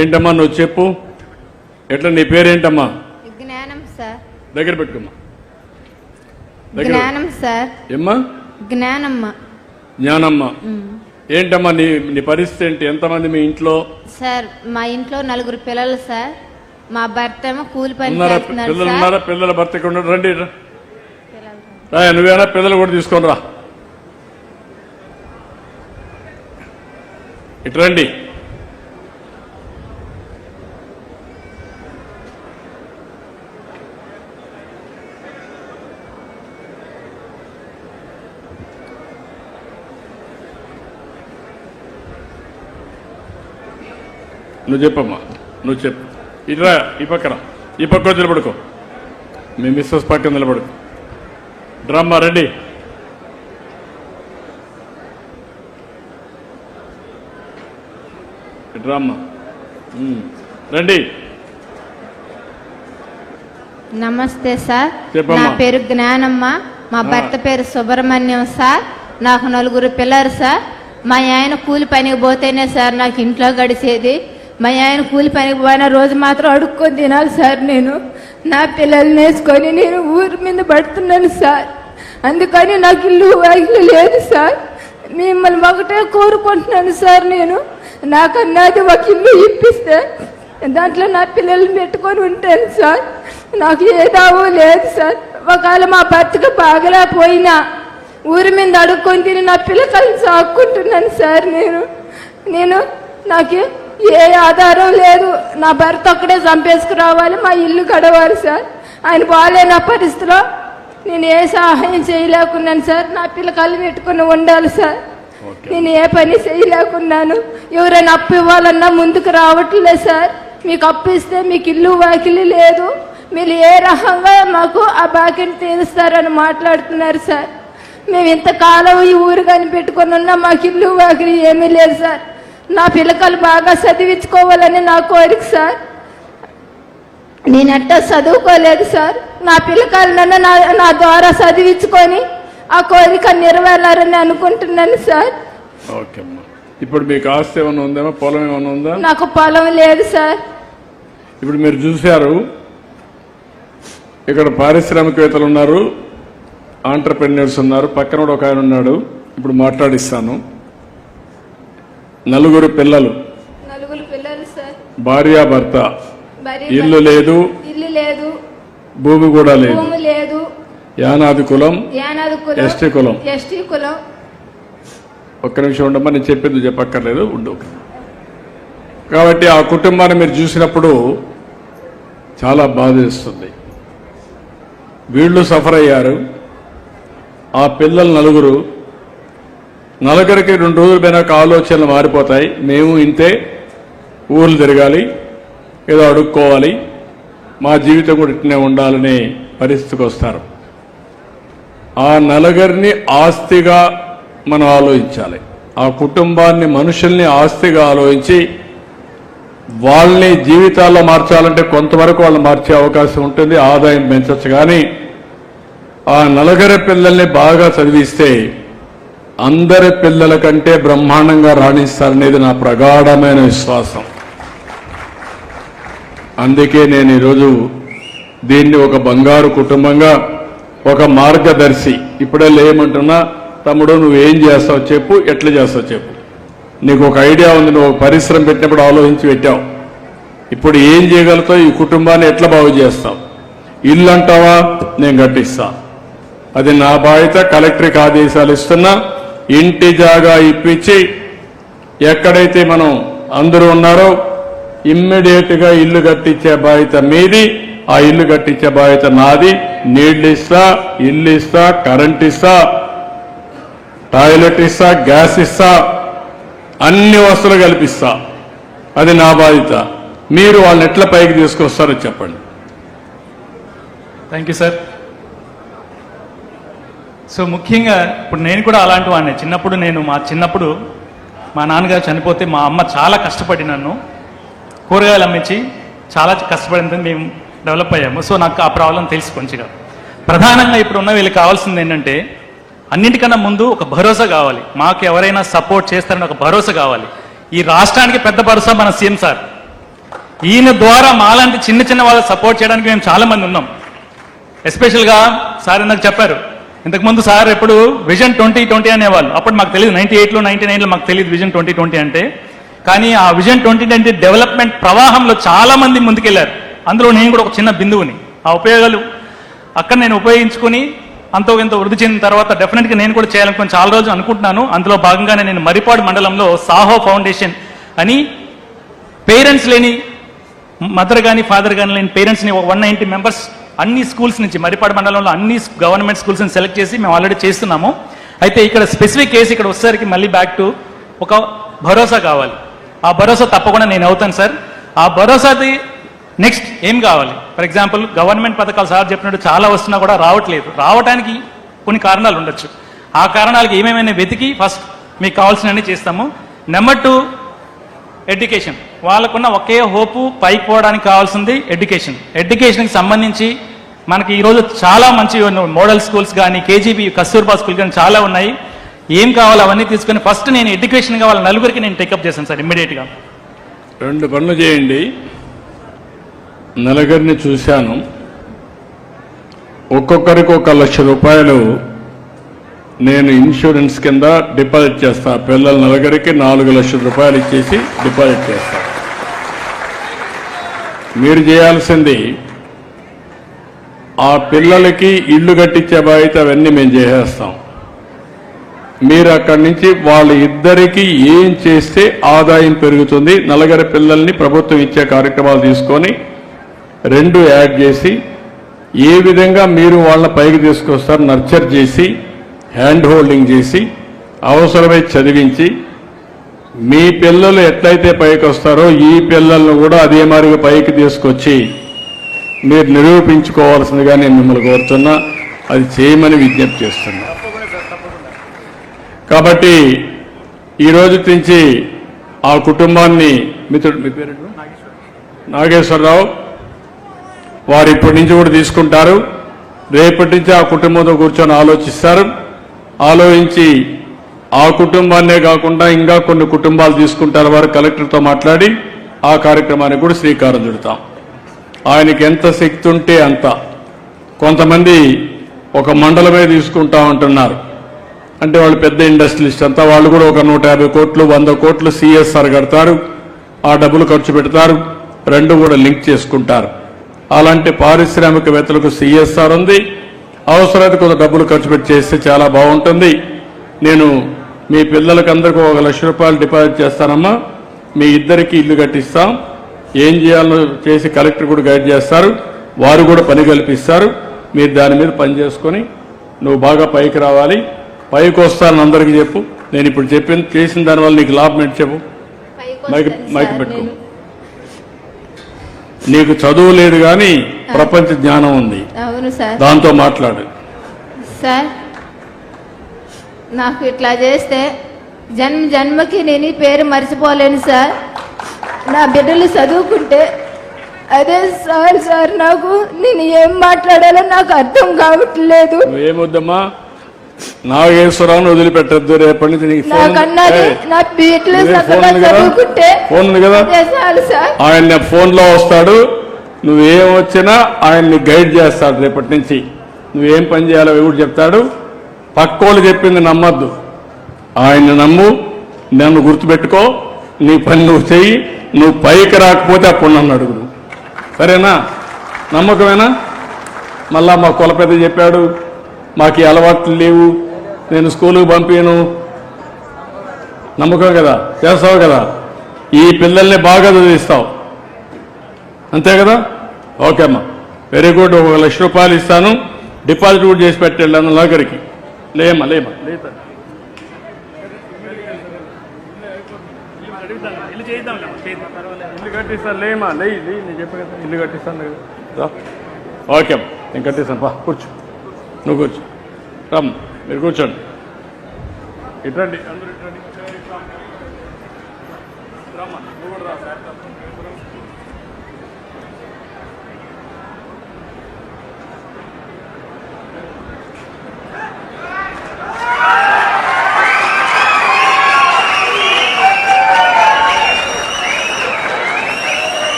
ఏంటమ్మా నువ్వు చెప్పు, ఎట్లా నీ పేరేంటమ్మా? జ్ఞానం సార్. దగ్గర పెట్టుకోమ్మా. జ్ఞానం సార్. ఏమ్మా? జ్ఞానమ్మ. జ్ఞానమ్మ. ఏంటమ్మా నీ నీ పరిస్థితి ఏంటి? ఎంతమంది మీ ఇంట్లో? సార్ మా ఇంట్లో 4 పిల్లలు సార్. మా భర్త ఏమో కూలి పని చేస్తున్నాడు పిల్లలు సార్. ఉన్నారా? పిల్లల భర్త ఇక్కడ ఉన్నాడు. రండి నువ్వేనా పిల్లలు కూడా తీసుకొని రా. ఇటు రండి. నువ్వు చెప్పమ్మా, నువ్వు చెప్పు. ఇట్రా, ఈ పక్కన ఈ పక్క నిలబడుకో. మీ మిస్సెస్ పక్కన నిలబడుకో. డ్రమ్మా రండి. డ్రమ్మా రండి. నమస్తే సార్. చెప్పమ్మా. నా పేరు జ్ఞానమ్మ. మా భర్త పేరు సుబ్రహ్మణ్యం సార్. నాకు 4 పిల్లలు సార్. మా ఆయన కూలి పనికి పోతేనే సార్ నాకు ఇంట్లో గడిచేది. మా ఆయన కూలి పనికి పోయిన రోజు మాత్రం అడుక్కొని తినాలి సార్. నేను నా పిల్లల్ని వేసుకొని నేను ఊరి మీద పడుతున్నాను సార్. అందుకని నాకు ఇల్లు లేదు సార్. మిమ్మల్ని ఒకటే కోరుకుంటున్నాను సార్. నేను నాకన్నది ఒక ఇల్లు ఇప్పిస్తే దాంట్లో నా పిల్లల్ని పెట్టుకొని ఉంటాను సార్. నాకు ఏదావో లేదు సార్. ఒకవేళ మా భర్తకు బాగలేకపోయినా ఊరి మీద అడుక్కొని తిని నా పిల్లకాయలు సాక్కుంటున్నాను సార్. నేను నాకు ఏ ఆధారం లేదు. నా భర్త ఒక్కడే చంపేసుకురావాలి, మా ఇల్లు గడవాలి సార్. ఆయన బాగాలేని పరిస్థితిలో నేను ఏ సహాయం చేయలేకున్నాను సార్. నా పిల్లకాయలు పెట్టుకుని ఉండాలి సార్. నేను ఏ పని చేయలేకున్నాను. ఎవరైనా అప్పు ఇవ్వాలన్నా ముందుకు రావట్లేదు సార్. మీకు అప్పు ఇస్తే మీకు ఇల్లు వాకిలి లేదు, మీరు ఏ రకంగా మాకు ఆ బాకీని తీరుస్తారని మాట్లాడుతున్నారు సార్. మేము ఇంతకాలం ఈ ఊరు కనిపెట్టుకుని ఉన్నా మాకు ఇల్లు వాకిలి ఏమీ లేదు సార్. నా పిల్లకాయలు బాగా చదివించుకోవాలని నా కోరిక సార్. నేనెట్టా చదువుకోలేదు సార్. నా పిల్లకాయలన్నా నా ద్వారా చదివించుకొని ఆ కోరిక నెరవేరాలని అనుకుంటున్నాను సార్. ఓకే అమ్మా. ఇప్పుడు మీకు ఆస్తి ఏమైనా ఉందేమో? పొలం ఏమైనా ఉందా? నాకు పొలం లేదు సార్. ఇప్పుడు మీరు చూశారు, ఇక్కడ పారిశ్రామికవేత్తలు ఉన్నారు, ఆంటర్ప్రెన్యూర్స్ ఉన్నారు, పక్కన కూడా ఒక ఆయన ఉన్నాడు. ఇప్పుడు మాట్లాడిస్తాను. 4 పిల్లలు, 4 పిల్లలు సార్. భార్యాభర్త, ఇల్లు లేదు, భూమి కూడా లేదు, యానాది కులం, ఎస్టీ కులం. ఒక్క నిమిషం ఉండమ్మా, నేను చెప్పింది చెప్పక్కర్లేదు, ఉండు. కాబట్టి ఆ కుటుంబాన్ని మీరు చూసినప్పుడు చాలా బాధేస్తుంది. వీళ్ళు సఫర్ అయ్యారు. ఆ పిల్లలు 4, 4కి 2 రోజులు పోయినాక ఆలోచనలు మారిపోతాయి. మేము ఇంతే, ఊర్లు తిరగాలి, ఏదో అడుక్కోవాలి, మా జీవితం కూడా ఇట్నే ఉండాలనే పరిస్థితికి వస్తారు. ఆ 4 ఆస్తిగా మనం ఆలోచించాలి. ఆ కుటుంబాన్ని, మనుషుల్ని ఆస్తిగా ఆలోచించి వాళ్ళని జీవితాల్లో మార్చాలంటే కొంతవరకు వాళ్ళు మార్చే అవకాశం ఉంటుంది, ఆదాయం పెంచచ్చు. కానీ ఆ 4 పిల్లల్ని బాగా చదివిస్తే అందరి పిల్లల కంటే బ్రహ్మాండంగా రాణిస్తారనేది నా ప్రగాఢమైన విశ్వాసం. అందుకే నేను ఈరోజు దీన్ని ఒక బంగారు కుటుంబంగా, ఒక మార్గదర్శి. ఇప్పుడే లేమంటున్నా, తమ్ముడు నువ్వేం చేస్తావు చెప్పు, ఎట్లా చేస్తావు చెప్పు. నీకు ఒక ఐడియా ఉంది, నువ్వు పరిశ్రమ పెట్టినప్పుడు ఆలోచించి పెట్టావు. ఇప్పుడు ఏం చేయగలుగుతావు, ఈ కుటుంబాన్ని ఎట్లా బాగు చేస్తావు? ఇల్లు అంటావా, నేను కట్టిస్తా, అది నా బాధ్యత. కలెక్టర్కి ఆదేశాలు ఇస్తున్నా, ఇంటి జాగా ఇప్పించి ఎక్కడైతే మనం అందరూ ఉన్నారో ఇమ్మీడియట్ గా ఇల్లు కట్టించే బాధ్యత మీది, ఆ ఇల్లు కట్టించే బాధ్యత నాది. నీళ్లు ఇస్తా, ఇల్లు ఇస్తా, కరెంట్ ఇస్తా, టాయిలెట్ ఇస్తా, గ్యాస్ ఇస్తా, అన్ని వస్తువులు కల్పిస్తా. అది నా బాధ్యత. మీరు వాళ్ళని ఎట్లా పైకి తీసుకొస్తారో చెప్పండి. Thank you sir. సో ముఖ్యంగా ఇప్పుడు నేను కూడా అలాంటి వాడిని. మా చిన్నప్పుడు మా నాన్నగారు చనిపోతే మా అమ్మ చాలా కష్టపడి నన్ను కూరగాయలు అమ్మించి చాలా కష్టపడింది, మేము డెవలప్ అయ్యాము. సో నాకు ఆ ప్రాబ్లం తెలుసు కొంచెంగా. ప్రధానంగా ఇప్పుడు ఉన్న వీళ్ళకి కావాల్సింది ఏంటంటే అన్నింటికన్నా ముందు ఒక భరోసా కావాలి. మాకు ఎవరైనా సపోర్ట్ చేస్తారని ఒక భరోసా కావాలి. ఈ రాష్ట్రానికి పెద్ద భరోసా మన సీఎం సార్. ఈయన ద్వారా మాలాంటి చిన్న చిన్న వాళ్ళకి సపోర్ట్ చేయడానికి మేము చాలా మంది ఉన్నాం. ఎస్పెషల్గా సార్ ఇందాక చెప్పారు, ఇంతకుముందు సార్ ఎప్పుడు విజన్ 2020 అనేవాళ్ళు. అప్పుడు మాకు తెలియదు, 98లో 99లో మాకు తెలియదు విజన్ 2020 అంటే. కానీ ఆ విజన్ 2020 డెవలప్మెంట్ ప్రవాహంలో చాలా మంది ముందుకెళ్లారు. అందులో నేను కూడా ఒక చిన్న బిందువుని. ఆ ఉపయోగాలు అక్కడ నేను ఉపయోగించుకుని అంతో ఇంత వృద్ధి చెందిన తర్వాత డెఫినెట్గా నేను కూడా చేయాలనుకుని చాలా రోజులు అనుకుంటున్నాను. అందులో భాగంగానే నేను మరిపాడు మండలంలో సాహో ఫౌండేషన్ అని పేరెంట్స్ లేని మదర్ కానీ ఫాదర్ కానీ లేని పేరెంట్స్ని 190 మెంబర్స్ అన్ని స్కూల్స్ నుంచి, మరిపాడు మండలంలో అన్ని గవర్నమెంట్ స్కూల్స్ని సెలెక్ట్ చేసి మేము ఆల్రెడీ చేస్తున్నాము. అయితే ఇక్కడ స్పెసిఫిక్ కేసు ఇక్కడ వచ్చేసరికి మళ్ళీ బ్యాక్ టు ఒక భరోసా కావాలి. ఆ భరోసా తప్పకుండా నేను అవుతాను సార్. ఆ భరోసాది నెక్స్ట్ ఏం కావాలి? ఫర్ ఎగ్జాంపుల్ గవర్నమెంట్ పథకాలు సార్ చెప్పినట్టు చాలా వస్తున్నా కూడా రావట్లేదు. రావడానికి కొన్ని కారణాలు ఉండొచ్చు. ఆ కారణాలకి ఏమేమైనా వెతికి ఫస్ట్ మీకు కావాల్సినవన్నీ చేస్తాము. Number 2 education. వాళ్ళకున్న ఒకే హోపు పైకి పోవడానికి కావాల్సింది ఎడ్యుకేషన్. ఎడ్యుకేషన్కి సంబంధించి మనకి ఈరోజు చాలా మంచి మోడల్ స్కూల్స్ కానీ, కేజీబీ, కస్తూర్బా స్కూల్ కానీ చాలా ఉన్నాయి. ఏం కావాలో అవన్నీ తీసుకొని ఫస్ట్ నేను ఎడ్యుకేషన్ కావాలి నలుగురికి నేను టేకప్ చేశాను సార్ ఇమ్మీడియట్గా. 2 పనులు చేయండి. నలుగురిని చూశాను, ఒక్కొక్కరికి 1 లక్ష రూపాయలు నేను ఇన్సూరెన్స్ కింద డిపాజిట్ చేస్తా. పిల్లల నలుగురికి 4 లక్షల రూపాయలు ఇచ్చేసి డిపాజిట్ చేస్తా. మీరు చేయాల్సింది ఆ పిల్లలకి ఇల్లు కట్టించే బాధ్యత అవన్నీ మేము చేసేస్తాం. మీరు అక్కడి నుంచి వాళ్ళ ఇద్దరికి ఏం చేస్తే ఆదాయం పెరుగుతుంది, నలుగురి పిల్లల్ని ప్రభుత్వం ఇచ్చే కార్యక్రమాలు తీసుకొని 2 యాడ్ చేసి ఏ విధంగా మీరు వాళ్ళ పైకి తీసుకొస్తారు నర్చర్ చేసి హ్యాండ్ హోల్డింగ్ చేసి అవసరమై చదివించి మీ పిల్లలు ఎట్లయితే పైకి వస్తారో ఈ పిల్లలను కూడా అదే మాదిరిగా పైకి తీసుకొచ్చి మీరు నిరూపించుకోవాల్సిందిగా నేను మిమ్మల్ని కోరుతున్నా. అది చేయమని విజ్ఞప్తి చేస్తున్నా. కాబట్టి ఈ రోజు నుంచి ఆ కుటుంబాన్ని మిత్రుడు, మీ పేరు నాగేశ్వరరావు, వారు ఇప్పటి నుంచి కూడా తీసుకుంటారు. రేపటి నుంచి ఆ కుటుంబంతో కూర్చొని ఆలోచిస్తారు. ఆలోచించి ఆ కుటుంబాన్నే కాకుండా ఇంకా కొన్ని కుటుంబాలు తీసుకుంటారు. వారు కలెక్టర్తో మాట్లాడి ఆ కార్యక్రమానికి కూడా శ్రీకారం చుడతాం. ఆయనకి ఎంత శక్తి ఉంటే అంత. కొంతమంది ఒక మండలమే తీసుకుంటా ఉంటున్నారు, అంటే వాళ్ళు పెద్ద ఇండస్ట్రియలిస్ట్ అంతా. వాళ్ళు కూడా ఒక 150 కోట్లు 100 కోట్లు సిఎస్ఆర్ కడతారు, ఆ డబ్బులు ఖర్చు పెడతారు, 2 కూడా లింక్ చేసుకుంటారు. అలాంటి పారిశ్రామికవేత్తలకు సిఎస్ఆర్ ఉంది. అవసరమైతే కొంత డబ్బులు ఖర్చు పెట్టి చేస్తే చాలా బాగుంటుంది. నేను మీ పిల్లలకి అందరికీ 1 లక్ష రూపాయలు డిపాజిట్ చేస్తానమ్మా, మీ ఇద్దరికి ఇల్లు కట్టిస్తాం, ఏం చేయాలో చేసి కలెక్టర్ కూడా గైడ్ చేస్తారు, వారు కూడా పని కల్పిస్తారు. మీరు దాని మీద పని చేసుకొని నువ్వు బాగా పైకి రావాలి. పైకి వస్తానని అందరికీ చెప్పు. నేను ఇప్పుడు చేసిన దానివల్ల నీకు లాభం ఏంటి చెప్పు. మైక్ పెట్టుకో. నీకు చదువు లేదు కానీ ప్రపంచ జ్ఞానం ఉంది, అవును సార్. దాంతో మాట్లాడు. సార్ నాకు ఇట్లా చేస్తే జన్మకి నేను ఈ పేరు మర్చిపోలేను సార్. నా బిడ్డలు చదువుకుంటే అదే సార్ నాకు నేను ఏం మాట్లాడాలో నాకు అర్థం కావట్లేదు. ఏమొద్దమ్మా, నాగేశ్వరరావును వదిలిపెట్టద్దు. రేపటి నుంచి నీకు ఫోన్ ఉంది కదా, ఆయన ఫోన్ లో వస్తాడు. నువ్వేం వచ్చినా ఆయన్ని గైడ్ చేస్తాడు. రేపటి నుంచి నువ్వేం పని చేయాలో ఎవరు చెప్తాడు. పక్కోళ్ళు చెప్పింది నమ్మద్దు, ఆయన్ని నమ్ము, నన్ను గుర్తుపెట్టుకో, నీ పని నువ్వు చెయ్యి. నువ్వు పైకి రాకపోతే అప్పుడు నన్ను అడుగు. సరేనా? నమ్మకమేనా? మళ్ళా మా కుల పెద్ద చెప్పాడు, మాకు ఈ అలవాట్లు లేవు, నేను స్కూలుకు పంపాను. నమ్మకం కదా, చేస్తావు కదా. ఈ పిల్లల్ని బాగా చదివిస్తావు, అంతే కదా? ఓకే అమ్మా, వెరీ గుడ్. 1 లక్ష రూపాయలు ఇస్తాను, డిపాజిట్ కూడా చేసి పెట్టాను నగరికి. లేమ్మా లేమ్మా ఇల్లు కట్టిస్తాను. లేమా లే, నేను చెప్పాను కదా ఇల్లు కట్టిస్తాను. ఓకే అమ్మా, నేను కట్టిస్తాను. బా కూర్చో, నువ్వు కూర్చో. రమ్, మీరు కూర్చోండి. ఇట్రండి, అందరూ ఇట్రండి.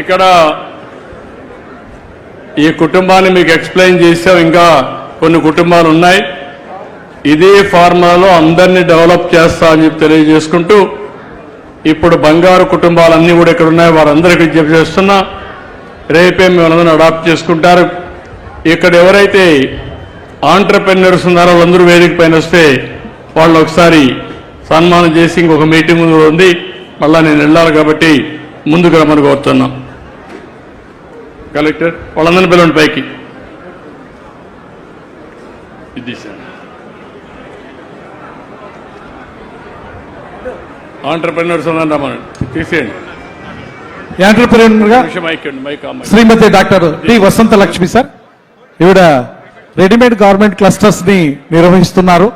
ఇక్కడ ఈ కుటుంబాన్ని మీకు ఎక్స్ప్లెయిన్ చేసాం, ఇంకా కొన్ని కుటుంబాలు ఉన్నాయి. ఇదే ఫార్ములాలో అందరినీ డెవలప్ చేస్తా అని చెప్పి తెలియజేసుకుంటూ, ఇప్పుడు బంగారు కుటుంబాలన్నీ కూడా ఇక్కడ ఉన్నాయి, వారందరికీ విజ్ఞప్తి చేస్తున్నా, రేపే మిమ్మల్ని అడాప్ట్ చేసుకుంటారు. ఇక్కడ ఎవరైతే ఆంటర్ప్రెన్యూర్స్ ఉన్నారో వాళ్ళందరూ వేదిక పైన వస్తే వాళ్ళు ఒకసారి సన్మానం చేసి ఇంకొక మీటింగ్ ఉంది, మళ్ళా నేను వెళ్ళాలి కాబట్టి ముందుకు రమ్మని కోరుతున్నాం. కలెక్టర్ వాళ్ళందరినీ పిలవండి పైకి. ఇది సార్ ఆంటర్ప్రెన్యూర్స్ ఉందని రమ్మని తీసేయండి. యాంటర్ప్రెన్యూర్గా శ్రీమతి డాక్టర్ టి వసంత లక్ష్మి సార్, ఈవిడ రెడీమేడ్ గార్మెంట్ క్లస్టర్స్ ని నిర్వహిస్తున్నారు.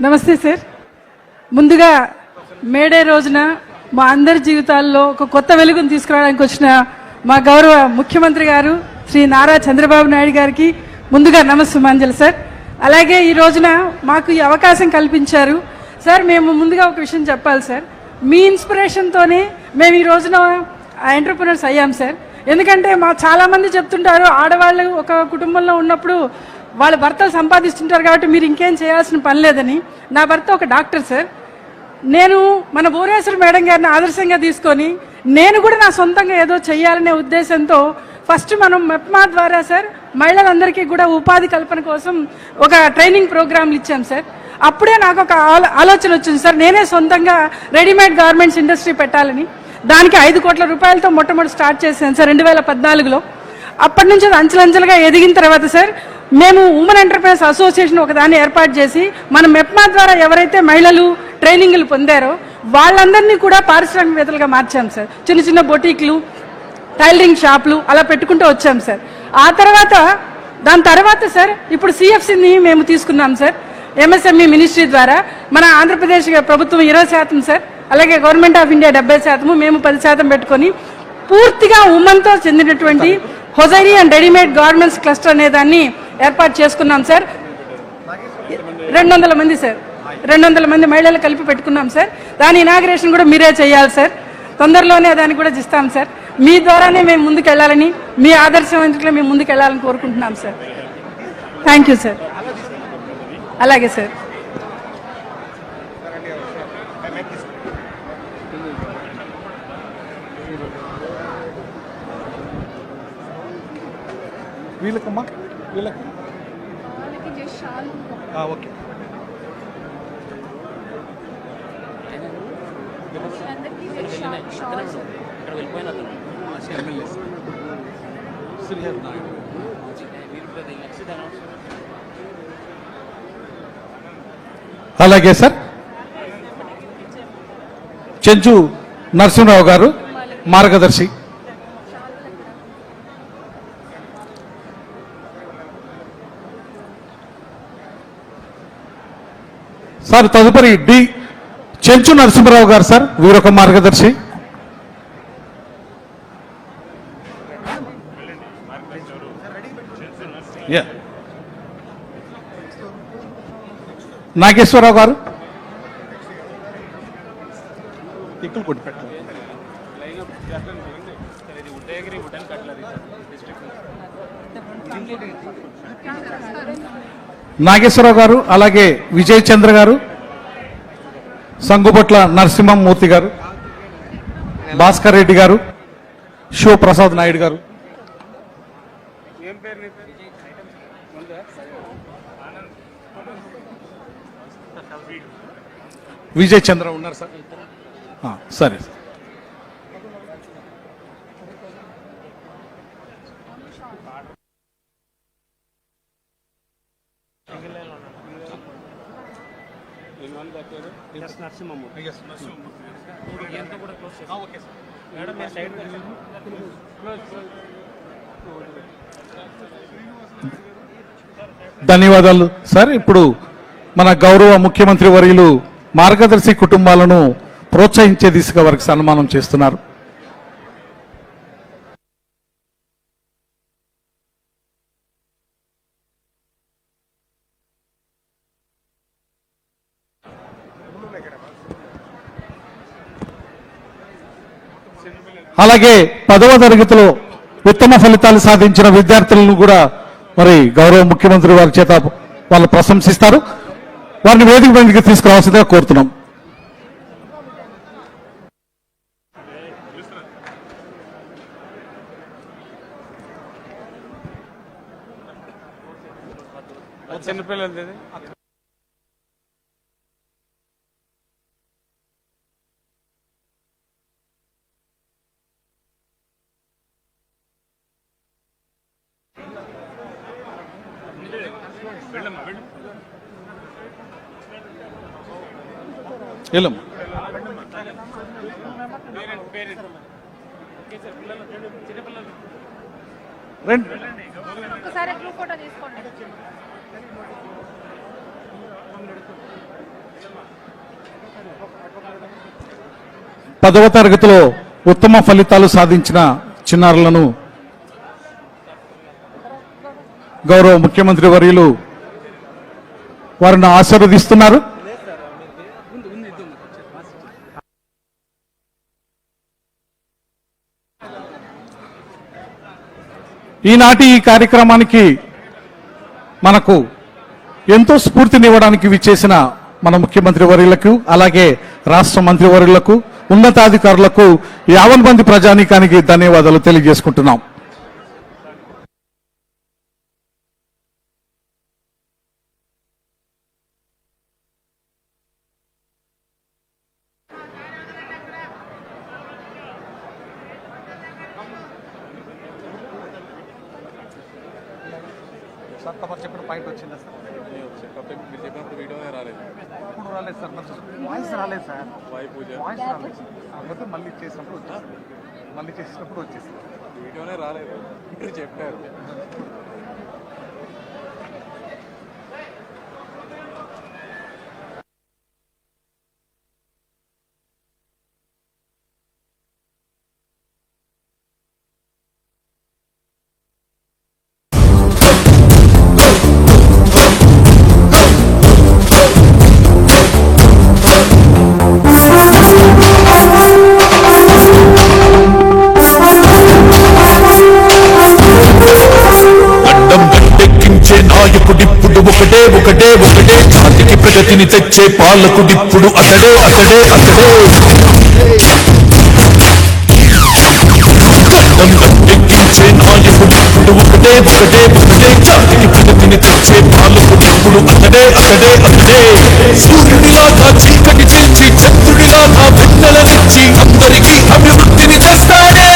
నమస్తే సార్. ముందుగా మేడే రోజున మా అందరి జీవితాల్లో ఒక కొత్త వెలుగును తీసుకురావడానికి వచ్చిన మా గౌరవ ముఖ్యమంత్రి గారు శ్రీ నారా చంద్రబాబు నాయుడు గారికి ముందుగా నమస్సుమాంజలి సార్. అలాగే ఈ రోజున మాకు ఈ అవకాశం కల్పించారు సార్. మేము ముందుగా ఒక విషయం చెప్పాలి సార్, మీ ఇన్స్పిరేషన్తోనే మేము ఈ రోజున ఎంటర్ప్రెన్యూర్స్ అయ్యాం సార్. ఎందుకంటే మా చాలామంది చెప్తుంటారు, ఆడవాళ్ళు ఒక కుటుంబంలో ఉన్నప్పుడు వాళ్ళ భర్తలు సంపాదిస్తుంటారు కాబట్టి మీరు ఇంకేం చేయాల్సిన పని లేదని. నా భర్త ఒక డాక్టర్ సార్. నేను మన భువనేశ్వర్ మేడం గారిని ఆదర్శంగా తీసుకొని నేను కూడా నా సొంతంగా ఏదో చెయ్యాలనే ఉద్దేశంతో ఫస్ట్ మనం మెప్మా ద్వారా సార్ మహిళలందరికీ కూడా ఉపాధి కల్పన కోసం ఒక ట్రైనింగ్ ప్రోగ్రాంలు ఇచ్చాం సార్. అప్పుడే నాకు ఒక ఆలోచన వచ్చింది సార్, నేనే సొంతంగా రెడీమేడ్ గార్మెంట్స్ ఇండస్ట్రీ పెట్టాలని. దానికి 5 కోట్ల రూపాయలతో మొట్టమొదటి స్టార్ట్ చేశాను సార్ 2014లో. అప్పటి నుంచి అది అంచెలంచెలుగా ఎదిగిన తర్వాత సార్ మేము ఉమెన్ ఎంటర్ప్రైజ్ అసోసియేషన్ ఒక దాన్ని ఏర్పాటు చేసి మన మెప్మా ద్వారా ఎవరైతే మహిళలు ట్రైనింగ్లు పొందారో వాళ్ళందరినీ కూడా పారిశ్రామికవేత్తలుగా మార్చాం సార్. చిన్న చిన్న బొటీక్లు, టైలరింగ్ షాపులు అలా పెట్టుకుంటూ వచ్చాం సార్. ఆ తర్వాత దాని తర్వాత సార్ ఇప్పుడు సిఎఫ్సిని మేము తీసుకున్నాం సార్. ఎంఎస్ఎంఈ మినిస్ట్రీ ద్వారా మన ఆంధ్రప్రదేశ్ ప్రభుత్వం 20% సార్, అలాగే గవర్నమెంట్ ఆఫ్ ఇండియా 70%, మేము 10% పెట్టుకొని పూర్తిగా ఉమెన్తో చెందినటువంటి హొజైరీ అండ్ రెడీమేడ్ గార్మెంట్స్ క్లస్టర్ అనే దాన్ని ఏర్పాటు చేసుకున్నాం సార్. 200 మంది సార్, 200 మంది మహిళలు కలిపి పెట్టుకున్నాం సార్. దాని ఇనాగ్రేషన్ కూడా మీరే చేయాలి సార్. తొందరలోనే దాన్ని కూడా ఇస్తాం సార్. మీ ద్వారానే మేము ముందుకు వెళ్ళాలని, మీ ఆదర్శవంతులుగా మేము ముందుకు వెళ్ళాలని కోరుకుంటున్నాం సార్. Thank you sir. అలాగే సార్. వీళ్ళకమ్మా వీళ్ళకి ఓకే. అలాగే సార్. చెంచు నరసింహరావు గారు మార్గదర్శి. సార్ తదుపరి డి చెంచు నరసింహరావు గారు సార్, వీరొక మార్గదర్శి. నాగేశ్వరరావు గారు. నాగేశ్వరరావు గారు, అలాగే విజయ్ చంద్ర గారు, సంగుబొట్ల నరసింహమూర్తి గారు, భాస్కర్ రెడ్డి గారు, శివప్రసాద్ నాయుడు గారు. విజయ్ చంద్ర ఉన్నారు సార్. సరే. ధన్యవాదాలు సార్. ఇప్పుడు మన గౌరవ ముఖ్యమంత్రి వర్యులు మార్గదర్శి కుటుంబాలను ప్రోత్సహించే దిశగా వారికి సన్మానం చేస్తున్నారు. అలాగే 10వ తరగతిలో ఉత్తమ ఫలితాలు సాధించిన విద్యార్థులను కూడా మరి గౌరవ ముఖ్యమంత్రి వారి చేత వాళ్ళు ప్రశంసిస్తారు. వారిని వేదిక మీదకి తీసుకురావాల్సిందిగా కోరుతున్నాం. చిన్నపిల్లలు వెళ్ళమ్మా. రండి. ఒకసారి గ్రూప్ ఫోటో తీసుకోండి. పదవ తరగతిలో ఉత్తమ ఫలితాలు సాధించిన చిన్నారులను గౌరవ ముఖ్యమంత్రి వర్యులు వారిని ఆశీర్వదిస్తున్నారు. ఈనాటి ఈ కార్యక్రమానికి మనకు ఎంతో స్ఫూర్తినివ్వడానికి విచ్చేసిన మన ముఖ్యమంత్రి వర్యులకు, అలాగే రాష్ట్ర మంత్రి వర్యులకు, ఉన్నతాధికారులకు, 50 మంది ప్రజానీకానికి ధన్యవాదాలు తెలియజేసుకుంటున్నాం. చెప్పిన పాయింట్ వచ్చిందా సార్? మీరు చెప్పినప్పుడు వీడియోనే రాలేదు. ఇప్పుడు రాలేదు సార్, వాయిస్ రాలేదు సార్. వాయిస్ రాలేదు. కాకపోతే మళ్ళీ చేసినప్పుడు వచ్చేసింది. వీడియోనే రాలేదు, ఇప్పుడు చెప్పారు. నాయకుడిప్పుడు ఒకటే ఒకటే ఒకటే జాతికి ప్రగతిని తెచ్చే పాలకుడిప్పుడు అతడే అతడే అతడే గడ్డం గట్టెక్కించే నాయకుడిప్పుడు ఒకటే ఒకటే ఒకటే జాతికి ప్రగతిని తెచ్చే పాలకుడిప్పుడు అతడే అతడే అతడే సూర్యుడిలాగా చీకటి చేసి చంద్రుడిలాగా వెన్నెలనిచ్చి అందరికీ అభివృద్ధిని చేస్తాడే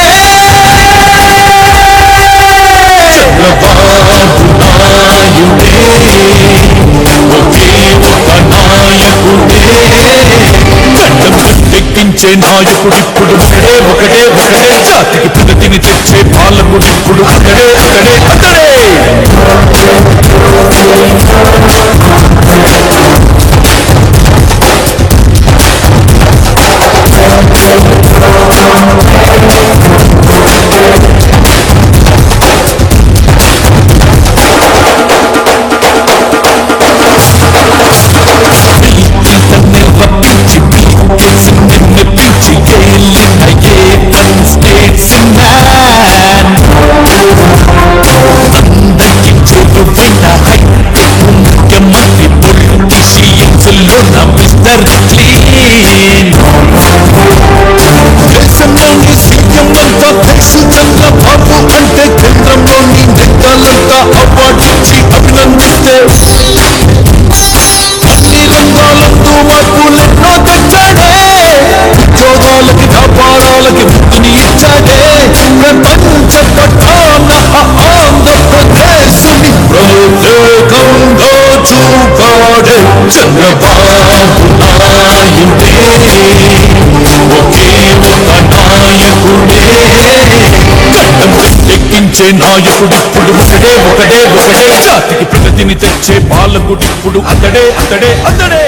ఎక్కించే నాయకుడిప్పుడు ఒకటే ఒకటే ఒకటే జాతికి ప్రగతిని తెచ్చే పాలకుడిప్పుడు అతడే అతడే అతడే దేశంలోని సీఎంలంతా దేశం చంద్రబాబు అంటే కేంద్రంలోని నేతలంతా అవార్డిచ్చి అభినందిస్తే అన్ని రంగాలందు మార్పులెన్నో తెచ్చాడే ఉద్యోగాలకి వ్యాపారాలకి వృద్ధిని ఇచ్చాడే ప్రపంచ పట్టాన ఆంధ్రప్రదేశ్ని ప్రత్యేకంగా చూపాడే చంద్రబాబు నాయుడే ఒకే ఒక నాయకుడే గడ్డం ఎక్కించే నాయకుడిప్పుడు ఒకటే ఒకటే ఒకటే జాతికి ప్రగతిని తెచ్చే పాలకుడిప్పుడు అతడే అతడే అతడే